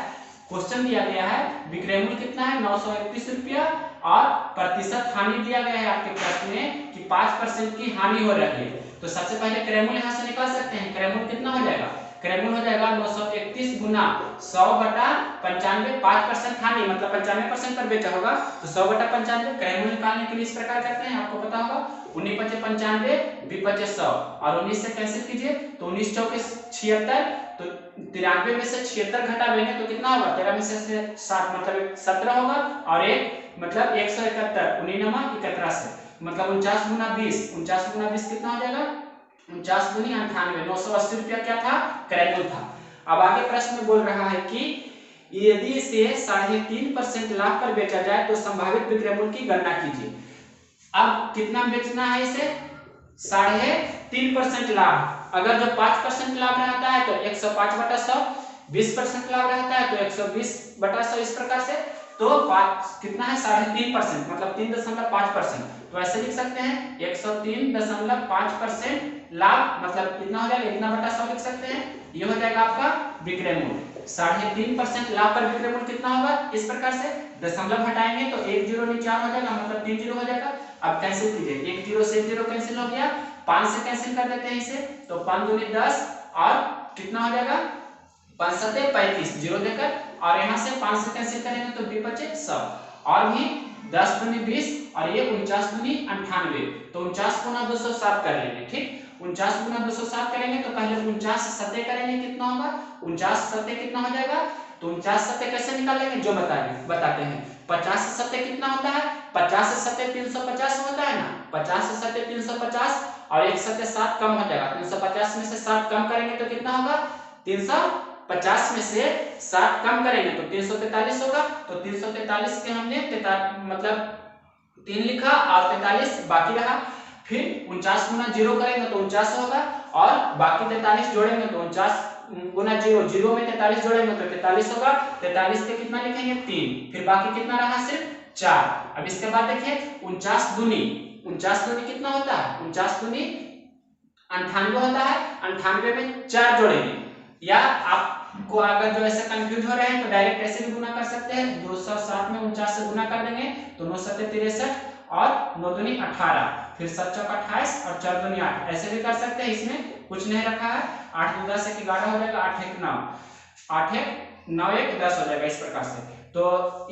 क्वेश्चन दिया गया है विक्रय मूल्य कितना है 931 रुपया और प्रतिशत हानि दिया गया है आपके प्रश्न में कि 5% की हानि हो रही है। तो सबसे पहले क्रय मूल्य यहाँ से निकाल सकते हैं। क्रय मूल्य कितना हो जाएगा, क्रय मूल्य हो जाएगा 931 गुना 100 बटा 95, 5% हानि मतलब 95% पर बेचा होगा तो 100 बटा 95। क्रय मूल्य निकालने के लिए इस प्रकार करते हैं, आपको पता होगा 19 पचे 95 20 पचे 100 और 19 से कैंसिल कीजिए तो 19 चौके 76, तो 93 में से 76 घटाएंगे तो कितना होगा 13 में से 7 मतलब 17 होगा और एक मतलब 171 19 71 से मतलब 49 गुना 20, 49 गुना 20 कितना हो जाएगा 49 दूनी 98, 980 रुपया क्या था क्रय मूल्य था। अब आगे प्रश्न में बोल रहा है कि यदि इसे 3.5% लाभ पर बेचा जाए तो संभावित विक्रय मूल्य की गणना कीजिए। अब कितना बेचना है इसे 3.5% लाभ, अगर जो 5% लाभ रहता है तो 105 बटा 100, 20% लाभ रहता है तो 120 बटा 100, इस प्रकार से तो कितना है 3.5% मतलब 3.5%, तो ऐसे लिख सकते हैं 103.5% लाभ मतलब कितना हो जाएगा इतना बटा 100 लिख सकते हैं, ये हो जाएगा आपका विक्रय मूल्य। 3.5% लाभ पर विक्रय मूल्य कितना होगा इस प्रकार से दशमलव हटाएंगे तो 1 0 नीचे हो जाएगा मतलब 3 0 हो जाएगा। अब कैंसिल कीजिए 1 0 से 1 0 कैंसिल हो गया, 5 से कैंसिल कर देते हैं इसे तो 5 दूनी 10 और कितना हो जाएगा 5 सते 35 जीरो देकर, और यहाँ से 5 से कैंसिल करेंगे तो 2 बचे 100, और भी 10 दूनी 20 और ये 49 दूनी 98, तो 49 गुना 207 कर लेंगे। ठीक, 49 गुना 207 करेंगे तो पहले 49 सते करेंगे, कितना होगा 49 सते कितना हो जाएगा, तो 49 सते कैसे निकालेंगे जो बताते हैं। 50 सते कितना होता है, 50 सते 350 होता है ना, 50 सते 350 और 1 सते 7 कम हो जाएगा, 350 में से 7 कम करेंगे तो कितना होगा, 350 में से 7 कम करेंगे तो 343 होगा। तो 343 के हमने मतलब 3 लिखा और 43 बाकी रहा। फिर 49 गुना 0 करेंगे तो 49 होगा, और बाकी 43 जोड़ेंगे तो 49 गुना 0, 0 में 43 जोड़ेंगे तो 43 होगा। 43 के कितना लिखेंगे 3, फिर बाकी कितना रहा सिर्फ 4। अब इसके बाद देखिए 49 दूनी कितना होता है, 49 दूनी 98 होता है, 98 में 4 जोड़ेंगे, या आपको अगर जो ऐसे कंफ्यूज हो रहे हैं तो डायरेक्ट ऐसे भी गुना कर सकते हैं, 260 में 49 से गुना कर देंगे तो 9 सते 63 और 9 दूनी 18, फिर 7 चौक 28 और 4 दूनी 8, ऐसे भी कर सकते हैं, इसमें कुछ नहीं रखा है। 8 दूनी 10 1 11 हो जाएगा, 8 1 9, 8 1 9 1 10 हो जाएगा इस प्रकार से। तो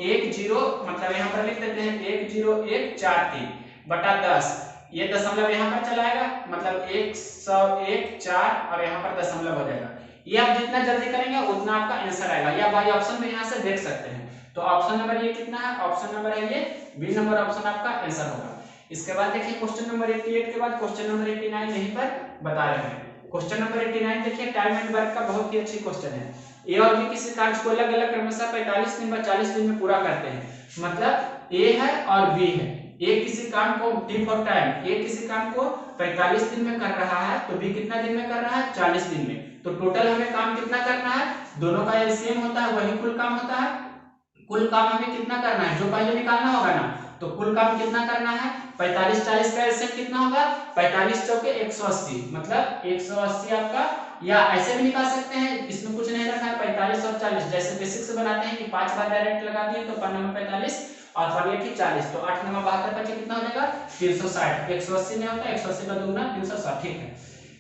1 0 मतलब यहाँ पर लिख देते हैं 1 0 1 4 3 बटा 10, ये दशमलव यहाँ पर चलाएगा, मतलब 101 4 और यहाँ पर दशमलव हो जाएगा। ये आप जितना जल्दी करेंगे उतना आपका आंसर आएगा, या बाई ऑप्शन में यहाँ से देख सकते हैं। तो ऑप्शन नंबर ये कितना है, ऑप्शन नंबर है ये बी नंबर ऑप्शन आपका आंसर होगा। इसके बाद देखिए क्वेश्चन नंबर 88 के बाद क्वेश्चन नंबर 89 यहीं पर बता रहे हैं। क्वेश्चन नंबर 89 देखिए टाइम एंड वर्क का बहुत ही अच्छी क्वेश्चन है। ए और बी किसी कार्य को अलग अलग क्रमशः 45 दिन व 40 दिन में पूरा करते हैं, मतलब ए है और बी है। ए किसी काम को टी फॉर टाइम, ए किसी काम को 45 दिन में कर रहा है तो बी कितना दिन में कर रहा है 40 दिन में। तो टोटल हमें काम कितना करना है, दोनों का एलसीएम होता है वही कुल काम होता है। कुल काम हमें कितना करना है, जो पहले निकालना होगा ना, तो कुल काम कितना करना है 45 40 का एलसीएम कितना होगा 45 चौके 180, मतलब 180 आपका, या ऐसे भी निकाल सकते हैं, इसमें कुछ नहीं रखा है 45 और 40, जैसे बेसिक से बनाते हैं कि 5 बार डायरेक्ट लगा दिए तो 5 में 45 और 48 40, तो 8 में 72 बचे कितना हो जाएगा 360, 180 नहीं होता 180 का दुगना 360, ठीक है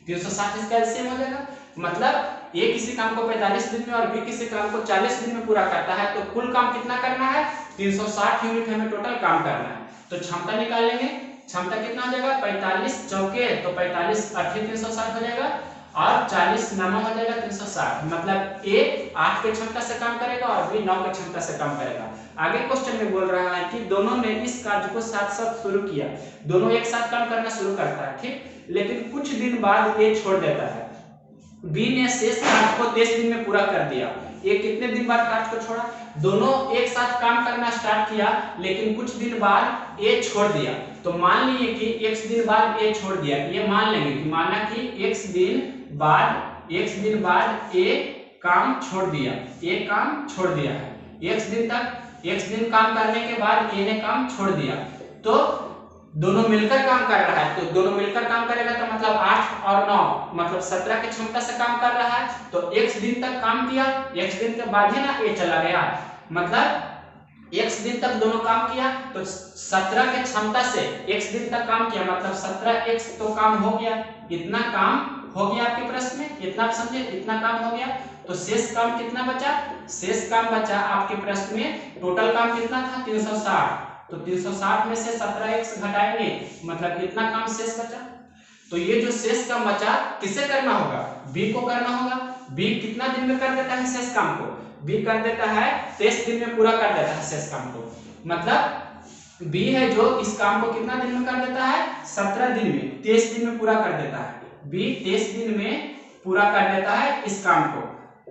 360 इसका एलसीएम हो जाएगा। मतलब ए किसी काम को 45 दिन में और बी किसी काम को 40 दिन में पूरा करता है, तो कुल काम कितना करना है 360 यूनिट हमें टोटल काम करना है। तो क्षमता निकाल लेंगे, क्षमता कितना हो जाएगा 45 चौके, तो 45 8 360 हो जाएगा और 40 9 हो जाएगा 360, मतलब ए 8 के क्षमता से काम करेगा और बी 9 के क्षमता से काम करेगा। आगे क्वेश्चन में बोल रहा है कि दोनों ने इस कार्य को साथ साथ शुरू किया, दोनों एक साथ काम करना शुरू करता है, ठीक, लेकिन कुछ दिन बाद ए छोड़ देता है। बी ने शेष कार्य को 23 दिन में पूरा कर दिया, ये कितने दिन बाद कार्य को छोड़ा, दोनों एक साथ काम करना स्टार्ट किया लेकिन कुछ दिन बाद ए छोड़ दिया। तो मान लीजिए कि x दिन बाद ए छोड़ दिया, ये मान लेंगे कि माना कि x दिन बाद ए काम छोड़ दिया, ए काम छोड़ दिया है, x दिन काम करने के बाद ए ने काम छोड़ दिया, तो दोनों मिलकर काम कर रहा है, तो दोनों मिलकर काम करेगा तो मतलब 8 और 9 मतलब 17 की क्षमता से काम कर रहा है। तो x दिन तक काम किया, x दिन के बाद ही ना ए चला गया, मतलब x दिन तक दोनों काम किया, तो 17 के क्षमता से x दिन तक काम किया, मतलब 17x तो काम हो गया, इतना काम हो गया आपके प्रश्न में, इतना आप समझे, इतना काम हो गया। तो शेष काम कितना बचा, शेष काम बचा आपके प्रश्न में, टोटल काम कितना था 360, तो 360 में से 17x घटाएंगे, मतलब इतना काम शेष बचा। तो ये जो शेष काम बचा किसे करना होगा, बी को करना होगा। बी कितना दिन में कर देता है शेष काम को, बी कर देता है 23 दिन में पूरा कर देता है शेष काम को, मतलब बी है जो इस काम को कितना दिन में कर देता है 17 दिन में, 23 दिन में पूरा कर देता है। बी 23 दिन में पूरा कर देता है इस काम को,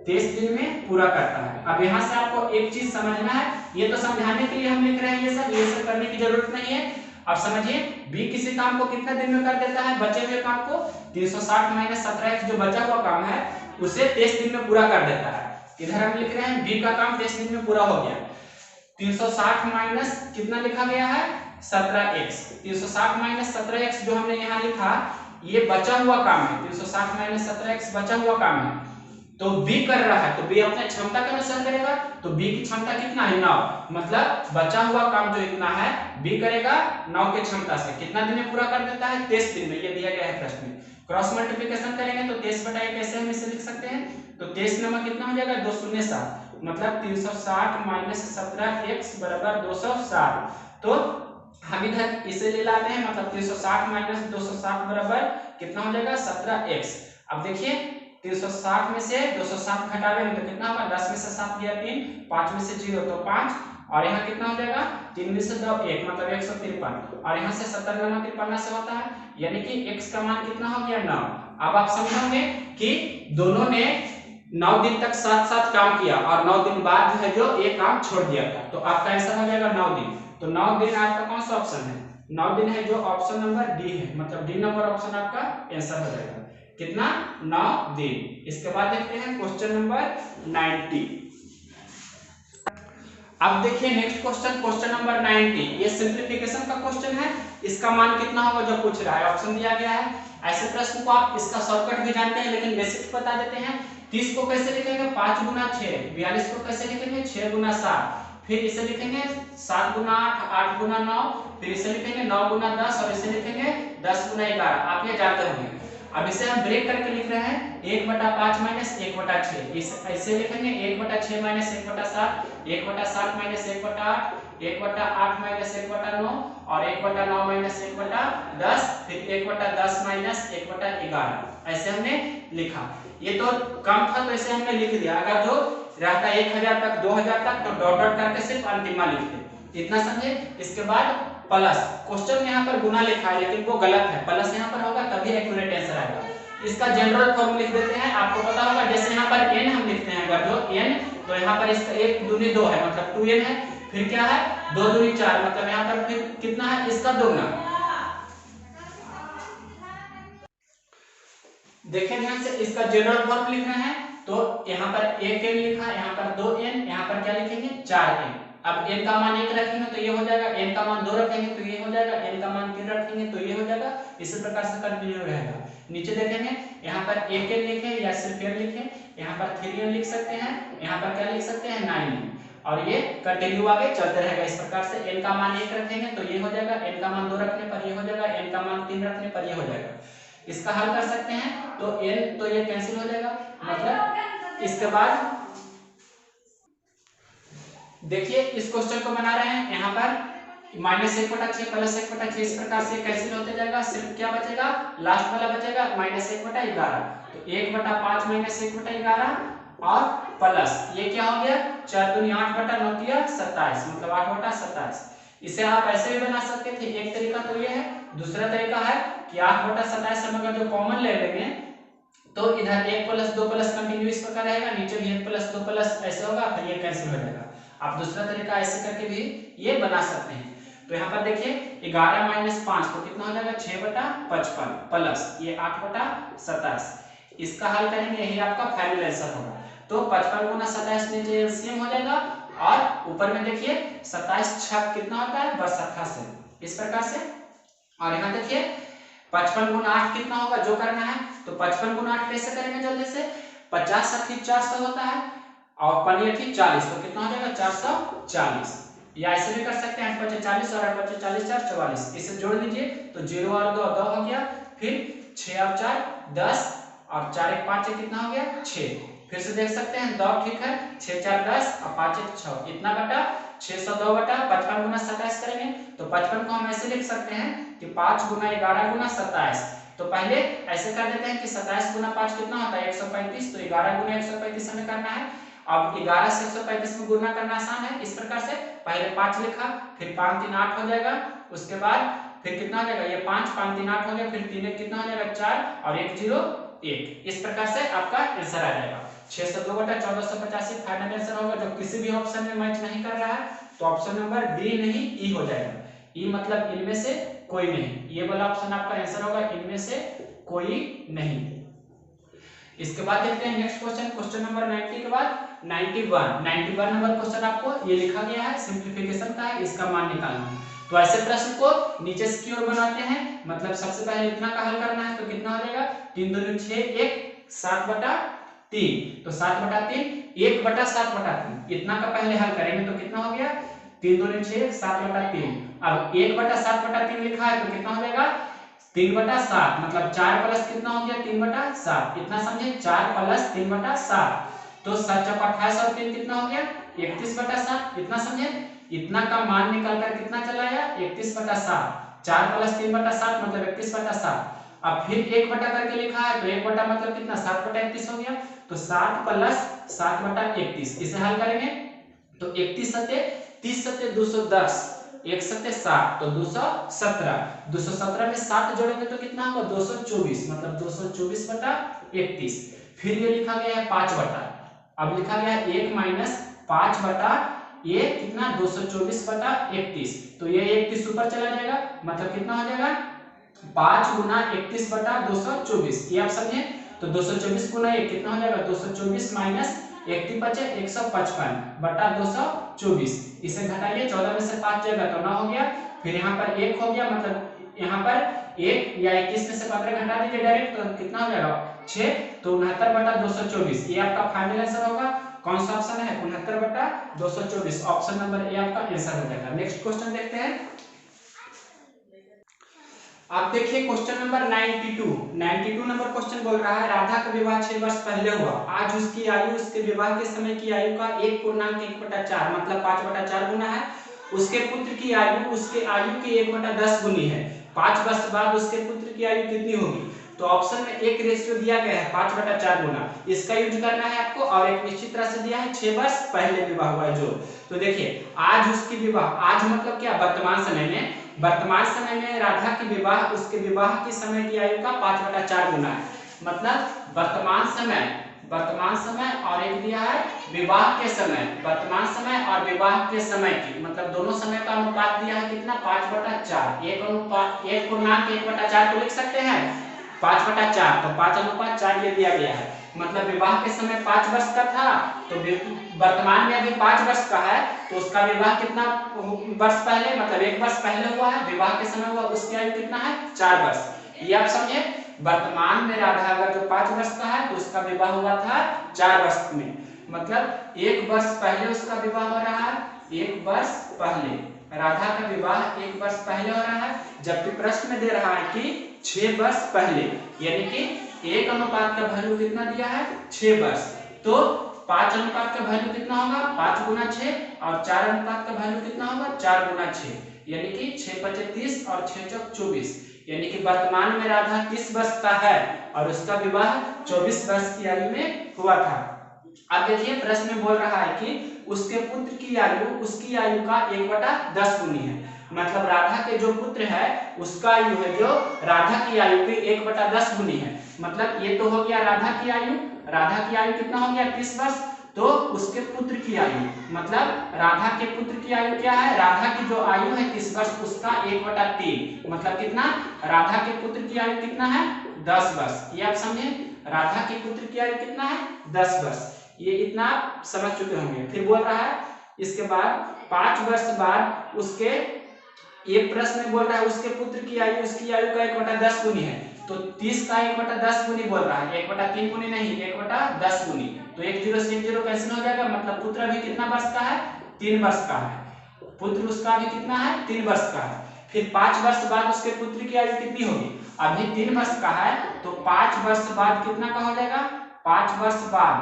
23 दिन में पूरा करता है। अब यहाँ से आपको एक चीज समझना है, ये तो समझाने के लिए हम लिख रहे हैं, ये सब करने की जरूरत नहीं है। अब समझिए बी किसी काम को कितना दिन में कर देता है, बचे हुए काम को 360 माइनस 17x जो बचा हुआ काम है उसे 23 दिन में पूरा कर देता है। इधर हम लिख रहे हैं बी का काम 23 दिन में पूरा हो गया, 360 माइनस कितना लिखा गया है 17x, 360 माइनस 17x जो हमने यहाँ लिखा ये बचा हुआ काम है, 360 माइनस 17x बचा हुआ काम है, तो बी कर रहा है तो बी अपने क्षमता के अनुसार करेगा, तो बी की क्षमता कितना है 9, मतलब बचा हुआ काम जो इतना है बी करेगा 9 की क्षमता से। कितना दिन में पूरा कर देता है 23 दिन में, ये दिया गया है प्रश्न में। क्रॉस मल्टीप्लिकेशन करेंगे तो 23 बटा 1 कैसे हम इसे लिख सकते हैं, तो 23 नंबर कितना हो जाएगा 207, मतलब 360 माइनस 17x बराबर 260। तो हम इधर इसे ले लाते हैं, मतलब 360 माइनस 260 बराबर कितना हो जाएगा 17x। अब देखिए 360 में से 260 घटावेंगे तो कितना होगा, 10 में से 7 गया 3, 5 में से 0 तो 5, और यहाँ कितना हो जाएगा 3 में से 2 1, मतलब 153, और यहाँ से 70 गुना 53 से होता है, यानी कि x का मान कितना हो गया 9। अब आप समझोगे कि दोनों ने 9 दिन तक साथ साथ काम किया और 9 दिन बाद जो है जो ये काम छोड़ दिया था, तो आपका आंसर हो जाएगा 9 दिन। तो 9 दिन आपका कौन सा ऑप्शन है, 9 दिन है जो ऑप्शन नंबर डी है, मतलब डी नंबर ऑप्शन आपका आंसर हो जाएगा। कितना 9 दिन। इसके बाद देखते हैं क्वेश्चन नंबर 90। अब देखिए नेक्स्ट क्वेश्चन, क्वेश्चन नंबर 90, ये सिंप्लीफिकेशन का क्वेश्चन है। इसका मान कितना होगा जो पूछ रहा है, ऑप्शन दिया गया है। ऐसे प्रश्न को आप इसका शॉर्टकट भी जानते हैं, लेकिन बेसिक बता देते हैं। 30 को कैसे लिखेंगे 5 गुना 6, 42 को कैसे लिखेंगे 6 गुना 7, फिर इसे लिखेंगे 7 गुना 8, 8 गुना 9, फिर इसे लिखेंगे 9 गुना 10, और इसे लिखेंगे 10 गुना 11। आप ये जानते होंगे। अब इसे हम ब्रेक करके लिख रहे हैं 1/5 माइनस 1/6, इसे लिखेंगे 1/6 माइनस 1/7, 1/7 माइनस 1/8, 1/8 माइनस 1/9, और 1/9 माइनस 1/10, फिर 1/10 माइनस 1/11। ऐसे हमने लिखा। ये तो कम था तो इसे हमने लिख दिया। अगर जो रहता 1000 तक 2000 तक तो डॉट डॉट करके सिर्फ अंतिमा लिखते, इतना समझे। इसके बाद प्लस, क्वेश्चन में यहाँ पर गुना लिखा है लेकिन वो गलत है, प्लस यहाँ पर होगा तभी एक्यूरेट आंसर आएगा। इसका जनरल फॉर्म लिख देते हैं। आपको पता होगा जैसे यहाँ पर n हम लिखते हैं, अगर जो n तो यहाँ पर इसका 1 दूनी 2 है, मतलब 2n है, फिर क्या है 2 दूनी 4, मतलब यहाँ पर फिर कितना है इसका दोगुना। देखिए ध्यान से, इसका जनरल फॉर्म लिख रहे हैं तो यहाँ पर 1n लिखा, यहाँ पर 2n, यहाँ पर क्या लिखेंगे 4n। अब n का मान 1 रखेंगे तो ये हो जाएगा, n का मान 2 रखेंगे तो ये हो जाएगा, n का मान 3 रखेंगे तो ये हो जाएगा। इसी प्रकार से कंटिन्यू रहेगा। नीचे देखेंगे यहाँ पर 1n लिखे या सिर्फ n लिखे, यहाँ पर 3n लिख सकते हैं, यहाँ पर क्या लिख सकते हैं 9n, और ये कंटिन्यू आगे चलते रहेगा। इस प्रकार से n का मान 1 रखेंगे तो ये हो जाएगा, n का मान 2 रखने पर ये हो जाएगा, n का मान 3 रखने पर ये हो जाएगा। इसका हल कर सकते हैं तो n तो ये कैंसिल हो जाएगा, मतलब इसके बाद देखिए इस क्वेश्चन को बना रहे हैं, यहाँ पर -1/6 प्लस 1/6, इस प्रकार से कैंसिल होते जाएगा। सिर्फ क्या बचेगा, लास्ट वाला बचेगा -1/11, तो 1/5 माइनस 1/11 और प्लस ये क्या हो गया 4 दूनी 8/9 किया 27, मतलब 8/27। इसे आप ऐसे भी बना सकते थे, एक तरीका तो ये है। दूसरा तरीका है कि 8/27 हम अगर जो कॉमन ले लेंगे तो इधर 1 + 2 + कंटिन्यू इस प्रकार रहेगा, नीचे भी 1 + 2 + ऐसे होगा, फिर ये कैंसिल हो जाएगा। आप दूसरा तरीका ऐसे करके भी ये बना सकते हैं। तो यहाँ पर देखिए 11 - 5 तो कितना हो जाएगा 6/55 प्लस ये 8/27। इसका हल करेंगे, यही आपका फाइनल आंसर होगा। तो 55 गुना 27 नीचे एलसीएम हो जाएगा, और ऊपर में देखिए 27 छक कितना होता है 88, इस प्रकार से। और यहाँ देखिए 55 गुना 8 कितना होगा जो करना है, तो 55 गुना 8 कैसे करेंगे जल्दी से, 50 × 400 होता है, और 5 × 40 तो कितना हो जाएगा 440। या ऐसे भी कर सकते हैं 5 × 40 और 5 × 40 4 44, इसे जोड़ लीजिए तो 0 और 2 2 हो गया, फिर 6 और 4 10, और 4 1 5 कितना हो गया 6। फिर से देख सकते हैं 2 ठीक है, 6 4 10 और 5 1 6, इतना बटा 602 बटा 55 गुना 27 करेंगे तो 55 को हम ऐसे लिख सकते हैं कि 5 गुना 11 गुना 27। तो पहले ऐसे कर देते हैं कि 27 गुना 5 कितना होता है 135, तो 11 गुना 135 हमें करना है। अब 11 से 135 में गुणा करना आसान है, इस प्रकार से पहले 5 लिखा, फिर 5 3 8 हो जाएगा, उसके बाद फिर कितना हो जाएगा ये 5 5 3 8 हो गया, फिर 3 1 कितना हो जाएगा 4 और 1 0 1, इस प्रकार से आपका आंसर आ जाएगा 602 बटा 1485 फाइनल आंसर होगा। जो किसी भी ऑप्शन में मैच नहीं कर रहा है तो ऑप्शन नंबर डी नहीं ई हो जाएगा। ई मतलब इनमें से कोई नहीं, ये वाला ऑप्शन आपका आंसर होगा इनमें से कोई नहीं। इसके बाद देखते हैं नेक्स्ट क्वेश्चन, क्वेश्चन नंबर 90 के बाद 91 नंबर क्वेश्चन आपको ये लिखा गया है, सिंप्लीफिकेशन का है, इसका मान निकालना है। तो ऐसे प्रश्न को नीचे से की ओर बनाते हैं, मतलब सबसे पहले इतना का हल करना है तो कितना हो जाएगा 3 दूनी 6 1 7 बटा 3, तो 7/3 1/7/3 इतना का पहले हल करेंगे तो कितना हो गया 3 दूनी 6 7/3। अब 1/7/3 लिखा है तो कितना हो जाएगा 3/7 मतलब 4 प्लस कितना हो गया 3/7 इतना समझे 4 प्लस 3/7 तो 7 चौका 28 और 3 कितना हो गया 31/7 इतना समझे इतना का मान निकाल कर कितना चला आया 31/7 4 प्लस 3/7 मतलब 31/7। अब फिर 1 बटा करके लिखा है तो 1 बटा मतलब कितना 7/31 हो गया तो 7 प्लस 7/31 इसे हल करेंगे तो 31 सत्ते 30 सत्ते 210 1 सत्ते 7 तो 217 में 7 जोड़ेंगे तो कितना होगा 224 मतलब 224/31। फिर ये लिखा गया है 5 बटा अब लिखा गया है 1 माइनस 5 बटा ये कितना 224/31 तो ये 31 ऊपर चला जाएगा मतलब कितना हो जाएगा 5 गुना 31/224 ये आप समझे तो 224 गुना 1 कितना हो जाएगा 224 माइनस 31 बचे 155/224 इसे घटाइए 14 में से 5 जाएगा तो 9 हो गया फिर यहाँ पर 1 हो गया मतलब यहाँ पर 1 या 21 में से 15 घटा दीजिए डायरेक्ट तो कितना हो जाएगा 6 तो 69/224 ये आपका फाइनल आंसर होगा। कौन सा ऑप्शन है 69/224 ऑप्शन नंबर ए आपका आंसर हो जाएगा। नेक्स्ट क्वेश्चन देखते हैं। आप देखिए क्वेश्चन नंबर 92 नंबर क्वेश्चन बोल रहा है राधा का विवाह 6 वर्ष पहले हुआ आज उसकी आयु उसके विवाह के समय की आयु का 1.1/4 मतलब 5/4 गुना है उसके पुत्र की आयु उसके आयु की 1/10 गुनी है 5 वर्ष बाद उसके पुत्र की आयु कितनी होगी तो ऑप्शन में एक रेशियो दिया गया है 5/4 गुना इसका यूज करना है आपको और एक निश्चित तरह से दिया है 6 वर्ष पहले विवाह हुआ जो तो देखिए आज उसकी विवाह आज मतलब क्या वर्तमान समय में राधा की विवाह उसके विवाह के समय की आयु का 5/4 गुना है मतलब वर्तमान समय और एक दिया है विवाह के समय वर्तमान समय और विवाह के समय की मतलब दोनों समय का अनुपात दिया है कितना 5/4 1 पूर्णांक 1/4 को लिख सकते हैं 5/4 तो 5:4 ये दिया गया है मतलब विवाह के समय 5 वर्ष का था तो वर्तमान में अभी 5 वर्ष का है तो उसका विवाह कितना वर्ष पहले मतलब 1 वर्ष पहले हुआ है विवाह के समय हुआ उसकी आयु कितना है 4 वर्ष ये आप समझे वर्तमान में राधा अगर जो 5 वर्ष का है तो उसका विवाह हुआ था 4 वर्ष में मतलब 1 वर्ष पहले उसका विवाह हो रहा है 1 वर्ष पहले राधा का विवाह 1 वर्ष पहले हो रहा है जबकि प्रश्न में दे रहा है कि 6 वर्ष पहले यानी कि 1 अनुपात का वैल्यू कितना दिया है 6 वर्ष तो 5 अनुपात का वैल्यू कितना होगा 5 गुना 6 और 4 अनुपात का वैल्यू कितना होगा 4 गुना 6 यानी कि 6×5 = 30 और 6×4 = 24 यानी कि वर्तमान में राधा 30 वर्ष का है और उसका विवाह 24 वर्ष की आयु में हुआ था। अब देखिए प्रश्न में बोल रहा है कि उसके पुत्र की आयु उसकी आयु का 1/10 गुनी है मतलब राधा के जो पुत्र है उसका आयु है जो राधा की आयु की 1/10 गुनी है मतलब ये तो हो गया राधा की आयु कितना हो गया 30 वर्ष तो उसके पुत्र की आयु मतलब राधा के पुत्र की आयु क्या है राधा की जो आयु है 30 वर्ष उसका 1/3 मतलब कितना राधा के पुत्र की आयु कितना है 10 वर्ष ये आप समझे राधा के पुत्र की आयु कितना है 10 वर्ष ये इतना आप समझ चुके होंगे। फिर बोल रहा है इसके बाद 5 वर्ष बाद उसके ये प्रश्न में बोल रहा है उसके पुत्र की आयु उसकी आयु का 1/10 गुनी है तो 30 का 1/10 गुनी बोल रहा है 1/3 गुनी नहीं 1/10 गुनी तो 1 0 से 1 0 कैंसिल हो जाएगा मतलब पुत्र अभी कितना वर्ष का है 3 वर्ष का है पुत्र उसका अभी कितना है 3 वर्ष का है। फिर 5 वर्ष बाद उसके पुत्र की आयु कितनी होगी अभी 3 वर्ष का है तो 5 वर्ष बाद कितना का हो जाएगा 5 वर्ष बाद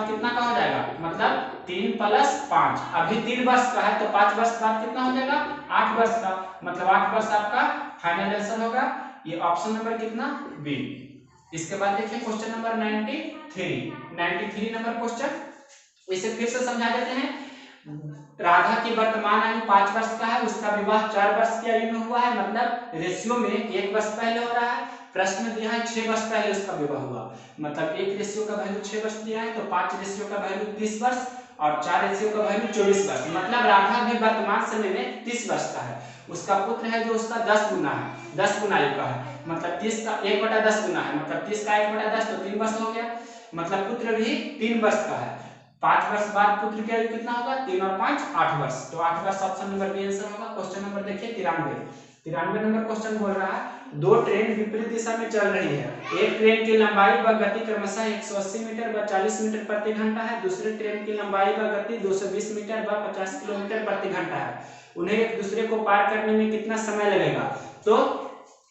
कितना का हो जाएगा मतलब 3 + 5 अभी 3 वर्ष का है तो 5 वर्ष बाद कितना हो जाएगा 8 वर्ष का मतलब 8 वर्ष आपका फाइनल आंसर होगा ये ऑप्शन नंबर कितना बी। इसके बाद देखिए क्वेश्चन नंबर 93 नंबर क्वेश्चन इसे फिर से समझा देते हैं। राधा की वर्तमान आयु 5 वर्ष का है उसका विवाह 4 वर्ष की आयु में हुआ है मतलब रेशियो में 1 वर्ष पहले हो रहा है प्रश्न में दिया है 6 वर्ष पहले उसका विवाह हुआ मतलब 1 रेशियो का वैल्यू 6 वर्ष दिया है तो 5 रेशियो का वैल्यू 30 वर्ष और 4 रेशियो का वैल्यू 24 वर्ष मतलब राधा भी वर्तमान समय में 30 वर्ष का है उसका पुत्र है जो उसका 10 गुना आयु का है मतलब 30 का 1/10 गुना है मतलब 30 का 1/10 तो 3 वर्ष हो गया मतलब पुत्र भी 3 वर्ष का है 5 वर्ष बाद पुत्र की आयु कितना होगा 3 और 5 8 वर्ष तो 8 वर्ष ऑप्शन नंबर बी आंसर होगा। क्वेश्चन नंबर देखिए 93 93 नंबर क्वेश्चन बोल रहा है दो ट्रेन विपरीत दिशा में चल रही है। एक ट्रेन की लंबाई व गति क्रमशः 180 मीटर व 40 मीटर प्रति घंटा है। दूसरे ट्रेन की लंबाई व गति 220 मीटर व 50 किलोमीटर प्रति घंटा है। उन्हें एक दूसरे को पार करने में कितना समय लगेगा? तो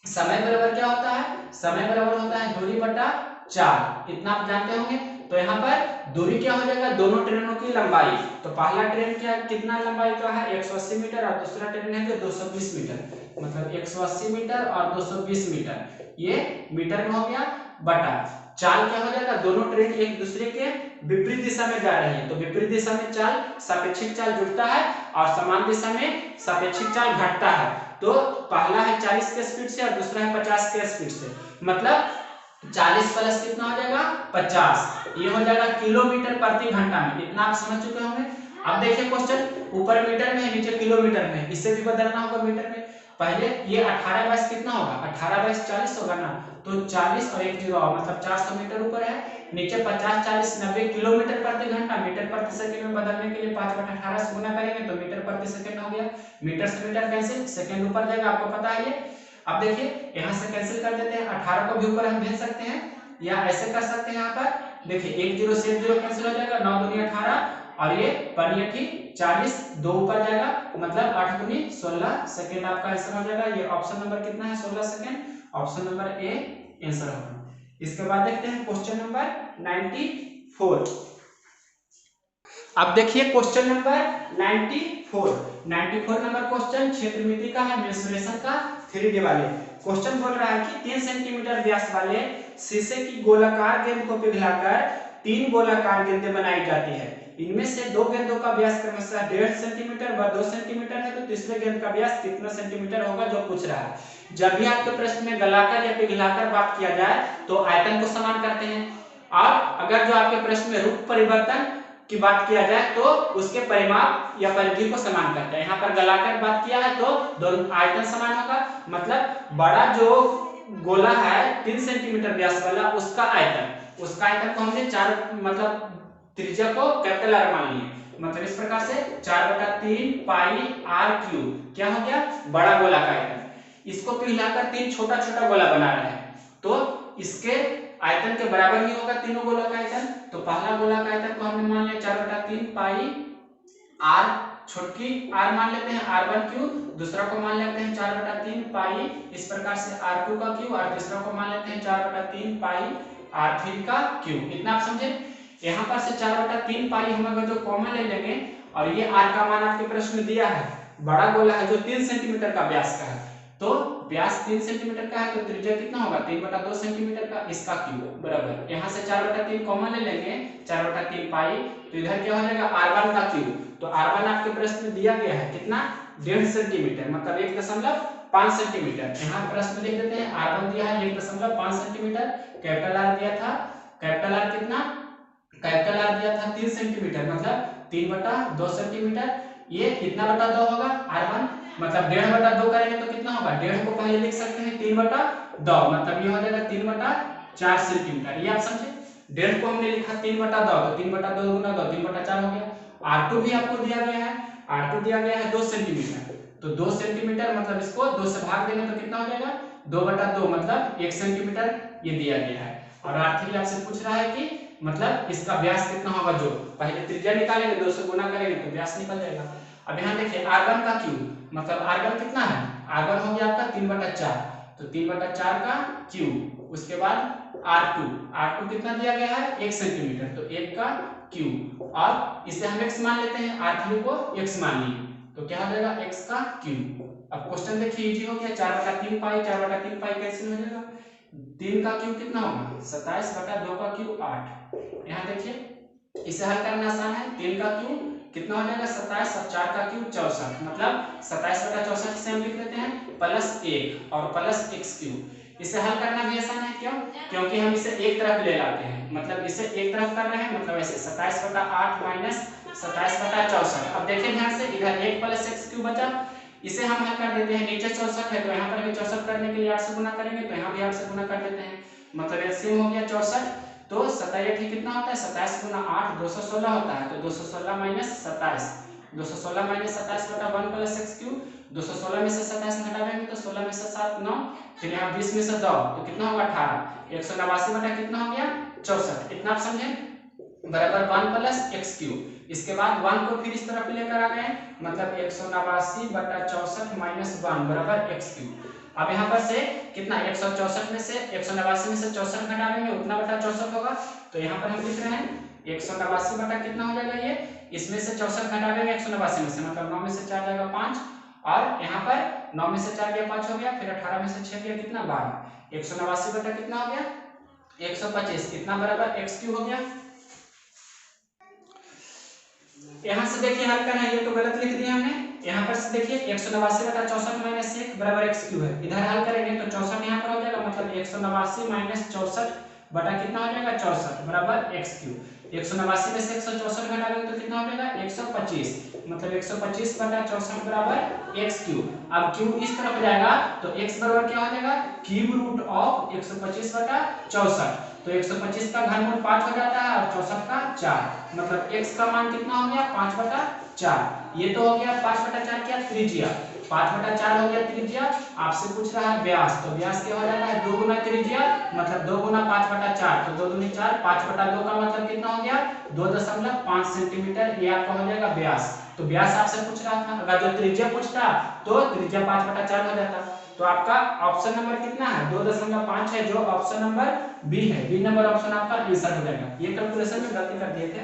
समय बराबर क्या होता है? समय बराबर होता है दूरी बटा 4। इतना आप जानते होंगे। तो यहाँ पर दूरी क्या हो जाएगा? दोनों ट्रेनों की लंबाई। तो पहला ट्रेन क्या कितना लंबाई का है? 180 मीटर और दूसरा ट्रेन है जो 220 मीटर। मतलब 180 मीटर और 220 मीटर, ये मीटर में हो गया, बटा 4 क्या हो जाएगा? दोनों ट्रेन एक दूसरे के विपरीत दिशा में जा रही है। तो विपरीत दिशा में चाल सापेक्षिक चाल जुड़ता है और समान दिशा में सापेक्षिक चाल घटता है। तो पहला है 40 के स्पीड से और दूसरा है 50 के स्पीड से। मतलब 40 प्लस कितना हो जाएगा? 50। ये हो जाएगा किलोमीटर प्रति घंटा में। इतना आप समझ चुके होंगे। अब देखिए क्वेश्चन, ऊपर मीटर में है, नीचे किलोमीटर में है। इसे भी बदलना होगा मीटर में। पहले ये 18/22 कितना होगा? 18/22 40 होगा ना। तो 40 और 1 जीरो मतलब 400 मीटर ऊपर है। नीचे 50 40 90 किलोमीटर प्रति घंटा। मीटर प्रति सेकंड में बदलने के लिए 5/18 से गुना करेंगे तो मीटर प्रति सेकंड हो गया। मीटर से मीटर कैंसिल, सेकंड ऊपर जाएगा, आपको पता है ये। अब देखिए यहाँ से कैंसिल कर देते हैं। 18 को भी ऊपर हम भेज सकते हैं या ऐसे कर सकते हैं। यहाँ पर देखिए 1 जीरो से 1 जीरो कैंसिल हो जाएगा। 9 दूनी 18 और ये 40 2 ऊपर जाएगा। मतलब 8 दूनी 16 सेकंड आपका आंसर हो जाएगा। ये ऑप्शन नंबर कितना है? 16 second. Option number A answer होगा। इसके बाद देखते हैं क्वेश्चन नंबर 94। अब देखिए क्वेश्चन नंबर 94 नंबर क्वेश्चन क्षेत्रमिति का है, मेंसुरेशन का 3D वाले। क्वेश्चन बोल रहा है कि 3 सेंटीमीटर व्यास वाले शीशे की गोलाकार गेंद को पिघलाकर 3 गोलाकार गेंदें बनाई जाती है। इनमें से 2 गेंदों का व्यास क्रमशः 1.5 सेंटीमीटर व 2 सेंटीमीटर है। तो तीसरे गेंद का व्यास कितना सेंटीमीटर होगा जो पूछ रहा है। जब भी आपके प्रश्न में गलाकर या पिघलाकर बात किया जाए तो आयतन को समान करते हैं, और अगर जो आपके प्रश्न में रूप परिवर्तन की बात किया जाए तो उसके परिमाप या परिधि को समान करते हैं। यहाँ पर गलाकर बात किया है तो दोनों आयतन समान होगा। मतलब बड़ा जो गोला है 3 सेंटीमीटर व्यास वाला, उसका आयतन को हमने 4 मतलब त्रिज्या को कैपिटल आर मान लिए। मतलब इस प्रकार से 4/3 पाई आर क्यूब क्या हो गया? बड़ा गोला का आयतन। इसको पिघलाकर 3 छोटा छोटा गोला बना रहे हैं तो इसके आयतन के बराबर ही होगा तीनों गोला का आयतन। तो पहला गोला का आयतन को हमने मान लिया 4/3 पाई आर, छोटकी आर मान लेते हैं r1 क्यूब। दूसरा को मान लेते हैं 4/3 पाई इस प्रकार से r2 का क्यूब, और तीसरा को मान लेते हैं 4/3 पाई r3 का क्यूब। इतना आप समझे। यहाँ पर से 4/3 पाई हम अगर जो कॉमन ले लेंगे और ये r का मान आपके प्रश्न में दिया है, बड़ा गोला है जो 3 सेंटीमीटर का व्यास का है। तो व्यास 3 सेंटीमीटर का है तो त्रिज्या कितना होगा? 3/2 सेंटीमीटर का, इसका क्यूब बराबर। यहाँ से 4/3 कॉमन ले लेंगे 4/3 पाई, तो इधर क्या हो जाएगा? r1 का क्यूब। तो r1 आपके प्रश्न में दिया गया है कितना? 1.5 सेंटीमीटर मतलब 1.5 सेंटीमीटर। यहाँ प्रश्न लिख देते हैं r1 दिया है 1.5 सेंटीमीटर। कैपिटल R दिया था, कैपिटल R कितना? कैपिटल R दिया था 3 सेंटीमीटर मतलब 3/2 सेंटीमीटर। ये कितना बटा 2 होगा? r1 मतलब 1.5/2 करेंगे तो कितना होगा? 1.5 को पहले लिख सकते हैं 3/2 मतलब ये हो जाएगा 3/4 सेंटीमीटर। ये आप समझे। 1.5 को हमने लिखा 3/2 तो 3/2 गुना 2 3/4 हो गया। r2 भी आपको दिया गया है, r2 दिया गया है 2 सेंटीमीटर। तो 2 सेंटीमीटर मतलब इसको 2 से भाग देंगे तो कितना हो जाएगा? 2/2 मतलब 1 सेंटीमीटर ये दिया गया है। और r3 आपसे पूछ रहा है कि मतलब इसका व्यास कितना होगा। जो पहले त्रिज्या निकालेंगे 2 से गुना करेंगे तो व्यास निकल जाएगा। अब यहाँ देखिए r1 का क्यूब मतलब r1 कितना है? r1 हो गया आपका 3/4 तो 3/4 का क्यूब। उसके बाद r2 कितना दिया गया है? 1 सेंटीमीटर तो 1 का क्यूब, और इसे हम x मान लेते हैं, r3 को x मान लिए तो क्या हो जाएगा? x का क्यूब। अब क्वेश्चन देखिए इजी हो गया। 4/3 पाई कैंसिल हो जाएगा। 3 का क्यूब कितना होगा? 27/2 का क्यूब 8। यहाँ देखिए इसे हल करना आसान है। 3 का क्यूब कितना हो जाएगा? 27 और 4 का क्यूब 64 मतलब 27/64 से हम लिख देते हैं +1 और प्लस x क्यूब। इसे हल करना भी आसान है। क्यों? क्योंकि हम इसे एक तरफ ले लाते हैं, मतलब इसे एक तरफ कर रहे हैं, मतलब ऐसे 27/8 माइनस 27/64। अब देखिए ध्यान से, इधर 1 प्लस x क्यूब बचा, इसे हम हल कर देते हैं। नीचे 64 है तो यहाँ पर भी 64 करने के लिए 8 से गुना करेंगे तो यहाँ भी 8 से गुना कर देते हैं। मतलब एलसीएम हो गया 64। तो 27 कितना होता है? 27 गुना 8 216 होता है। तो 216 माइनस 27 216 माइनस 27 बटा 1 प्लस एक्स क्यूब। 216 में से 27 घटा देंगे तो 16 में से 7 9, फिर यहाँ 20 में से 2 तो कितना होगा 18। 189 बटा कितना हो गया 64। इतना आप समझे, बराबर 1 प्लस एक्स क्यूब। इसके बाद 1 को फिर इस तरफ लेकर आ गए, मतलब 189 बटा 64 माइनस 1 बराबर एक्स क्यूब। अब यहाँ पर से कितना 164 में से 189 में से 64 घटा देंगे, उतना बटा 64 होगा। तो यहाँ पर हम लिख रहे हैं 189 बटा कितना हो जाएगा ये, इसमें से 64 घटा देंगे 189 में से, मतलब 9 में से 4 जाएगा 5, और यहाँ पर 9 में से 4 गया 5 हो गया, फिर 18 में से 6 गया कितना 12। 189 बटा कितना हो गया 125, इतना बराबर एक्स क्यूब हो गया। यहाँ से देखिए हल करना है, ये तो गलत लिख दिया हमने। यहाँ पर से देखिए 189 बटा 64 माइनस 1 बराबर एक्स क्यूब है, इधर हल करेंगे तो 64 यहाँ पर हो जाएगा, मतलब 189 माइनस 64 बटा कितना हो जाएगा 64 बराबर एक्स क्यूब। 189 में से 164 घटा देंगे तो कितना हो जाएगा 125, मतलब 125 बटा 64 बराबर एक्स क्यूब। अब क्यूब इस तरफ जाएगा तो x बराबर क्या हो जाएगा क्यूब रूट ऑफ 125 बटा 64। तो 125 का घनमूल 5 हो जाता है और 64 का 4, मतलब x का मान कितना हो गया 5 बटा 4। ये तो हो गया 5 बटा 4 क्या त्रिज्या, 5 बटा 4 हो गया त्रिज्या। आपसे पूछ रहा है व्यास, तो व्यास क्या हो जाता है 2 गुना त्रिज्या, मतलब 2 गुना 5 बटा 4, तो 2 दूनी 4, 5 बटा 2 का मतलब कितना हो गया 2.5 सेंटीमीटर, ये आपका हो जाएगा व्यास। तो व्यास आपसे पूछ रहा था, अगर जो त्रिज्या पूछता तो त्रिज्या 5 बटा 4 हो जाता। तो आपका ऑप्शन नंबर कितना है 2.5 है, जो ऑप्शन नंबर बी है, बी नंबर ऑप्शन आपका आंसर हो जाएगा। ये कैलकुलेशन में गलती कर दिए थे।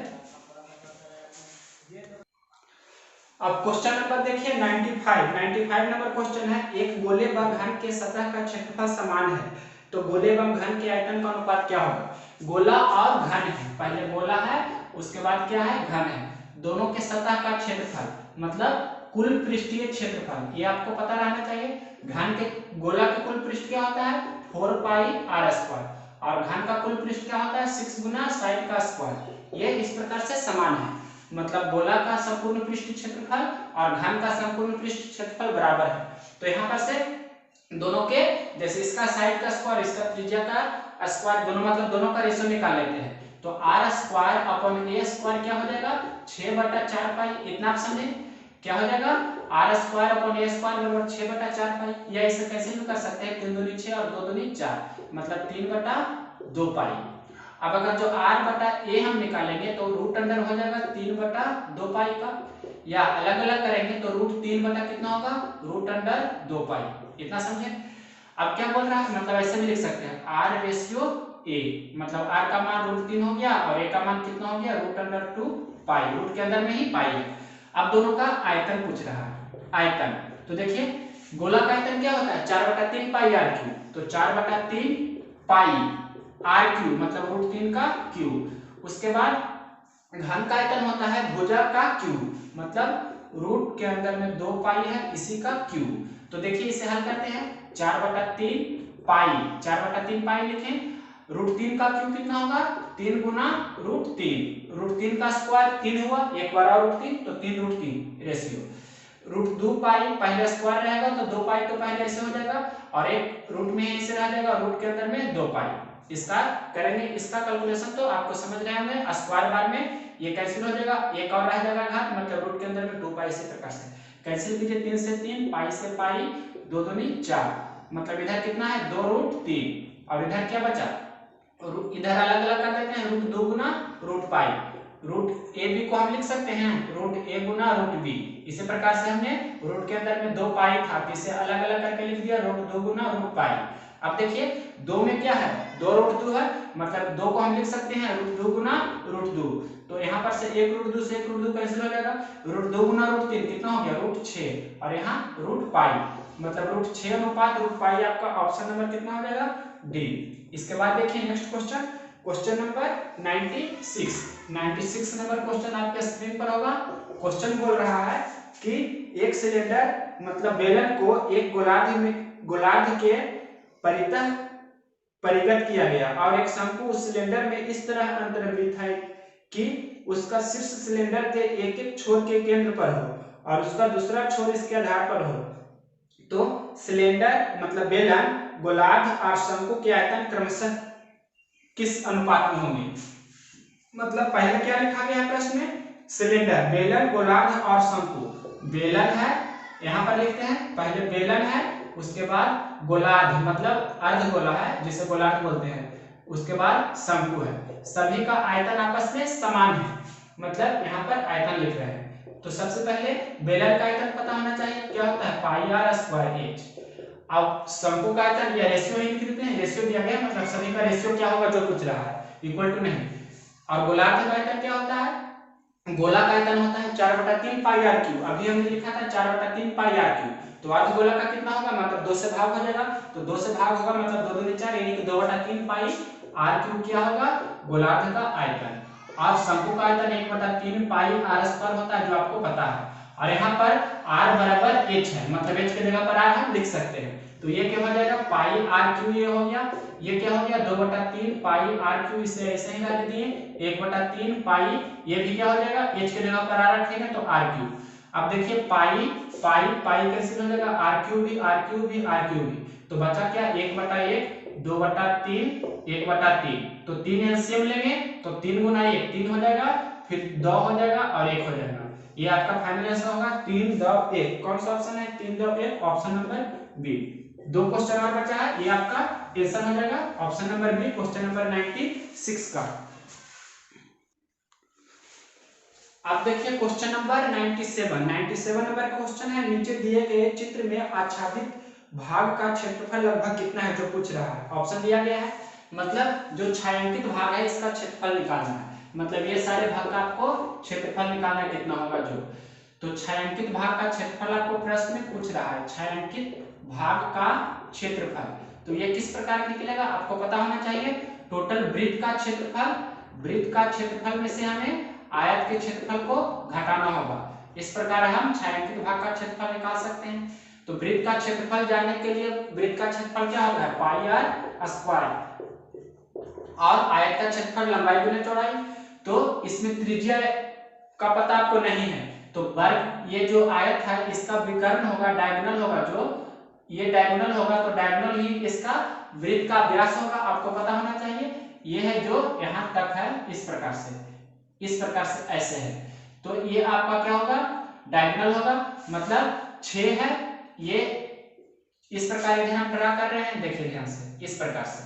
अब क्वेश्चन नंबर देखिए 95 नंबर क्वेश्चन है, एक गोले व घन के सतह का क्षेत्रफल समान है, तो गोले व घन के आयतन का अनुपात क्या होगा। गोला और घन है, पहले गोला है उसके बाद क्या है घन है, दोनों के सतह का क्षेत्रफल मतलब कुल पृष्ठीय क्षेत्रफल, ये आपको पता रहना चाहिए। घन के गोला का कुल पृष्ठ क्या होता है 4 पाई r स्क्वायर, और घन का कुल पृष्ठ क्या होता है 6 गुना साइन का स्क्वायर। ये इस प्रकार से समान है, मतलब गोला का संपूर्ण पृष्ठ क्षेत्रफल और घन का संपूर्ण पृष्ठ क्षेत्रफल बराबर है। तो यहाँ पर से दोनों के, जैसे इसका साइड का स्क्वायर इसका त्रिज्या का स्क्वायर, दोनों मतलब दोनों का रेशियो निकाल लेते हैं, तो r square upon a square क्या हो जाएगा 6 बटा 4 पाई। इतना आप समझे क्या हो जाएगा r square upon a square बराबर 6 बटा 4 पाई, या इसे कैसे भी कर सकते हैं 3 दूनी 6 और 2 दूनी 4, मतलब 3 बटा 2 पाई। अब अगर जो r बटा a हम निकालेंगे तो रूट अंडर हो जाएगा 3 बटा 2 पाई का, या अलग अलग करेंगे तो रूट 3 बटा कितना होगा रूट अंडर 2 पाई। इतना समझे। अब क्या बोल रहा है, मतलब ऐसे भी लिख सकते हैं r रेशियो a, मतलब r का मान रूट 3 हो गया और a का मान कितना हो गया रूट अंडर 2 पाई, रूट के अंदर में ही पाई है। अब दोनों का आयतन पूछ रहा है, आयतन तो देखिए गोला का आयतन क्या होता है 4 बटा 3 पाई r क्यूब, तो 4 बटा 3 पाई r क्यूब मतलब रूट 3 का क्यूब। उसके बाद घन का आयतन होता है भुजा का क्यूब, मतलब रूट के अंदर में 2 पाई है इसी का क्यूब। तो देखिए इसे हल करते हैं 4 बटा 3 पाई, 4 बटा 3 पाई लिखें, रूट 3 का क्यूब कितना होगा 3 गुना रूट 3, रूट 3 का स्क्वायर 3 हुआ, एक बार और रूट 3 तो 3 रूट 3 रेशियो, रूट 2 पाई पहले स्क्वायर रहेगा तो 2 पाई तो पहले ऐसे हो जाएगा, और एक रूट में ऐसे रह जाएगा, रूट के अंदर में 2 पाई। इसका करेंगे, इसका कैलकुलेशन तो आपको समझ रहे होंगे, स्क्वायर बार में ये कैंसिल हो जाएगा, एक और रह जाएगा घात, मतलब रूट के अंदर में 2 पाई इसी प्रकार से कैंसिल कीजिए, 3 से 3 पाई से पाई 2 दूनी 4, मतलब इधर कितना है 2 रूट 3, और इधर क्या बचा इधर अलग अलग कर देते हैं, रूट 2 गुना root pi, root A B को हम लिख सकते हैं रूट ए गुना रूट बी। इसी प्रकार से हमने रूट के अंदर में 2 पाई था, इसे अलग अलग करके लिख दिया रूट 2 गुना रूट पाई। अब देखिए 2 में क्या है 2 रूट 2 है, मतलब 2 को हम लिख सकते हैं रूट 2 गुना रूट 2, तो यहाँ पर से 1 रूट 2 से 1 रूट 2 कैंसिल हो जाएगा, रूट 2 गुना रूट 3 कितना हो गया रूट 6, और यहाँ रूट पाई, मतलब रूट 6 अनुपात रूट पाई, आपका ऑप्शन नंबर कितना हो जाएगा डी। इसके बाद देखिए next question, question number 96 number question आपके स्क्रीन पर होगा। क्वेश्चन बोल रहा है कि एक सिलेंडर मतलब बेलन को एक गोलार्ध के परितः परिगत किया गया, और एक शंकु उस सिलेंडर में इस तरह अंतर्वृत्त है कि उसका शीर्ष सिलेंडर के एक एक छोर के केंद्र पर हो और उसका दूसरा छोर इसके आधार पर हो, तो सिलेंडर मतलब बेलन गोलार्ध और शंकु के आयतन क्रमशः किस अनुपात में होंगे। मतलब पहले क्या लिखा गया है प्रश्न में सिलेंडर, बेलन, गोलार्ध और शंकु। बेलन है, यहाँ पर लिखते हैं, पहले बेलन है, उसके बाद गोलार्ध मतलब अर्धगोला है जिसे गोलार्ध बोलते हैं, उसके बाद शंकु है। सभी का आयतन आपस में समान है, मतलब यहाँ पर आयतन लिख रहे हैं। तो सबसे पहले बेलन का आयतन पता होना चाहिए, क्या होता है पाई आर स्क्वायर एच। अब शंकु का आयतन या रेशियो ही लिख देते हैं, रेशियो दिया गया मतलब सभी का रेशियो क्या होगा जो पूछ रहा है, इक्वल टू नहीं। और गोलार्ध का आयतन क्या होता है, गोला का आयतन होता है 4/3 पाई आर क्यू। अभी हमने लिखा था 4/3 पाई आर क्यू, तो अर्धगोला का कितना होगा, मतलब 2 से भाग हो जाएगा, तो 2 से भाग होगा मतलब 2 दूनी 4 यानी कि 2/3 पाई आर क्यू क्या होगा, गोलार्ध का आयतन। और शंकु का आयतन 1/3 पाई आर स्क्वायर होता है जो आपको पता है। और यहाँ पर r बराबर h है, मतलब h की जगह पर r हम लिख सकते हैं, तो ये क्या हो जाएगा पाई आर क्यू, ये हो गया, ये क्या हो गया 2/3 पाई आर क्यू, इसे ऐसे ही रख दिए 1/3 पाई, ये भी क्या हो जाएगा h की जगह पर r रखेंगे तो आर क्यू। अब देखिए पाई पाई पाई कैंसिल हो जाएगा, आर क्यू भी आर क्यू भी आर क्यू भी, तो बचा क्या 1/1 2/3 1/3, तो 3 एलसीएम लेंगे तो 3 गुना 1 3 हो जाएगा, फिर 2 हो जाएगा और 1 हो जाएगा। ये आपका फाइनल आंसर होगा 3 2 1। कौन सा ऑप्शन है 3 2 1, ऑप्शन नंबर बी। 2 क्वेश्चन और बचा है, ये आपका आंसर हो जाएगा option number B, question number 96 का। अब देखिए क्वेश्चन नंबर 97 नंबर क्वेश्चन है, नीचे दिए गए चित्र में आच्छादित भाग का क्षेत्रफल लगभग कितना है जो पूछ रहा है। ऑप्शन दिया गया है, मतलब जो छायांकित भाग है इसका क्षेत्रफल निकालना है, मतलब ये सारे भाग का आपको क्षेत्रफल निकालना कितना होगा जो। तो छायांकित भाग का क्षेत्रफल आपको प्रश्न में पूछ रहा है, छायांकित भाग का क्षेत्रफल, तो ये किस प्रकार निकलेगा आपको पता होना चाहिए। टोटल वृत्त का क्षेत्रफल, वृत्त का क्षेत्रफल में से हमें आयत के क्षेत्रफल को घटाना होगा, इस प्रकार हम छायांकित भाग का क्षेत्रफल निकाल सकते हैं। तो वृत्त का क्षेत्रफल जानने के लिए वृत्त का क्षेत्रफल क्या होता है पाई आर स्क्वायर, और आयत का क्षेत्रफल लंबाई गुना चौड़ाई। तो इसमें त्रिज्या का पता आपको नहीं है, तो वर्ग ये जो आयत है इसका विकर्ण होगा, डायगोनल होगा, जो ये डायगोनल होगा तो डायगोनल ही इसका वृत्त का व्यास होगा, आपको पता होना चाहिए। ये है जो यहाँ तक है, इस प्रकार से ऐसे है, तो ये आपका क्या होगा डायगोनल होगा, मतलब 6 है, ये इस प्रकार इधर हम ड्रा कर रहे हैं, देखिए ध्यान से इस प्रकार से,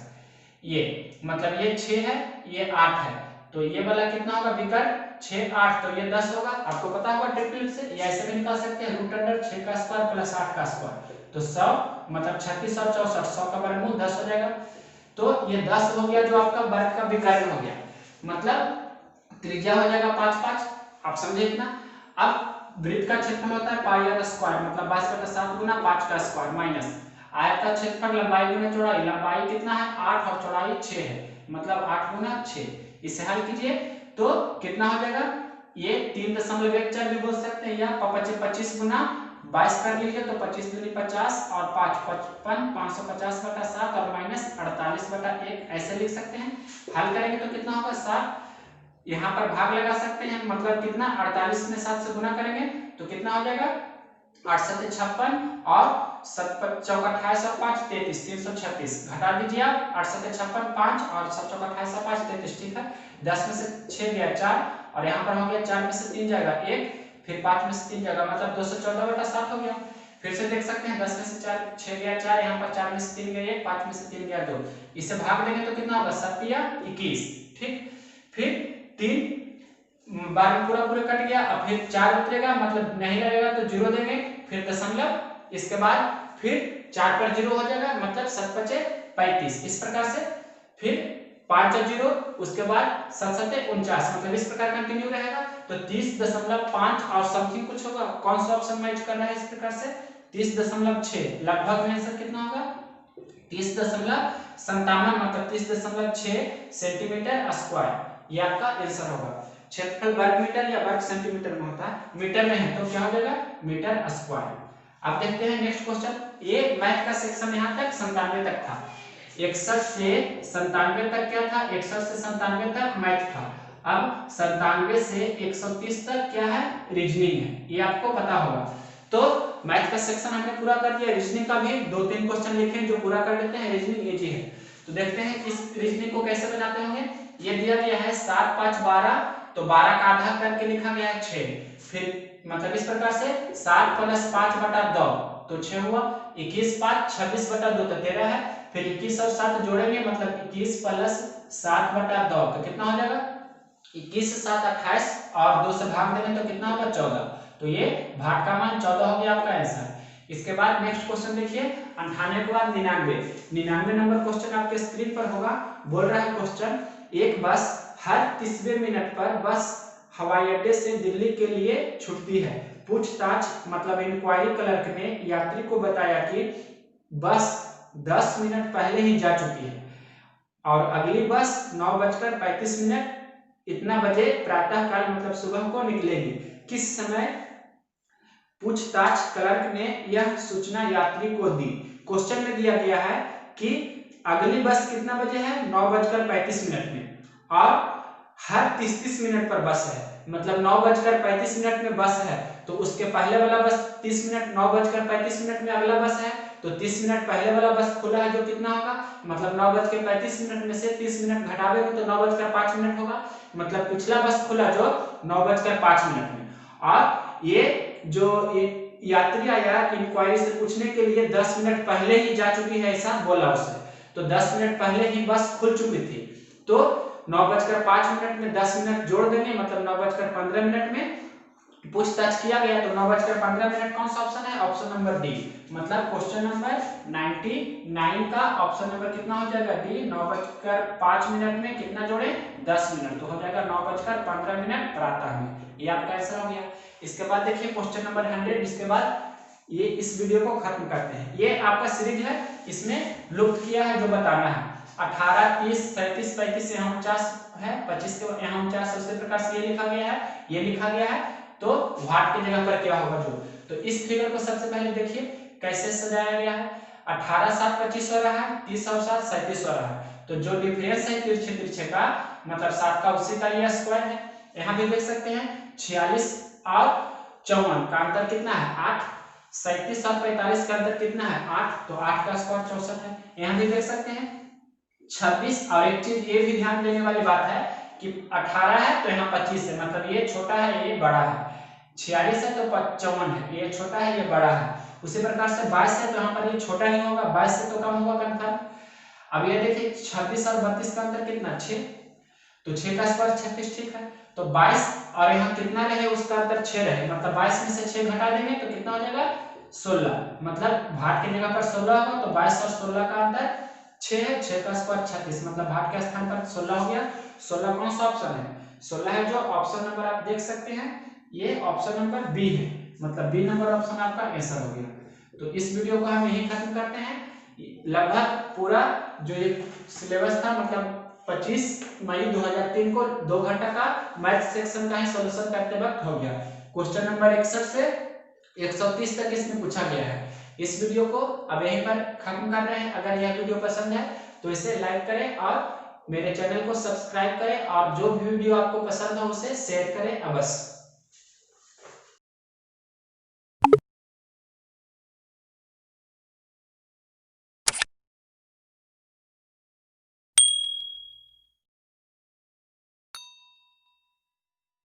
ये मतलब ये 6 है, ये 8 है, तो ये वाला कितना होगा विकर्ण 6 8, तो ये 10 होगा, आपको पता होगा ट्रिपल से, या ऐसे भी निकाल सकते हैं रूट अंडर 6 का स्क्वायर प्लस 8 का स्क्वायर, तो 100 मतलब 36 और 64, 100 का वर्गमूल 10 हो जाएगा। तो ये 10 हो गया जो आपका वर्ग का विकर्ण हो गया, मतलब त्रिज्या हो जाएगा 5 5, आप समझे इतना। अब वृत्त का क्षेत्रफल होता है पाई आर स्क्वायर, मतलब 22/7 गुना 5 का स्क्वायर माइनस आयत का क्षेत्रफल लंबाई गुना चौड़ाई, लंबाई कितना है 8 और चौड़ाई 6 है, मतलब 8 गुना 6, इसे हल कीजिए तो कितना हो जाएगा, ये 3.14 भी बोल सकते हैं, या 25 गुना 22 कर लीजिए तो 25 दूनी 50 और 5 55 550/7 और माइनस 48/1 ऐसे लिख सकते हैं। हल करेंगे तो कितना होगा 7, यहाँ पर भाग लगा सकते हैं, मतलब कितना 48 में 7 से गुना करेंगे तो कितना हो जाएगा 8 7 56 और 7 चौका 28 और 5 33 336, घटा दीजिए आप 8 7 56 5 और 7 चौका 28 और 5 33, ठीक है। 10 में से 6 गया 4 और यहाँ पर हो गया 4 में से 3 जाएगा 1, फिर 5 में से 3 जाएगा, मतलब 214/7 हो गया। फिर से देख सकते हैं 10 में से 4 6 गया 4, यहाँ पर 4 में से 3 गया 1, 5 में से 3 गया 2, इसे भाग देंगे तो कितना होगा 7 या 21, ठीक। फिर 3 बार में पूरा कट गया, अब फिर 4 उतरेगा, मतलब नहीं रहेगा तो 0 देंगे, फिर दशमलव, इसके बाद फिर 4 पर 0 हो जाएगा, मतलब 7 5 35, इस प्रकार से फिर 5 0, उसके बाद 7 7 49, मतलब इस प्रकार कंटिन्यू रहेगा। तो 30.5 और समथिंग कुछ होगा, कौन सा ऑप्शन मैच कर रहा है इस प्रकार से 30.6, लगभग में आंसर कितना होगा 30.57, मतलब 30.6 सेंटीमीटर स्क्वायर, ये आपका आंसर होगा। क्षेत्रफल वर्ग मीटर या वर्ग सेंटीमीटर में होता है, मीटर में है तो क्या हो जाएगा मीटर स्क्वायर। अब देखते हैं नेक्स्ट क्वेश्चन, ये मैथ का सेक्शन यहाँ तक 97 तक था, 61 से 97 तक क्या था, 61 से 97 तक मैथ था। अब 97 से 130 तक क्या है रीजनिंग है, ये आपको पता होगा। तो मैथ का सेक्शन हमने पूरा कर दिया, रीजनिंग का भी 2-3 क्वेश्चन लिखे जो पूरा कर लेते हैं, रीजनिंग इजी है। तो देखते हैं इस रीजनिंग को कैसे बनाते होंगे। ये दिया गया है 7 5 12 तो 12 का आधा करके लिखा गया है 6। फिर मतलब इस प्रकार से 7 + 5/2 तो 6 हुआ। 21 5 26/2 तो 13 है। फिर 21 और 7 जोड़ेंगे मतलब 21 + 7/2 तो कितना हो जाएगा 21 7 28 और 2 से भाग देंगे तो कितना होगा 14। तो ये भाट का मान 14 हो गया आपका आंसर। इसके बाद नेक्स्ट क्वेश्चन देखिए 98 के बाद 99 नंबर क्वेश्चन आपके स्क्रीन पर होगा। बोल रहा है क्वेश्चन, एक बस हर 30वें मिनट पर बस हवाई अड्डे से दिल्ली के लिए छूटती है। पूछताछ मतलब इंक्वायरी क्लर्क ने यात्री को बताया कि बस 10 मिनट पहले ही जा चुकी है और अगली बस 9:35 इतना बजे प्रातः काल मतलब सुबह को निकलेगी। किस समय पूछताछ क्लर्क ने यह सूचना यात्री को दी। क्वेश्चन में दिया गया है कि अगली बस कितना बजे है 9:35 में और हर 30 मिनट पर बस है मतलब 9:35 में बस है तो उसके पहले वाला बस 30 मिनट 9:35 में अगला बस है तो 30 मिनट पहले वाला बस खुला है जो कितना होगा मतलब 9:35 में से 30 मिनट घटावेंगे तो 9:05 होगा मतलब पिछला बस खुला जो 9:05 में। और ये जो यात्री आया इंक्वायरी से पूछने के लिए 10 मिनट पहले ही जा चुकी है ऐसा बोला उसे। तो 10 मिनट पहले ही बस खुल चुकी थी तो 9:05 में 10 मिनट जोड़ देंगे मतलब 9:15 में पूछताछ किया गया तो 9:15 कौन सा ऑप्शन है ऑप्शन नंबर डी। मतलब क्वेश्चन नंबर 99 का ऑप्शन नंबर कितना हो जाएगा डी। 9:05 में कितना जोड़े 10 मिनट तो हो जाएगा 9:15 प्रातः में। ये आपका आंसर हो गया। इसके बाद देखिए क्वेश्चन नंबर 100। इसके बाद ये इस वीडियो को खत्म करते हैं। ये आपका सीरीज है इसमें लुप्त किया है जो बताना है 18 30 37 35 यहाँ 49 है 25 के यहाँ 49 उसी प्रकार से ये लिखा गया है ये लिखा गया है तो व्हाट की जगह पर क्या होगा जो। तो इस फिगर को सबसे पहले देखिए कैसे सजाया गया है 18 7 25 हो रहा है 30 और 7 37 हो रहा है तो जो डिफरेंस है तिरछे तिरछे का मतलब 7 का उसी का ये स्क्वायर है। यहाँ भी देख सकते हैं 46 और 54 का अंतर कितना है 8 37 और 45 का अंतर कितना है 8 तो 8 का स्क्वायर 64 है। यहाँ भी देख सकते हैं 26 और एक चीज ये भी ध्यान देने वाली बात है कि 18 है तो यहाँ 25 है मतलब ये छोटा है ये बड़ा है। 46 है तो 55 है ये छोटा है ये बड़ा है। उसी प्रकार से 22 है तो यहाँ पर ये छोटा ही होगा 22 से तो कम होगा कंफर्म। अब ये देखिए 26 और 32 का अंतर कितना 6 तो 6 का स्क्वायर 36 ठीक है। तो 22 और यहाँ कितना रहे उसका अंतर 6 रहे मतलब 22 में से 6 घटा देंगे तो कितना हो जाएगा 16 मतलब भाट की जगह पर 16 होगा तो 22 और 16 का अंतर 6 है 6 का स्क्वायर 36 मतलब भाट के स्थान पर 16 हो गया। 16 कौन सा ऑप्शन है 16 है जो ऑप्शन नंबर आप देख सकते हैं ये ऑप्शन नंबर बी है मतलब बी नंबर ऑप्शन आपका आंसर हो गया। तो इस वीडियो को हम यही खत्म करते हैं। लगभग पूरा जो ये सिलेबस था मतलब 25 मई 2003 को 2 घंटा का मैथ सेक्शन का ही सॉल्यूशन करते वक्त हो गया। क्वेश्चन नंबर 61 से 130 तक इसमें पूछा गया है। इस वीडियो को अब यहीं पर खत्म कर रहे हैं। अगर यह वीडियो पसंद है तो इसे लाइक करें और मेरे चैनल को सब्सक्राइब करें और जो भी वीडियो आपको पसंद हो उसे शेयर करें अवश्य।